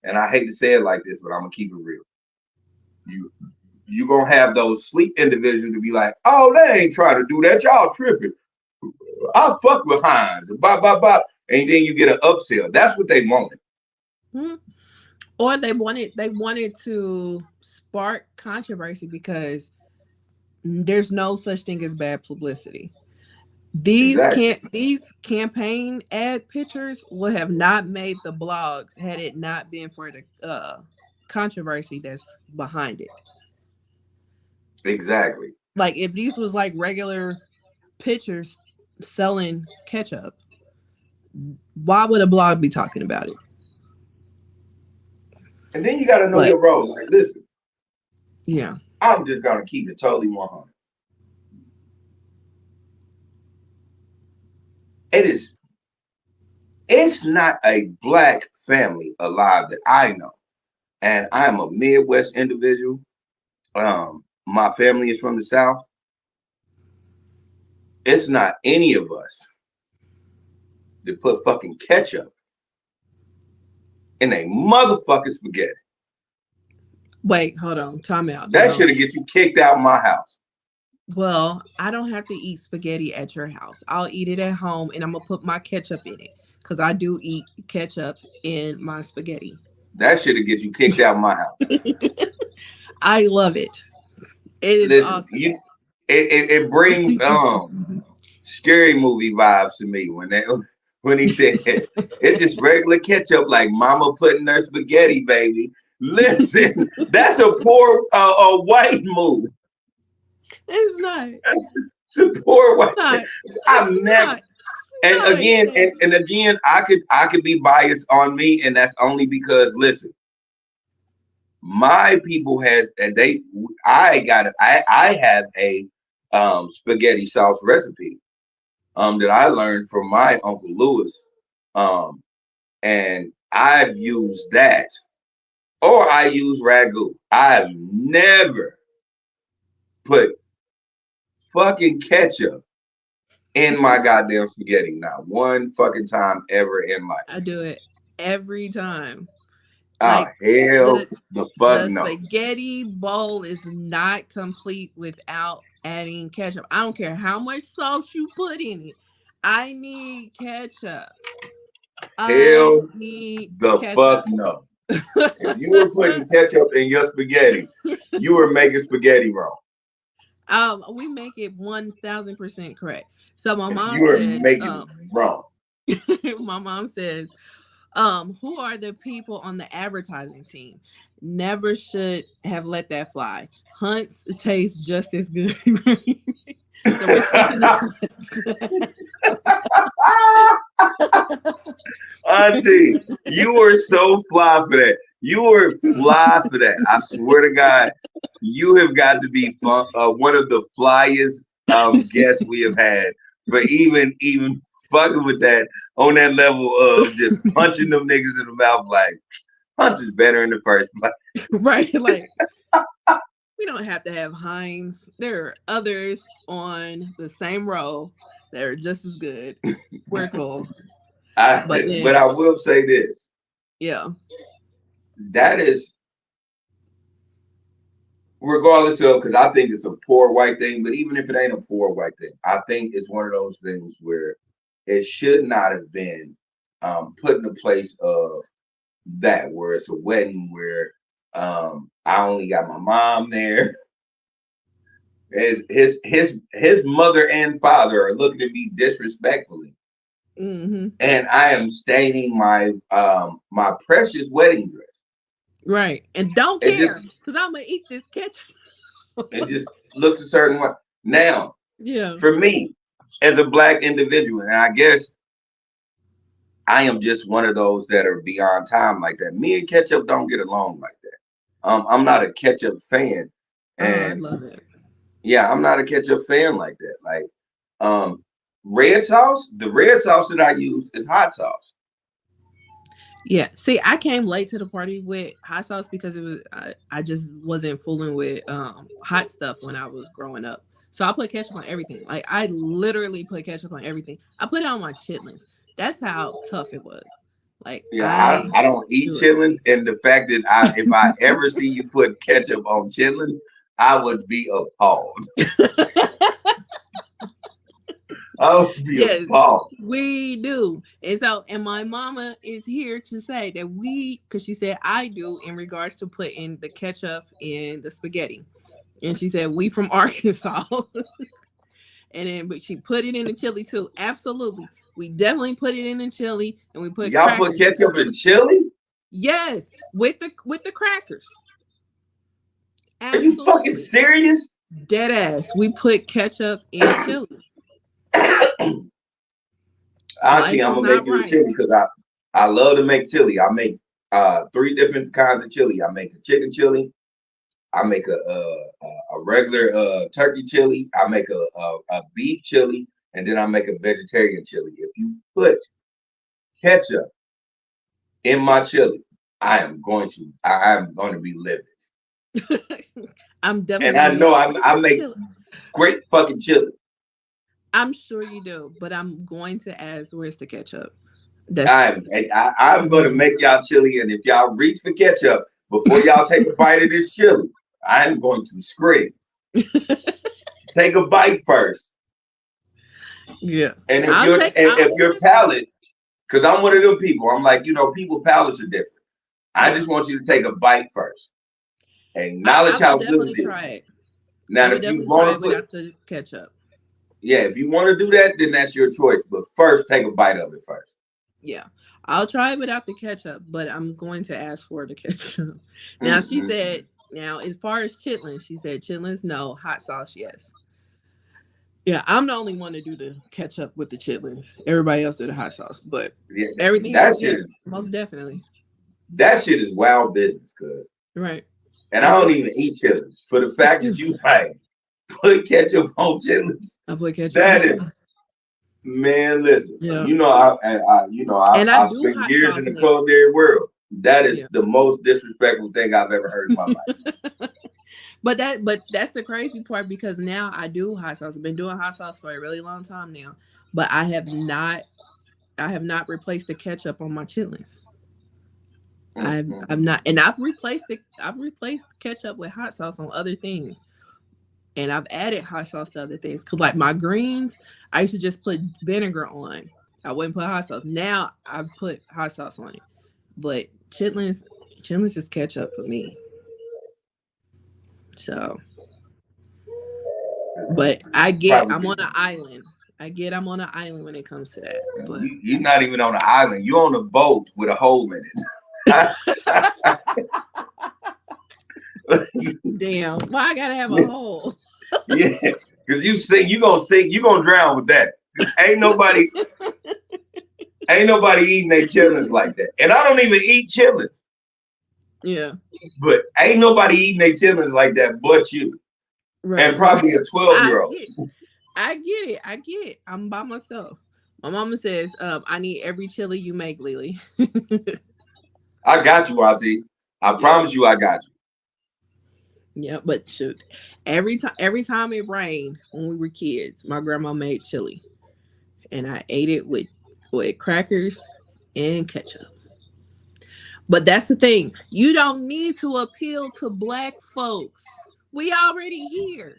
and I hate to say it like this, but I'm gonna keep it real. You gonna have those sleep individuals to be like, "Oh, they ain't trying to do that. Y'all tripping. I'll fuck with Heinz." Blah blah blah. And then you get an upsell. That's what they wanted. Mm-hmm. Or they wanted to spark controversy because there's no such thing as bad publicity. These campaign ad pictures would have not made the blogs had it not been for the controversy that's behind it. Exactly. Like if these was like regular pictures selling ketchup, why would a blog be talking about it? And then you got to know your role. Like, listen. Yeah. I'm just going to keep it totally 100. It's not a Black family alive that I know. And I'm a Midwest individual. My family is from the South. It's not any of us that put fucking ketchup in a motherfucking spaghetti. Wait, hold on. Time out. That should have get you kicked out of my house. Well, I don't have to eat spaghetti at your house. I'll eat it at home and I'm going to put my ketchup in it because I do eat ketchup in my spaghetti. That should have get you kicked out of my house. I love it. It is awesome. It brings scary movie vibes to me when he said it's just regular ketchup like mama putting her spaghetti, baby. Listen, that's a poor white move. It's not. It's a poor white. I've never. And again, I could be biased on me, and that's only because listen, my people had and I have a spaghetti sauce recipe that I learned from my Uncle Lewis. And I've used that, or I use ragu. I've never put fucking ketchup in my goddamn spaghetti. Not one fucking time ever in life. I do it every time. Oh, hell the fuck the no. spaghetti bowl is not complete without adding ketchup. I don't care how much sauce you put in it. I need ketchup. Hell the fuck no. If you were putting ketchup in your spaghetti, you were making spaghetti wrong. We make it 1000% correct. So my mom you are says, making wrong. My mom says, who are the people on the advertising team? Never should have let that fly. Hunt's tastes just as good. So we're Auntie, you were so fly for that. You were fly for that. I swear to God, you have got to be one of the flyest guests we have had for even fucking with that on that level of just punching them niggas in the mouth like Punch is better in the first place. Right, like we don't have to have Heinz. There are others on the same row that are just as good. We're cool. But I will say this. Yeah. That is, regardless of, because I think it's a poor white thing, but even if it ain't a poor white thing, I think it's one of those things where it should not have been put in a place of that, where it's a wedding where I only got my mom there. His mother and father are looking at me disrespectfully. Mm-hmm. And I am staining my my precious wedding dress. Right. And don't care, because I'm gonna eat this ketchup. It just looks a certain way. Now, yeah, for me, as a black individual, and I guess I am just one of those that are beyond time like that. Me and ketchup don't get along like that. I'm not a ketchup fan. And I love it. Yeah, I'm not a ketchup fan like that. Like red sauce, the red sauce that I use is hot sauce. Yeah, see, I came late to the party with hot sauce because it was I just wasn't fooling with hot stuff when I was growing up. So I put ketchup on everything. Like I literally put ketchup on everything. I put it on my chitlins. That's how tough it was. Like yeah, I don't eat chitlins, and the fact that if I ever see you put ketchup on chitlins, I would be appalled. I would be appalled. We do. And my mama is here to say that because she said I do in regards to putting the ketchup in the spaghetti. And she said we from Arkansas. But she put it in the chili too. Absolutely. We definitely put it in the chili, and we put y'all put ketchup in chili? Yes, with the crackers. Absolutely. Are you fucking serious? Dead ass. We put ketchup in chili. Actually, I'm gonna make you a chili because I love to make chili. I make 3 different kinds of chili. I make a chicken chili. I make a regular turkey chili. I make a beef chili, and then I make a vegetarian chili. If you put ketchup in my chili, I am going to be livid. I'm definitely. And I know I make great fucking chili. I'm sure you do, but I'm going to ask, where's the ketchup? I'm going to make y'all chili, and if y'all reach for ketchup before y'all take a bite of this chili, I'm going to scream. Take a bite first. Yeah. And if your palate, because I'm one of them people, I'm like, people palates are different. I just want you to take a bite first. Acknowledge how good it is. Try it. Now, if you want to without the ketchup. Yeah, if you want to do that, then that's your choice. But first, take a bite of it first. Yeah, I'll try it without the ketchup, but I'm going to ask for the ketchup. Now, she said, as far as chitlins, she said chitlins, no. Hot sauce, yes. Yeah, I'm the only one to do the ketchup with the chitlins. Everybody else do the hot sauce, but Yeah, everything that else, shit yeah, is most definitely. wild business, cuz. Right. And I don't even eat chitlins. For the fact that you like put ketchup on chitlins, I put ketchup on that is, chitlins. man. Listen, Yeah. you know, And I I do spent hot years sauce in the in it. culinary world. That is Yeah. the most disrespectful thing I've ever heard in my life. But that's the crazy part because now I do hot sauce. I've been doing hot sauce for a really long time now, but I have not replaced the ketchup on my chitlins. I've not, and I've replaced ketchup with hot sauce on other things, and I've added hot sauce to other things. Cause like my greens, I used to just put vinegar on. I wouldn't put hot sauce. Now I put hot sauce on it, but chitlins is ketchup for me. So, but I'm on an island. I'm on an island when it comes to that. But You're not even on an island. You're on a boat with a hole in it. damn, why I gotta have a hole? Yeah, because you gonna sink, you gonna drown with that. Ain't nobody eating their chitlins like that. And I don't even eat chitlins. Yeah. But ain't nobody eating their chitlins like that but you. Right. And probably a 12-year-old. I get it. I'm by myself. My mama says, I need every chili you make, Lily. I got you, Auntie. I promise you I got you. Yeah, but shoot. Every time it rained when we were kids, my grandma made chili. And I ate it with crackers and ketchup. But that's the thing. You don't need to appeal to black folks. We already here.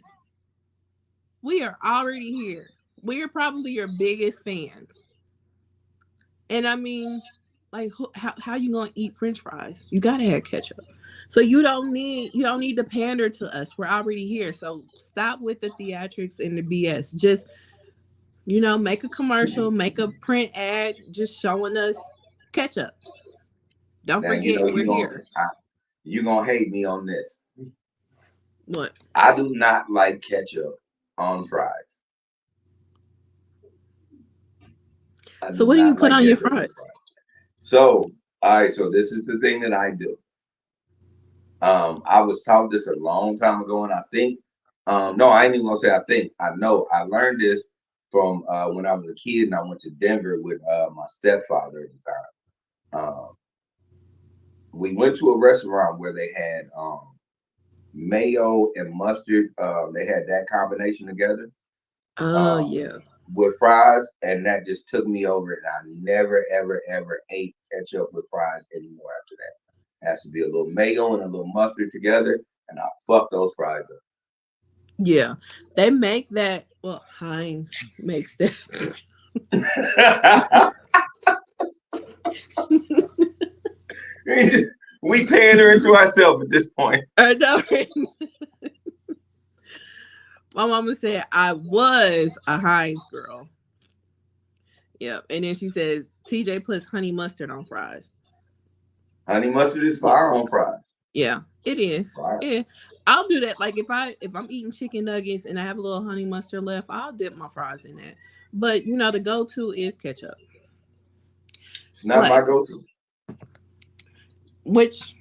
We are already here. We are probably your biggest fans. And I mean, like, how you gonna eat French fries? You gotta have ketchup. So you don't need to pander to us. We're already here. So stop with the theatrics and the BS. Just make a commercial, make a print ad, just showing us ketchup. Don't forget we're here. You're gonna hate me on this. What? I do not like ketchup on fries. So what do you put on your fries? So, all right, so this is the thing that I do. I was taught this a long time ago, and I think, no, I ain't even gonna say I think. I know. I learned this from when I was a kid, and I went to Denver with my stepfather at the time. We went to a restaurant where they had mayo and mustard. They had that combination together. Oh, yeah. With fries, and that just took me over, and I never, ever, ever ate ketchup with fries anymore after that. It has to be a little mayo and a little mustard together, and I fuck those fries up. Yeah, they make that. Well, Heinz makes that. We pandering to ourselves at this point. I know. My mama said I was a Heinz girl. Yep. And then she says TJ puts honey mustard on fries. Honey mustard is fire on fries. Yeah, it is. Yeah. I'll do that. Like if I'm eating chicken nuggets and I have a little honey mustard left, I'll dip my fries in that. But the go-to is ketchup. It's not my go-to. Which,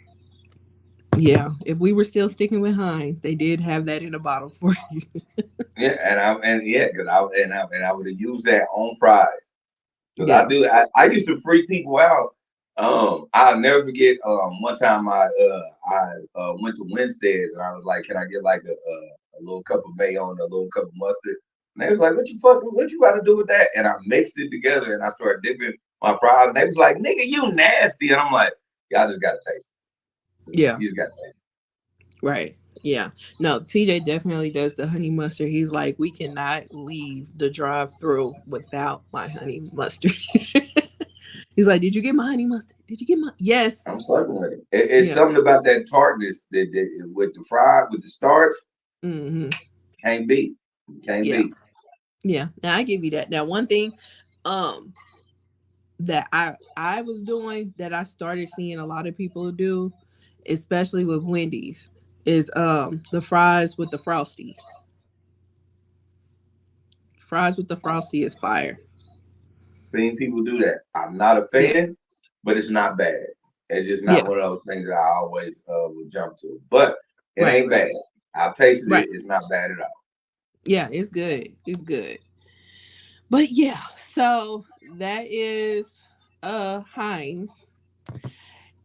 yeah, if we were still sticking with Heinz, they did have that in a bottle for you. Yeah, because I would have used that on fries. Because I used to freak people out. I'll never forget. One time I went to Wednesday's and I was like, "Can I get like a little cup of mayo and a little cup of mustard?" And they was like, "What you got to do with that?" And I mixed it together and I started dipping my fries. And they was like, "Nigga, you nasty!" And I'm like, "Y'all just gotta taste it." Yeah, you just gotta taste it. Right. Yeah. No, TJ definitely does the honey mustard. He's like, we cannot leave the drive-through without my honey mustard. He's like, did you get my honey mustard? Did you get my? Yes. I'm fucking with it. It's something about that tartness that with the fry, with the starch. Mm-hmm. Can't beat. Beat. Yeah. Now I give you that. Now one thing, that I was doing that I started seeing a lot of people do, especially with Wendy's, is the fries with the Frosty. Fries with the frosty is fire. Seen people do that. I'm not a fan, but it's not bad. It's just not one of those things that I always would jump to. But it ain't bad. I've tasted it. It's not bad at all. Yeah, it's good. It's good. But yeah, so that is Heinz.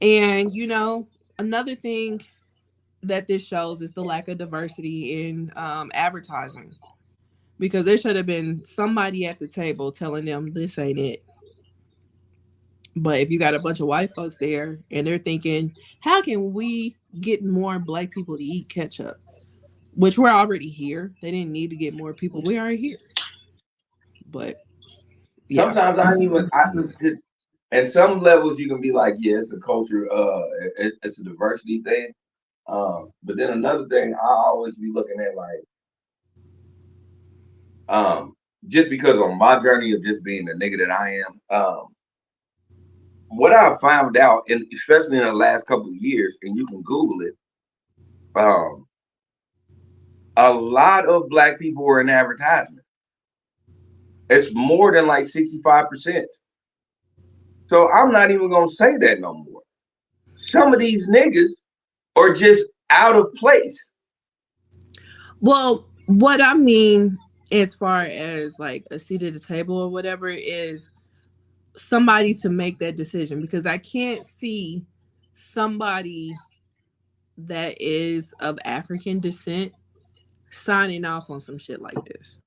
And you know, another thing that this shows is the lack of diversity in advertising. Because there should have been somebody at the table telling them this ain't it. But if you got a bunch of white folks there and they're thinking, how can we get more black people to eat ketchup? Which we're already here. They didn't need to get more people. We are here. But yeah. Sometimes at some levels you can be like, yeah, it's a culture, it's a diversity thing. But then another thing I always be looking at like, just because on my journey of just being the nigga that I am, what I found out, and especially in the last couple of years, and you can Google it, a lot of black people were in advertisement. It's more than like 65%. So I'm not even gonna say that no more. Some of these niggas are just out of place. Well, what I mean as far as like a seat at the table or whatever is somebody to make that decision, because I can't see somebody that is of African descent signing off on some shit like this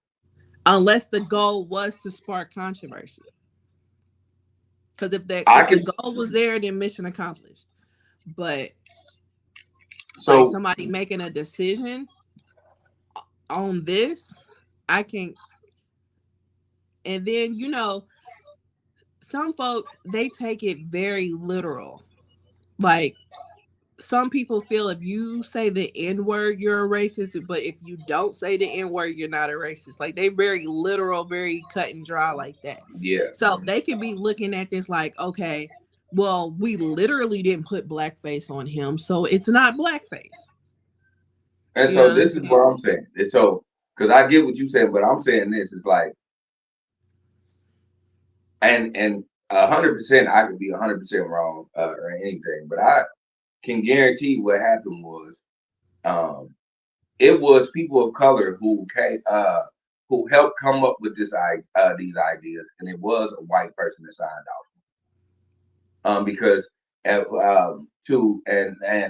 unless the goal was to spark controversy. Because if the goal was there, then mission accomplished. But so like somebody making a decision on this, I can't. And then, you know, some folks, they take it very literal. Like, some people feel if you say the N-word, you're a racist, but if you don't say the N-word, you're not a racist. Like, they very literal, very cut and dry like that. Yeah. So they could be looking at this like, okay, well, we literally didn't put blackface on him, so it's not blackface. And you so this is what I'm saying. And so, because I get what you're saying, but I'm saying this is like, and 100%, I could be 100% wrong or anything, but I can guarantee what happened was, it was people of color who helped come up with these ideas, and it was a white person that signed off. Because and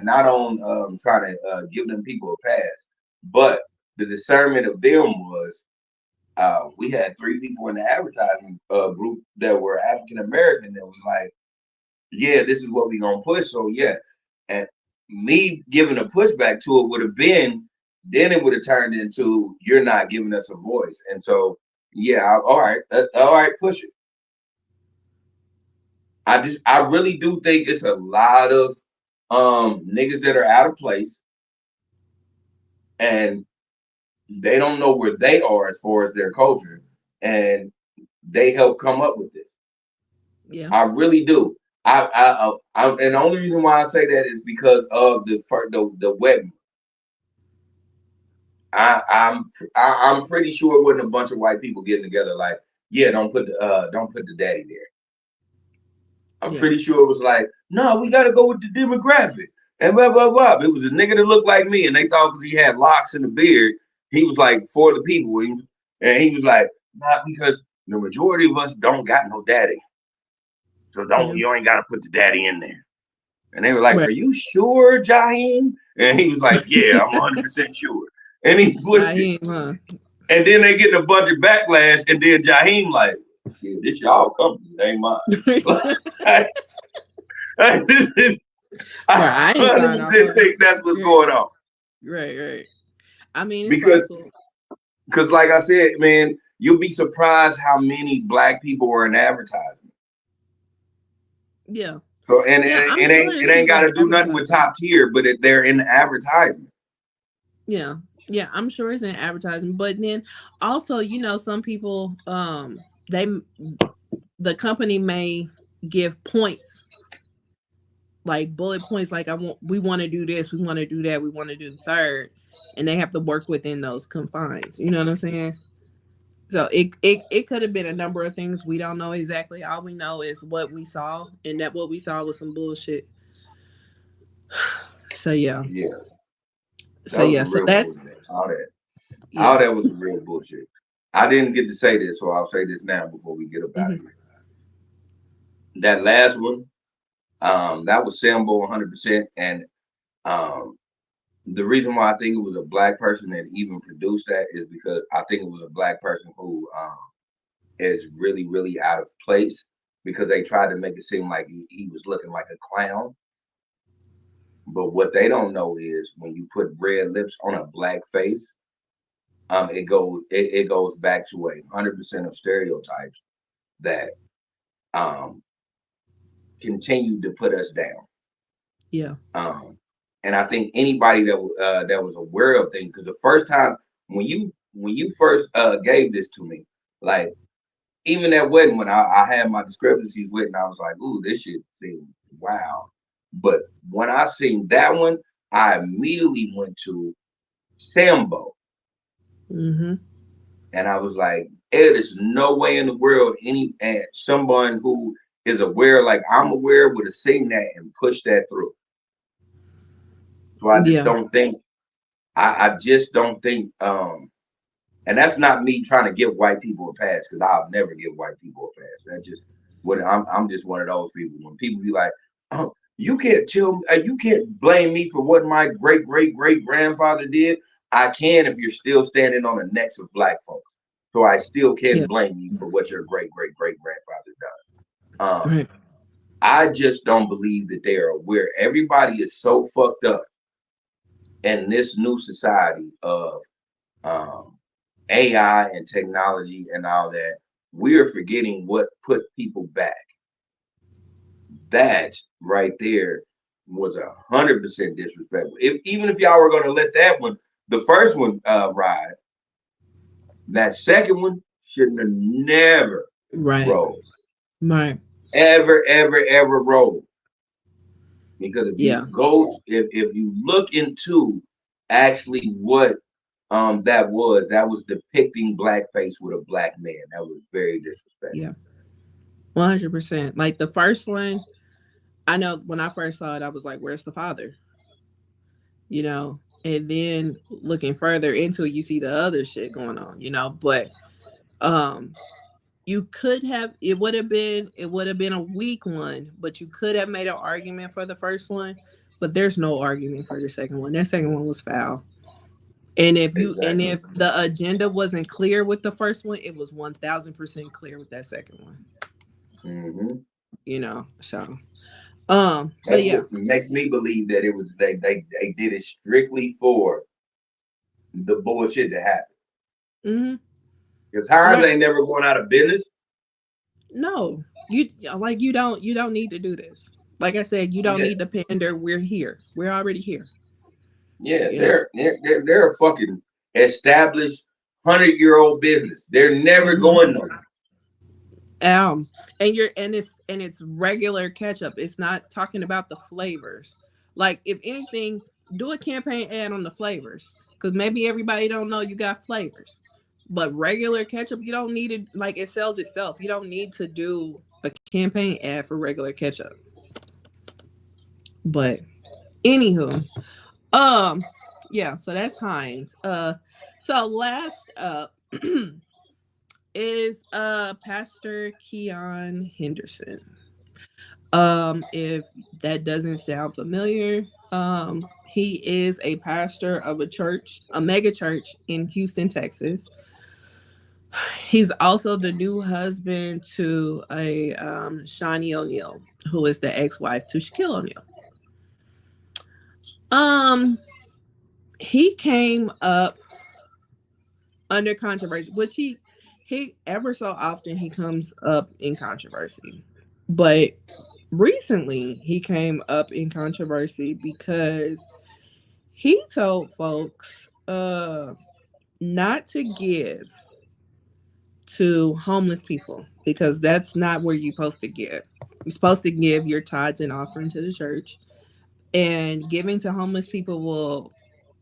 not on trying to give them people a pass, but the discernment of them was, we had 3 people in the advertising group that were African American that was like, yeah, this is what we're gonna push. So yeah, and me giving a pushback to it would have been, then it would have turned into, you're not giving us a voice. And so yeah, all right, push it. I really do think it's a lot of niggas that are out of place and they don't know where they are as far as their culture, and they help come up with it. Yeah, I really do. And the only reason why I say that is because of the wedding. I'm pretty sure it wasn't a bunch of white people getting together like, yeah, don't put the daddy there. I'm pretty sure it was like, no, we got to go with the demographic and blah blah blah. It was a nigga that looked like me, and they thought because he had locks and a beard, he was like for the people. And he was like, not because the majority of us don't got no daddy, so you ain't got to put the daddy in there. And they were like, are you sure, Jaheim? And he was like, yeah, I'm 100% sure. And he pushed it. And then they get a bunch of backlash, and then Jaheim like, yeah, this y'all company, ain't mine. I 100% think that's what's going on. Right. I mean, because like I said, man, you'll be surprised how many black people are in advertising. Yeah. So it ain't got to do nothing with top tier, but they're in advertising. Yeah, I'm sure it's in advertising, but then also, you know, some people, the company may give points, like bullet points, like we want to do this, we want to do that, we want to do the third, and they have to work within those confines. You know what I'm saying? So it could have been a number of things. We don't know exactly. All we know is what we saw, and that what we saw was some bullshit. So yeah. Yeah, So that was yeah. some So real that's bullshit. All yeah. that was some real bullshit. I didn't get to say this, so I'll say this now before we get up out of Mm-hmm. here. That last one, that was Sambo 100%, and the reason why I think it was a black person that even produced that is because I think it was a black person who is really, really out of place because they tried to make it seem like he was looking like a clown. But what they don't know is when you put red lips on a black face, it goes back to 100% of stereotypes that continue to put us down. Yeah. And I think anybody that was aware of things, because the first time when you first gave this to me, like even at wedding when I had my discrepancies with, and I was like, "Ooh, this shit seems wow." But when I seen that one, I immediately went to Sambo, Mm-hmm. and I was like, "There is no way in the world someone who is aware, like I'm aware, would have seen that and pushed that through." So I just Yeah. don't think. I just don't think. And that's not me trying to give white people a pass because I'll never give white people a pass. That's just what I'm just one of those people. When people be like, "Oh, you can't you can't blame me for what my great great great grandfather did." I can if you're still standing on the necks of black folks. So I still Yeah. can't blame you for what your great great great grandfather done. Right. I just don't believe that they are aware. Everybody is so fucked up in this new society of AI and technology and all that, we're forgetting what put people back. That right there was 100% disrespectful. Even if y'all were going to let that one, the first one ride, that second one shouldn't have never Right. rolled. Right. Ever rolled. Because if Yeah. you go, if you look into actually what that was depicting blackface with a black man. That was very disrespectful. Yeah. 100%. Like the first one, I know when I first saw it, I was like, "Where's the father?" You know. And then looking further into it, you see the other shit going on. You know, but um you could have it would have been a weak one, but you could have made an argument for the first one, but there's no argument for the second one. That second one was foul. And Exactly. if the agenda wasn't clear with the first one, it was 1000% clear with that second one. Mm-hmm. You know, so but That's yeah. what makes me believe that it was they did it strictly for the bullshit to happen. Mm-hmm. Because Heinz Right. ain't never going out of business. No, you don't need to do this. Like I said, you don't Yeah, need to pander. We're here. We're already here. yeah, You know. they're a fucking established 100-year-old business. They're never Mm-hmm. going nowhere. And it's regular ketchup. It's not talking about the flavors. Like if anything, do a campaign ad on the flavors because maybe everybody don't know you got flavors. But regular ketchup, you don't need it. Like it sells itself. You don't need to do a campaign ad for regular ketchup. But anywho, um, yeah. So that's Heinz. So last up is Pastor Keion Henderson. If that doesn't sound familiar, he is a pastor of a church, a mega church in Houston, Texas. He's also the new husband to a Shawnee O'Neal, who is the ex-wife to Shaquille O'Neal. Um, he came up under controversy, which he ever so often he comes up in controversy, but recently he came up in controversy because he told folks not to give to homeless people because that's not where you're supposed to give. You're supposed to give your tithes and offering to the church, and giving to homeless people will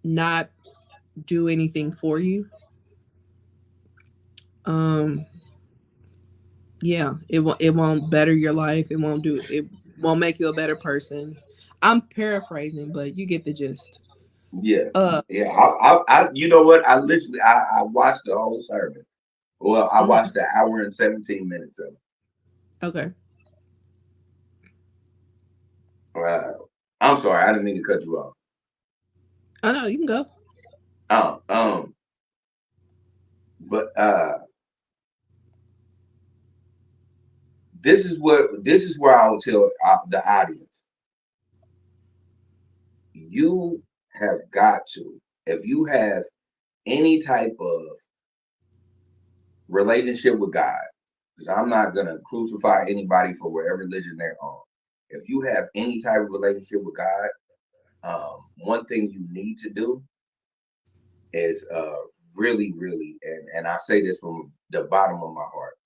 not do anything for you. Yeah, it won't better your life. It won't make you a better person. I'm paraphrasing, but you get the gist. Yeah, Uh, yeah. You know what? I literally, I watched the whole sermon. Well, I mhm. watched an hour and 17 minutes of it. Okay. I'm sorry, I didn't mean to cut you off. Oh no, you can go. Um, um, but this is where I will tell the audience. You have got to, if you have any type of relationship with God, because I'm not gonna crucify anybody for whatever religion they're on. If you have any type of relationship with God, one thing you need to do is really, really, and I say this from the bottom of my heart,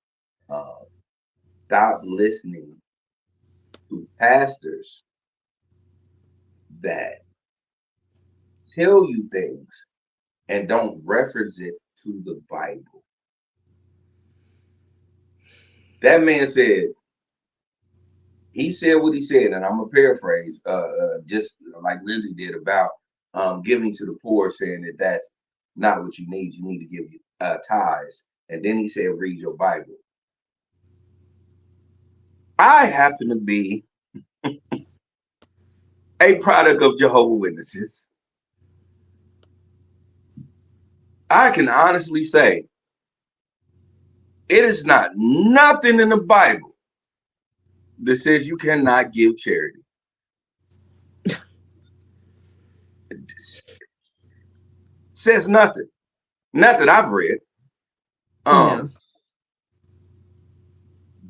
stop listening to pastors that tell you things and don't reference it to the Bible. That man said, he said what he said, and I'm gonna paraphrase, just like Lindsay did about giving to the poor, saying that that's not what you need. You need to give tithes. And then he said, read your Bible. I happen to be a product of Jehovah's Witnesses. I can honestly say it is not nothing in the Bible that says you cannot give charity. It says nothing. Not that I've read. Yeah.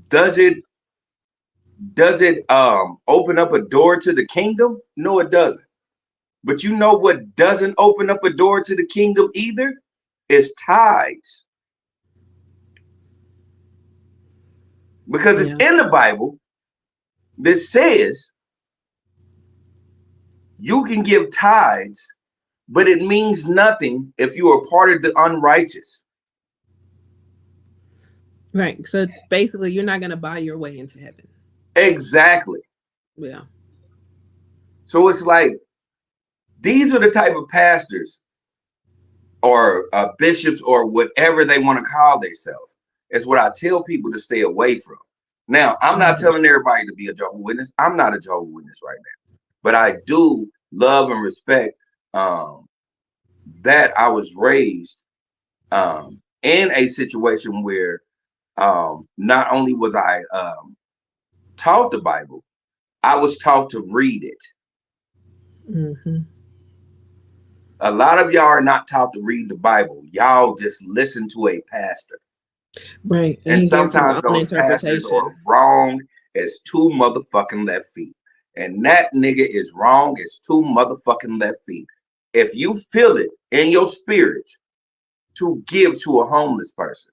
Does it open up a door to the kingdom? No, it doesn't. But you know what doesn't open up a door to the kingdom either? Is tithes. Because it's Yeah. in the Bible that says you can give tithes, but it means nothing if you are part of the unrighteous. Right. So basically, you're not gonna buy your way into heaven. Exactly. Yeah. So it's like, these are the type of pastors or bishops or whatever they want to call themselves. It's what I tell people to stay away from. Now, I'm not telling everybody to be a Jehovah's Witness. I'm not a Jehovah's Witness right now. But I do love and respect that I was raised in a situation where not only was I taught the Bible, I was taught to read it. Mm-hmm. A lot of y'all are not taught to read the Bible. Y'all just listen to a pastor. Right. And he gives his sometimes own those pastors interpretation. are wrong as two motherfucking left feet. And that nigga is wrong as two motherfucking left feet. If you feel it in your spirit to give to a homeless person,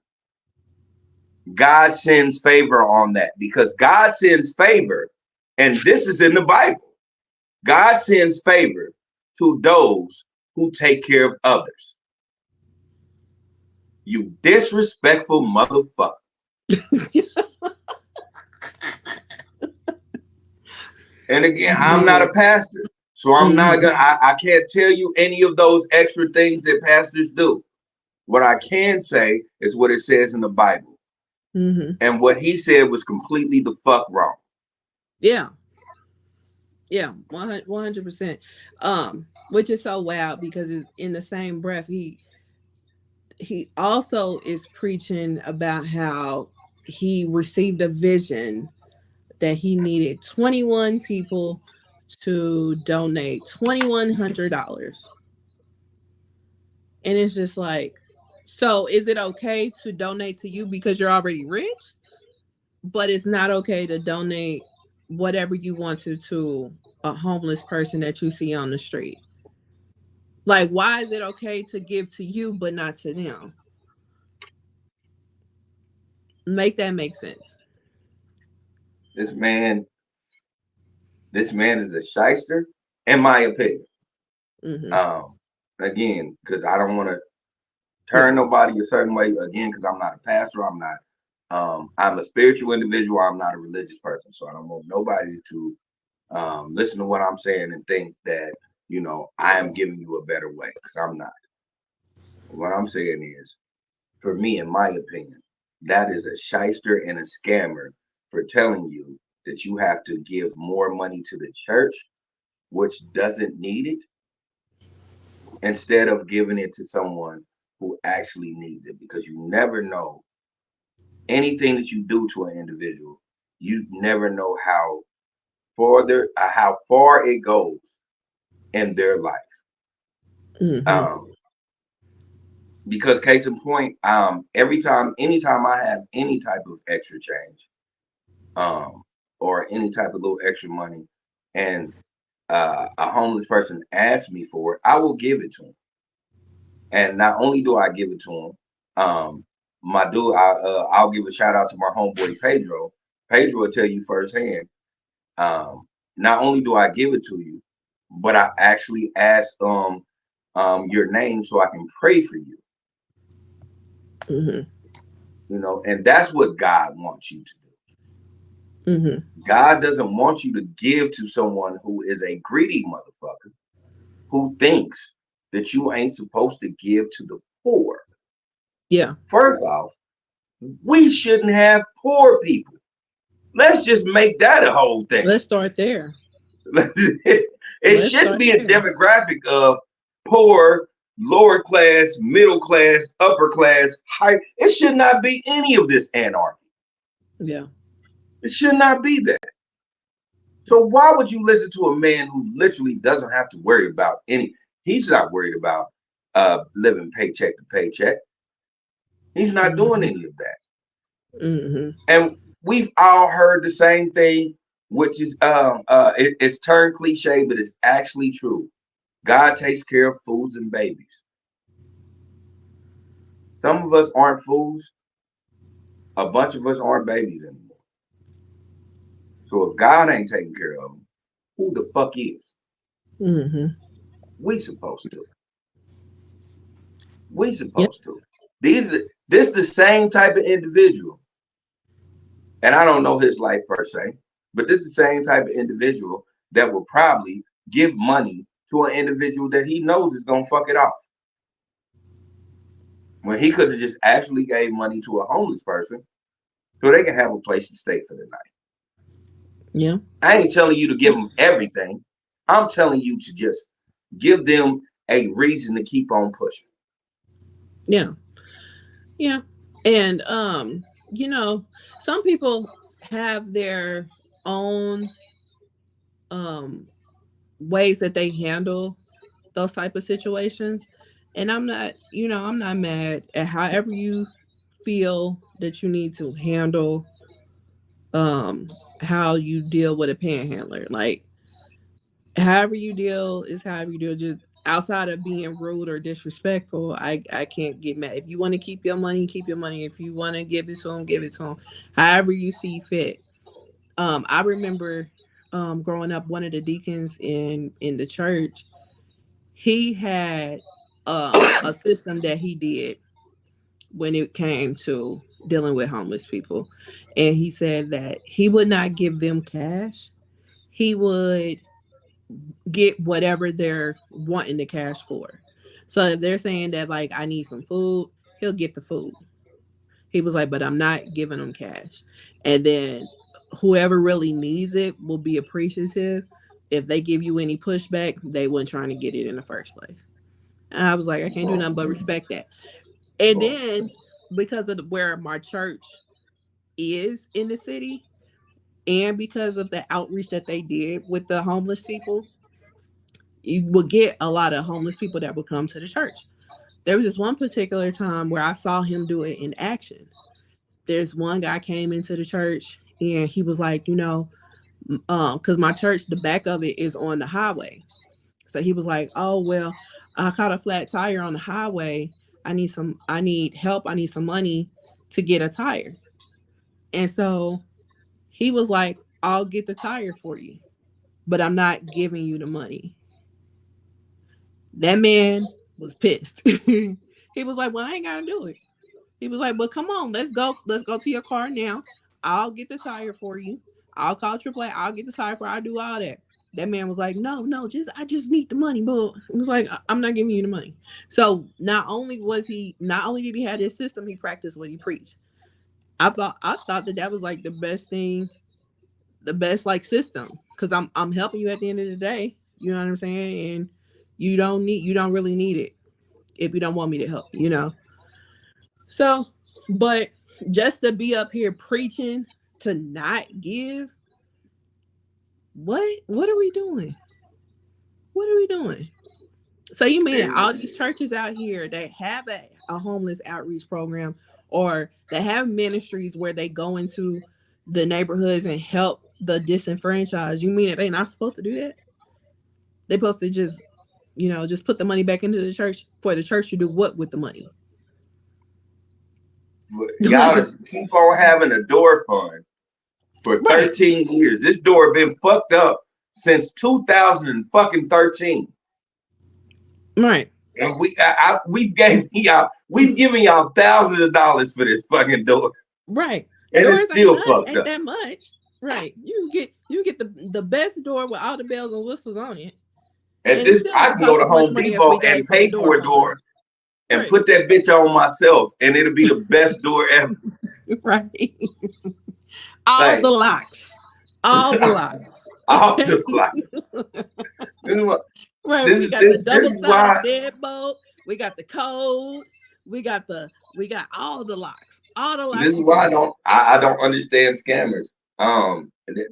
God sends favor on that, because God sends favor, and this is in the Bible. God sends favor to those who take care of others. You disrespectful motherfucker. And again, I'm not a pastor, so I'm not gonna. I can't tell you any of those extra things that pastors do. What I can say is what it says in the Bible, and what he said was completely the fuck wrong. Yeah. Yeah, 100%. Which is so wild because it's in the same breath he also is preaching about how he received a vision that he needed 21 people to donate $2,100. And it's just like, so is it okay to donate to you because you're already rich? But it's not okay to donate whatever you want to a homeless person that you see on the street. Like, why is it okay to give to you but not to them? Make that make sense. This man is a shyster, in my opinion. Again, because I don't want to turn nobody a certain way again, because I'm not a pastor. I'm not. I'm a spiritual individual. I'm not a religious person, so I don't want nobody to listen to what I'm saying and think that I am giving you a better way, because I'm not. What I'm saying is, for me, in my opinion, that is a shyster and a scammer for telling you that you have to give more money to the church, which doesn't need it, instead of giving it to someone who actually needs it, because you never know anything that you do to an individual. You never know how far it goes in their life. Because case in point, anytime I have any type of extra change, or any type of little extra money, and a homeless person asks me for it, I will give it to him. And not only do I give it to him, I'll give a shout out to my homeboy Pedro. Pedro will tell you firsthand. Not only do I give it to you, but I actually ask your name so I can pray for you. And that's what God wants you to do. God doesn't want you to give to someone who is a greedy motherfucker, who thinks that you ain't supposed to give to the poor. Yeah. First off, we shouldn't have poor people. Let's just make that a whole thing. Let's start there. It shouldn't be a demographic of poor, lower class, middle class, upper class, high. It should not be any of this anarchy. Yeah. It should not be that. So why would you listen to a man who literally doesn't have to worry about he's not worried about living paycheck to paycheck. He's not doing any of that. And we've all heard the same thing, which is it's turned cliche, but it's actually true. God takes care of fools and babies. Some of us aren't fools. A bunch of us aren't babies anymore. So if God ain't taking care of them, who the fuck is? We supposed to. We supposed to. This is the same type of individual. And I don't know his life per se, but this is the same type of individual that will probably give money to an individual that he knows is going to fuck it off. When he could have just actually gave money to a homeless person so they can have a place to stay for the night. Yeah. I ain't telling you to give them everything. I'm telling you to just give them a reason to keep on pushing. Yeah. Yeah. And some people have their own ways that they handle those type of situations. And I'm not mad at however you feel that you need to handle how you deal with a panhandler. Like, however you deal is however you deal. Just outside of being rude or disrespectful, I can't get mad. If you want to keep your money, keep your money. If you want to give it to them, give it to them. However you see fit. I remember growing up, one of the deacons in the church, he had a system that he did when it came to dealing with homeless people. And he said that he would not give them cash. He would get whatever they're wanting the cash for. So if they're saying that, like, I need some food, he'll get the food. He was like, but I'm not giving them cash. And then whoever really needs it will be appreciative. If they give you any pushback, they weren't trying to get it in the first place. And I was like, I can't do nothing but respect that. And then because of where my church is in the city, and because of the outreach that they did with the homeless people, you will get a lot of homeless people that will come to the church. There was this one particular time where I saw him do it in action. There's one guy came into the church and he was like, because my church, the back of it is on the highway. So he was like, oh, well, I caught a flat tire on the highway. I need help. I need some money to get a tire. And so he was like, I'll get the tire for you, but I'm not giving you the money. That man was pissed. He was like, well, I ain't gotta do it. He was like, well, come on, let's go to your car now. I'll get the tire for you. I'll call AAA. I'll get the tire for you. I'll do all that. That man was like, no, I just need the money, but he was like, I'm not giving you the money. So not only did he have this system, he practiced what he preached. I thought that was like the best thing, the best like system, because I'm helping you at the end of the day. You know what I'm saying? And you don't really need it if you don't want me to help, you know. So, but just to be up here preaching to not give, what are we doing? What are we doing? So you mean all these churches out here that have a homeless outreach program, or that have ministries where they go into the neighborhoods and help the disenfranchised, you mean that they're not supposed to do that? They're supposed to just, just put the money back into the church for the church to do what with the money? Y'all keep on having a door fund for 13 years. This door been fucked up since 2013. Right. And we've given y'all thousands of dollars for this fucking door. Right. And it's still fucked ain't up. That much. Right. You get the best door with all the bells and whistles on it. And this, I can go to Home Depot and pay for a door and put that bitch on myself, and it'll be the best door ever. Right. All the locks. All the locks. All the locks. Right. We got the double-sided deadbolt. We got the code. We got all the locks. All the locks. This is why I don't understand scammers.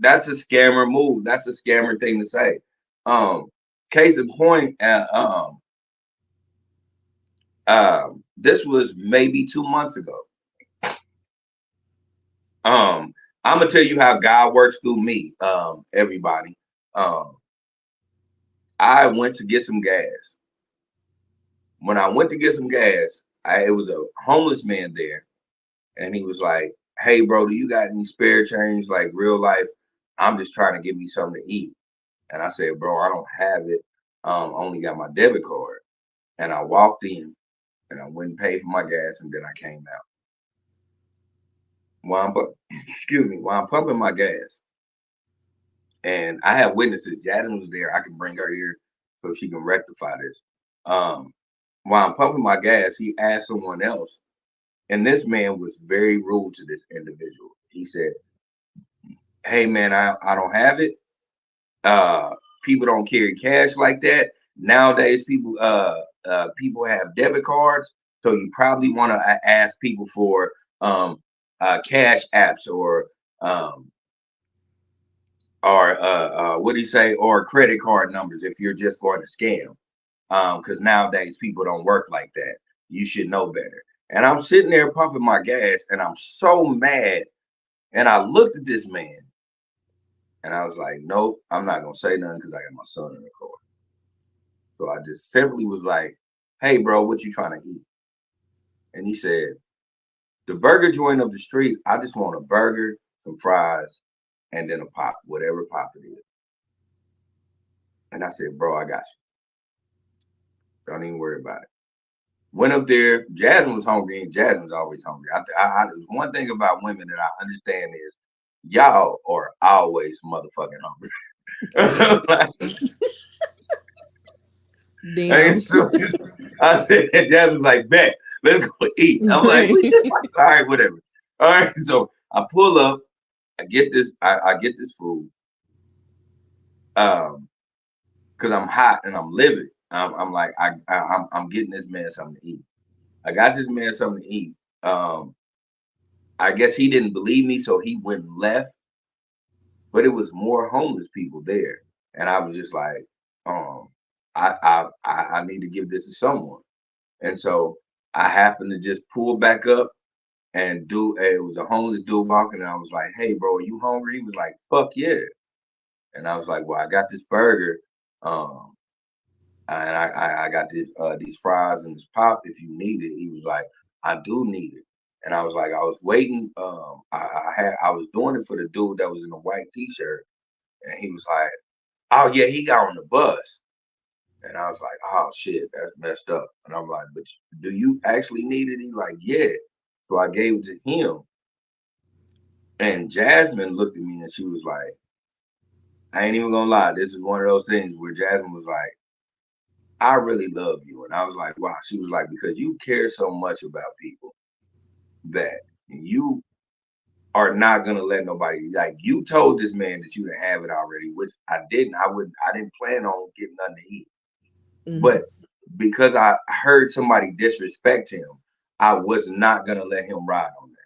That's a scammer move. That's a scammer thing to say. Case in point, this was maybe 2 months ago. I'm gonna tell you how God works through me, everybody. I went to get some gas. When I went to get some gas, it was a homeless man there, and he was like, "Hey, bro, do you got any spare change, like real life? I'm just trying to get me something to eat." And I said, "Bro, I don't have it. I only got my debit card." And I walked in, and I went and paid for my gas, and then I came out. While I'm pumping my gas, and I have witnesses. Jasmine was there. I can bring her here so she can rectify this. While I'm pumping my gas, he asked someone else, and this man was very rude to this individual. He said, "Hey man, I don't have it. People don't carry cash like that. Nowadays, people have debit cards, so you probably want to ask people for cash apps or what do you say, or credit card numbers if you're just going to scam. Because nowadays people don't work like that. You should know better." And I'm sitting there pumping my gas, and I'm so mad. And I looked at this man, and I was like, "Nope, I'm not gonna say nothing because I got my son in the car." So I just simply was like, "Hey, bro, what you trying to eat?" And he said, "The burger joint up the street, I just want a burger, some fries, and then a pop, whatever pop it is." And I said, "Bro, I got you. Don't even worry about it." Went up there. Jasmine was hungry, and Jasmine's always hungry. There's one thing about women that I understand is y'all are always motherfucking hungry. Damn. So I said, Jasmine's like, "Bet, let's go eat." I'm like, "We just like, all right, whatever." All right, so I pull up. I get this. I get this food. Because I'm hot and I'm livid. I'm like, I'm getting this man something to eat. I got this man something to eat. I guess he didn't believe me, so he went and left. But it was more homeless people there, and I was just like, I need to give this to someone. And so I happened to just pull back up and it was a homeless dude walking, and I was like, "Hey, bro, are you hungry?" He was like, "Fuck yeah." And I was like, "Well, I got this burger. And I got these fries and this pop if you need it." He was like, "I do need it." And I was like, I was waiting. I was doing it for the dude that was in a white t-shirt, and he was like, "Oh yeah, he got on the bus." And I was like, oh shit, that's messed up. And I'm like, but do you actually need it? He's like, yeah. So I gave it to him. And Jasmine looked at me and she was like, I ain't even gonna lie. This is one of those things where Jasmine was like, I really love you. And I was like, wow. She was like, because you care so much about people that you are not gonna let nobody, like, you told this man that you didn't have it already, which I didn't. I didn't plan on getting nothing to eat. Mm-hmm. But because I heard somebody disrespect him, I was not gonna let him ride on that.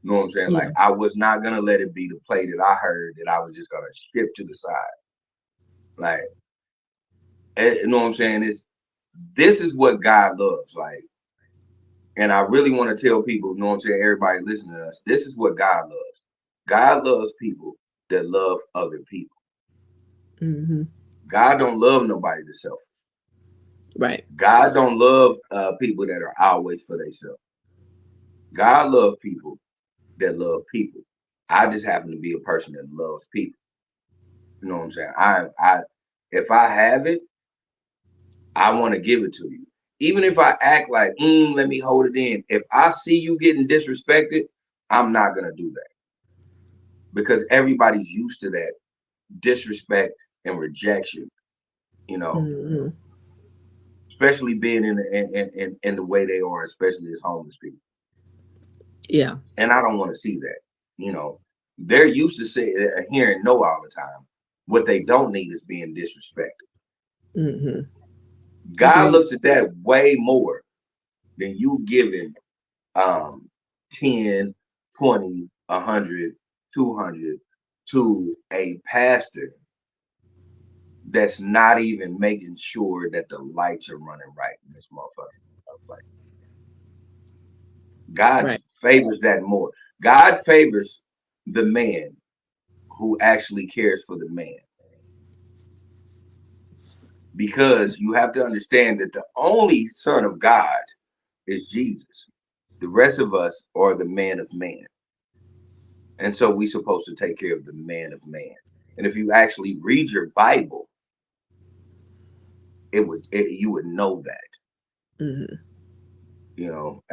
You know what I'm saying? Yeah. Like, I was not gonna let it be the play that I heard that I was just gonna shift to the side. Like, you know what I'm saying? This is what God loves. Like, and I really want to tell people, you know what I'm saying, everybody listening to us, this is what God loves. God loves people that love other people. Mm-hmm. God don't love nobody that's selfish. Right. God don't love people that are always for themselves. God loves people that love people. I just happen to be a person that loves people. You know what I'm saying? I if I have it, I want to give it to you. Even if I act like, let me hold it in. If I see you getting disrespected, I'm not gonna do that. Because everybody's used to that disrespect and rejection, you know. Mm-hmm. Especially being in the way they are, especially as homeless people. Yeah. And I don't want to see that. You know, they're used to hearing no all the time. What they don't need is being disrespected. Mm-hmm. God looks at that way more than you giving 10, 20, 100, 200 to a pastor that's not even making sure that the lights are running right in this motherfucker. God favors that more. God favors the man who actually cares for the man. Because you have to understand that the only Son of God is Jesus. The rest of us are the man of man. And so we're supposed to take care of the man of man. And if you actually read your Bible, you would know that. Mm-hmm. You know,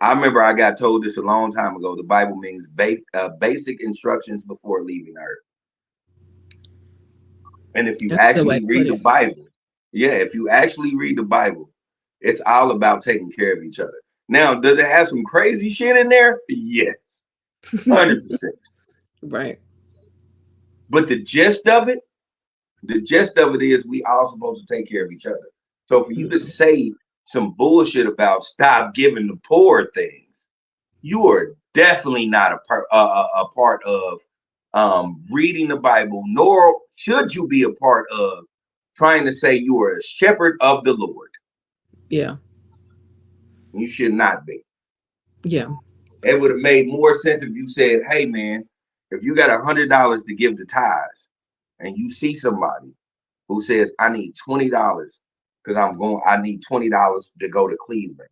I remember I got told this a long time ago. The Bible means basic instructions before leaving earth. And if you actually read the Bible, if you actually read the Bible, it's all about taking care of each other. Now, does it have some crazy shit in there? Yeah, 100%. Right. But the gist of it is we all supposed to take care of each other. So for you to say some bullshit about stop giving the poor things, you are definitely not a part of reading the Bible, nor should you be a part of trying to say you are a shepherd of the Lord. Yeah. You should not be. Yeah. It would have made more sense if you said, hey man, if you got $100 to give to tithes and you see somebody who says, I need $20 because I need $20 to go to Cleveland.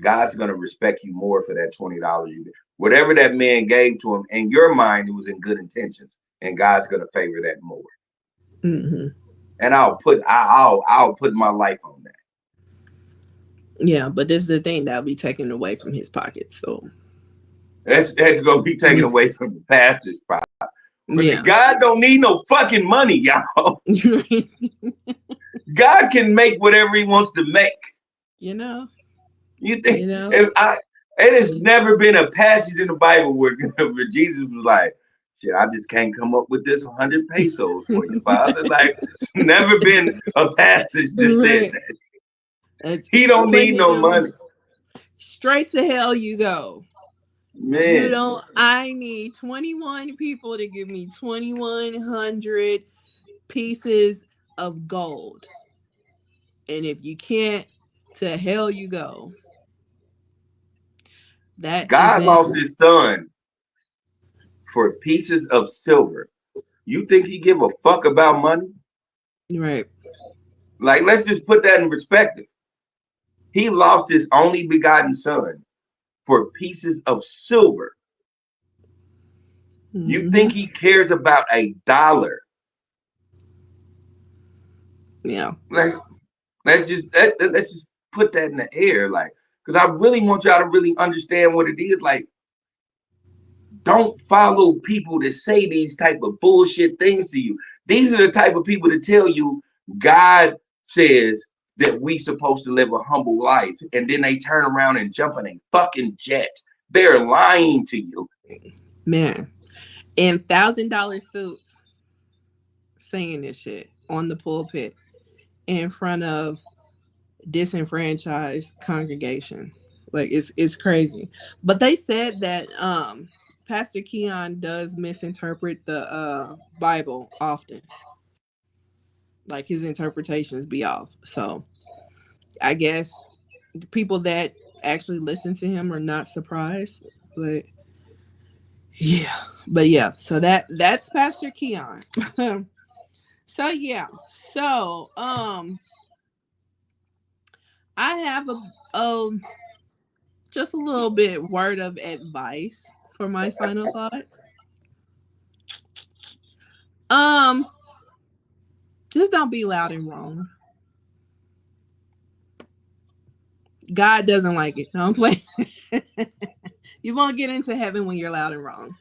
God's going to respect you more for that $20 you get. Whatever that man gave to him, in your mind, it was in good intentions, and God's going to favor that more. Mm-hmm. And I'll put my life on that. Yeah, but this is the thing that'll be taken away from his pocket. So that's going to be taken away from the pastor's pocket. But God don't need no fucking money, y'all. God can make whatever he wants to make. You know. You think it has never been a passage in the Bible where Jesus was like, shit, I just can't come up with this 100 pesos for you, Father. Like, it's never been a passage that said that. He don't need no money. Straight to hell you go. Man. I need 21 people to give me 2,100 pieces of gold. And if you can't, to hell you go. God lost his son for pieces of silver. You think he give a fuck about money? Right. Like, let's just put that in perspective. He lost his only begotten son for pieces of silver. Mm-hmm. You think he cares about $1? Yeah. Like, let's just put that in the air, like, because I really want y'all to really understand what it is. Like, don't follow people that say these type of bullshit things to you. These are the type of people that tell you God says that we supposed to live a humble life, and then they turn around and jump in a fucking jet. They're lying to you, man. In $1,000 suits, saying this shit on the pulpit in front of disenfranchised congregation. Like it's crazy. But they said that Pastor Keion does misinterpret the Bible often. Like his interpretations be off. So I guess the people that actually listen to him are not surprised. But yeah. So that's Pastor Keion. So yeah. So I have a just a little bit word of advice for my final thought. Just don't be loud and wrong. God doesn't like it. No, I'm playing. You won't get into heaven when you're loud and wrong.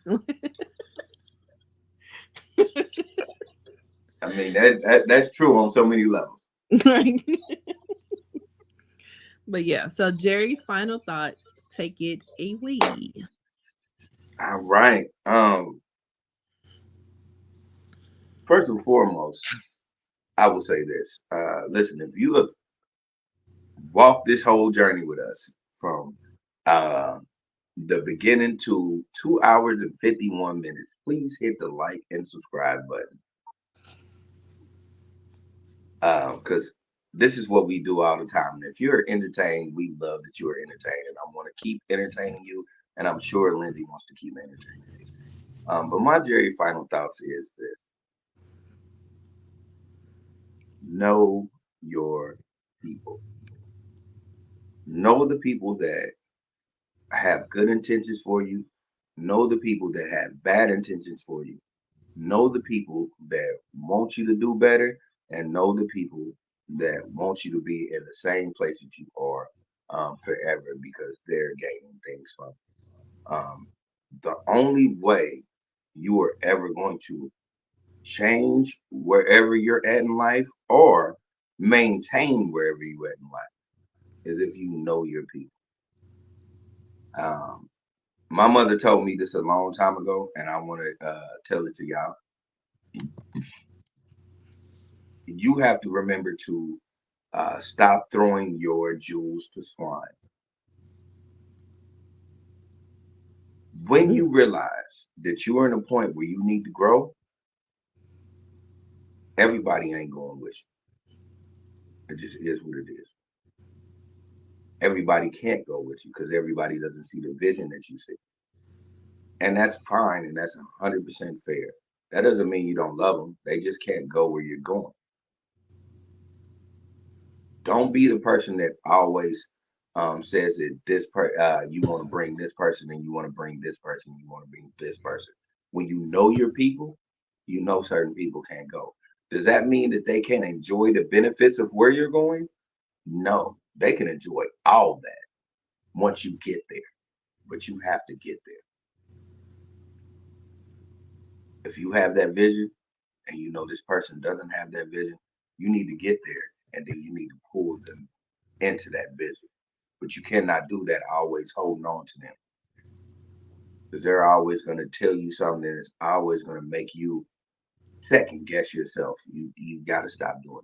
I mean, that's true on so many levels. But yeah, so Jerry's final thoughts. Take it away. All right. First and foremost, I will say this. Listen, if you have walked this whole journey with us from the beginning to 2 hours and 51 minutes, please hit the like and subscribe button. Because this is what we do all the time. And if you're entertained, we love that you are entertained. And I want to keep entertaining you. And I'm sure Lindsay wants to keep entertaining you. But my Jerry final thoughts is this. Know your people. Know the people that have good intentions for you. Know the people that have bad intentions for you. Know the people that want you to do better, and know the people that want you to be in the same place that you are forever, because they're gaining things from you. The only way you are ever going to change wherever you're at in life or maintain wherever you're at in life is if you know your people. My mother told me this a long time ago, and I want to tell it to y'all. You have to remember to stop throwing your jewels to swine. When you realize that you are in a point where you need to grow, everybody ain't going with you. It just is what it is. Everybody can't go with you because everybody doesn't see the vision that you see. And that's fine, and that's 100% fair. That doesn't mean you don't love them. They just can't go where you're going. Don't be the person that always says that you want to bring this person, and you want to bring this person, you want to bring this person. When you know your people, you know certain people can't go. Does that mean that they can't enjoy the benefits of where you're going? No, they can enjoy all that once you get there, but you have to get there. If you have that vision and you know this person doesn't have that vision, you need to get there, and then you need to pull them into that vision. But you cannot do that always holding on to them, because they're always going to tell you something that's always going to make you second guess yourself. You got to stop doing that.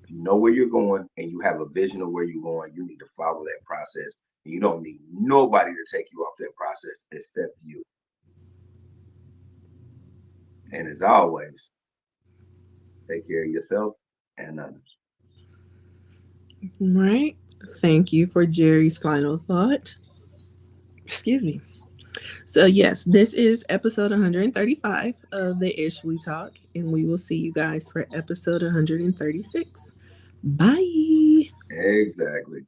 If you know where you're going and you have a vision of where you're going, you need to follow that process. You don't need nobody to take you off that process except you. And as always, take care of yourself and others. Right. Thank you for Jerry's final thought. Excuse me. So yes, this is episode 135 of the Ish We Talk, and we will see you guys for episode 136. Bye. Exactly.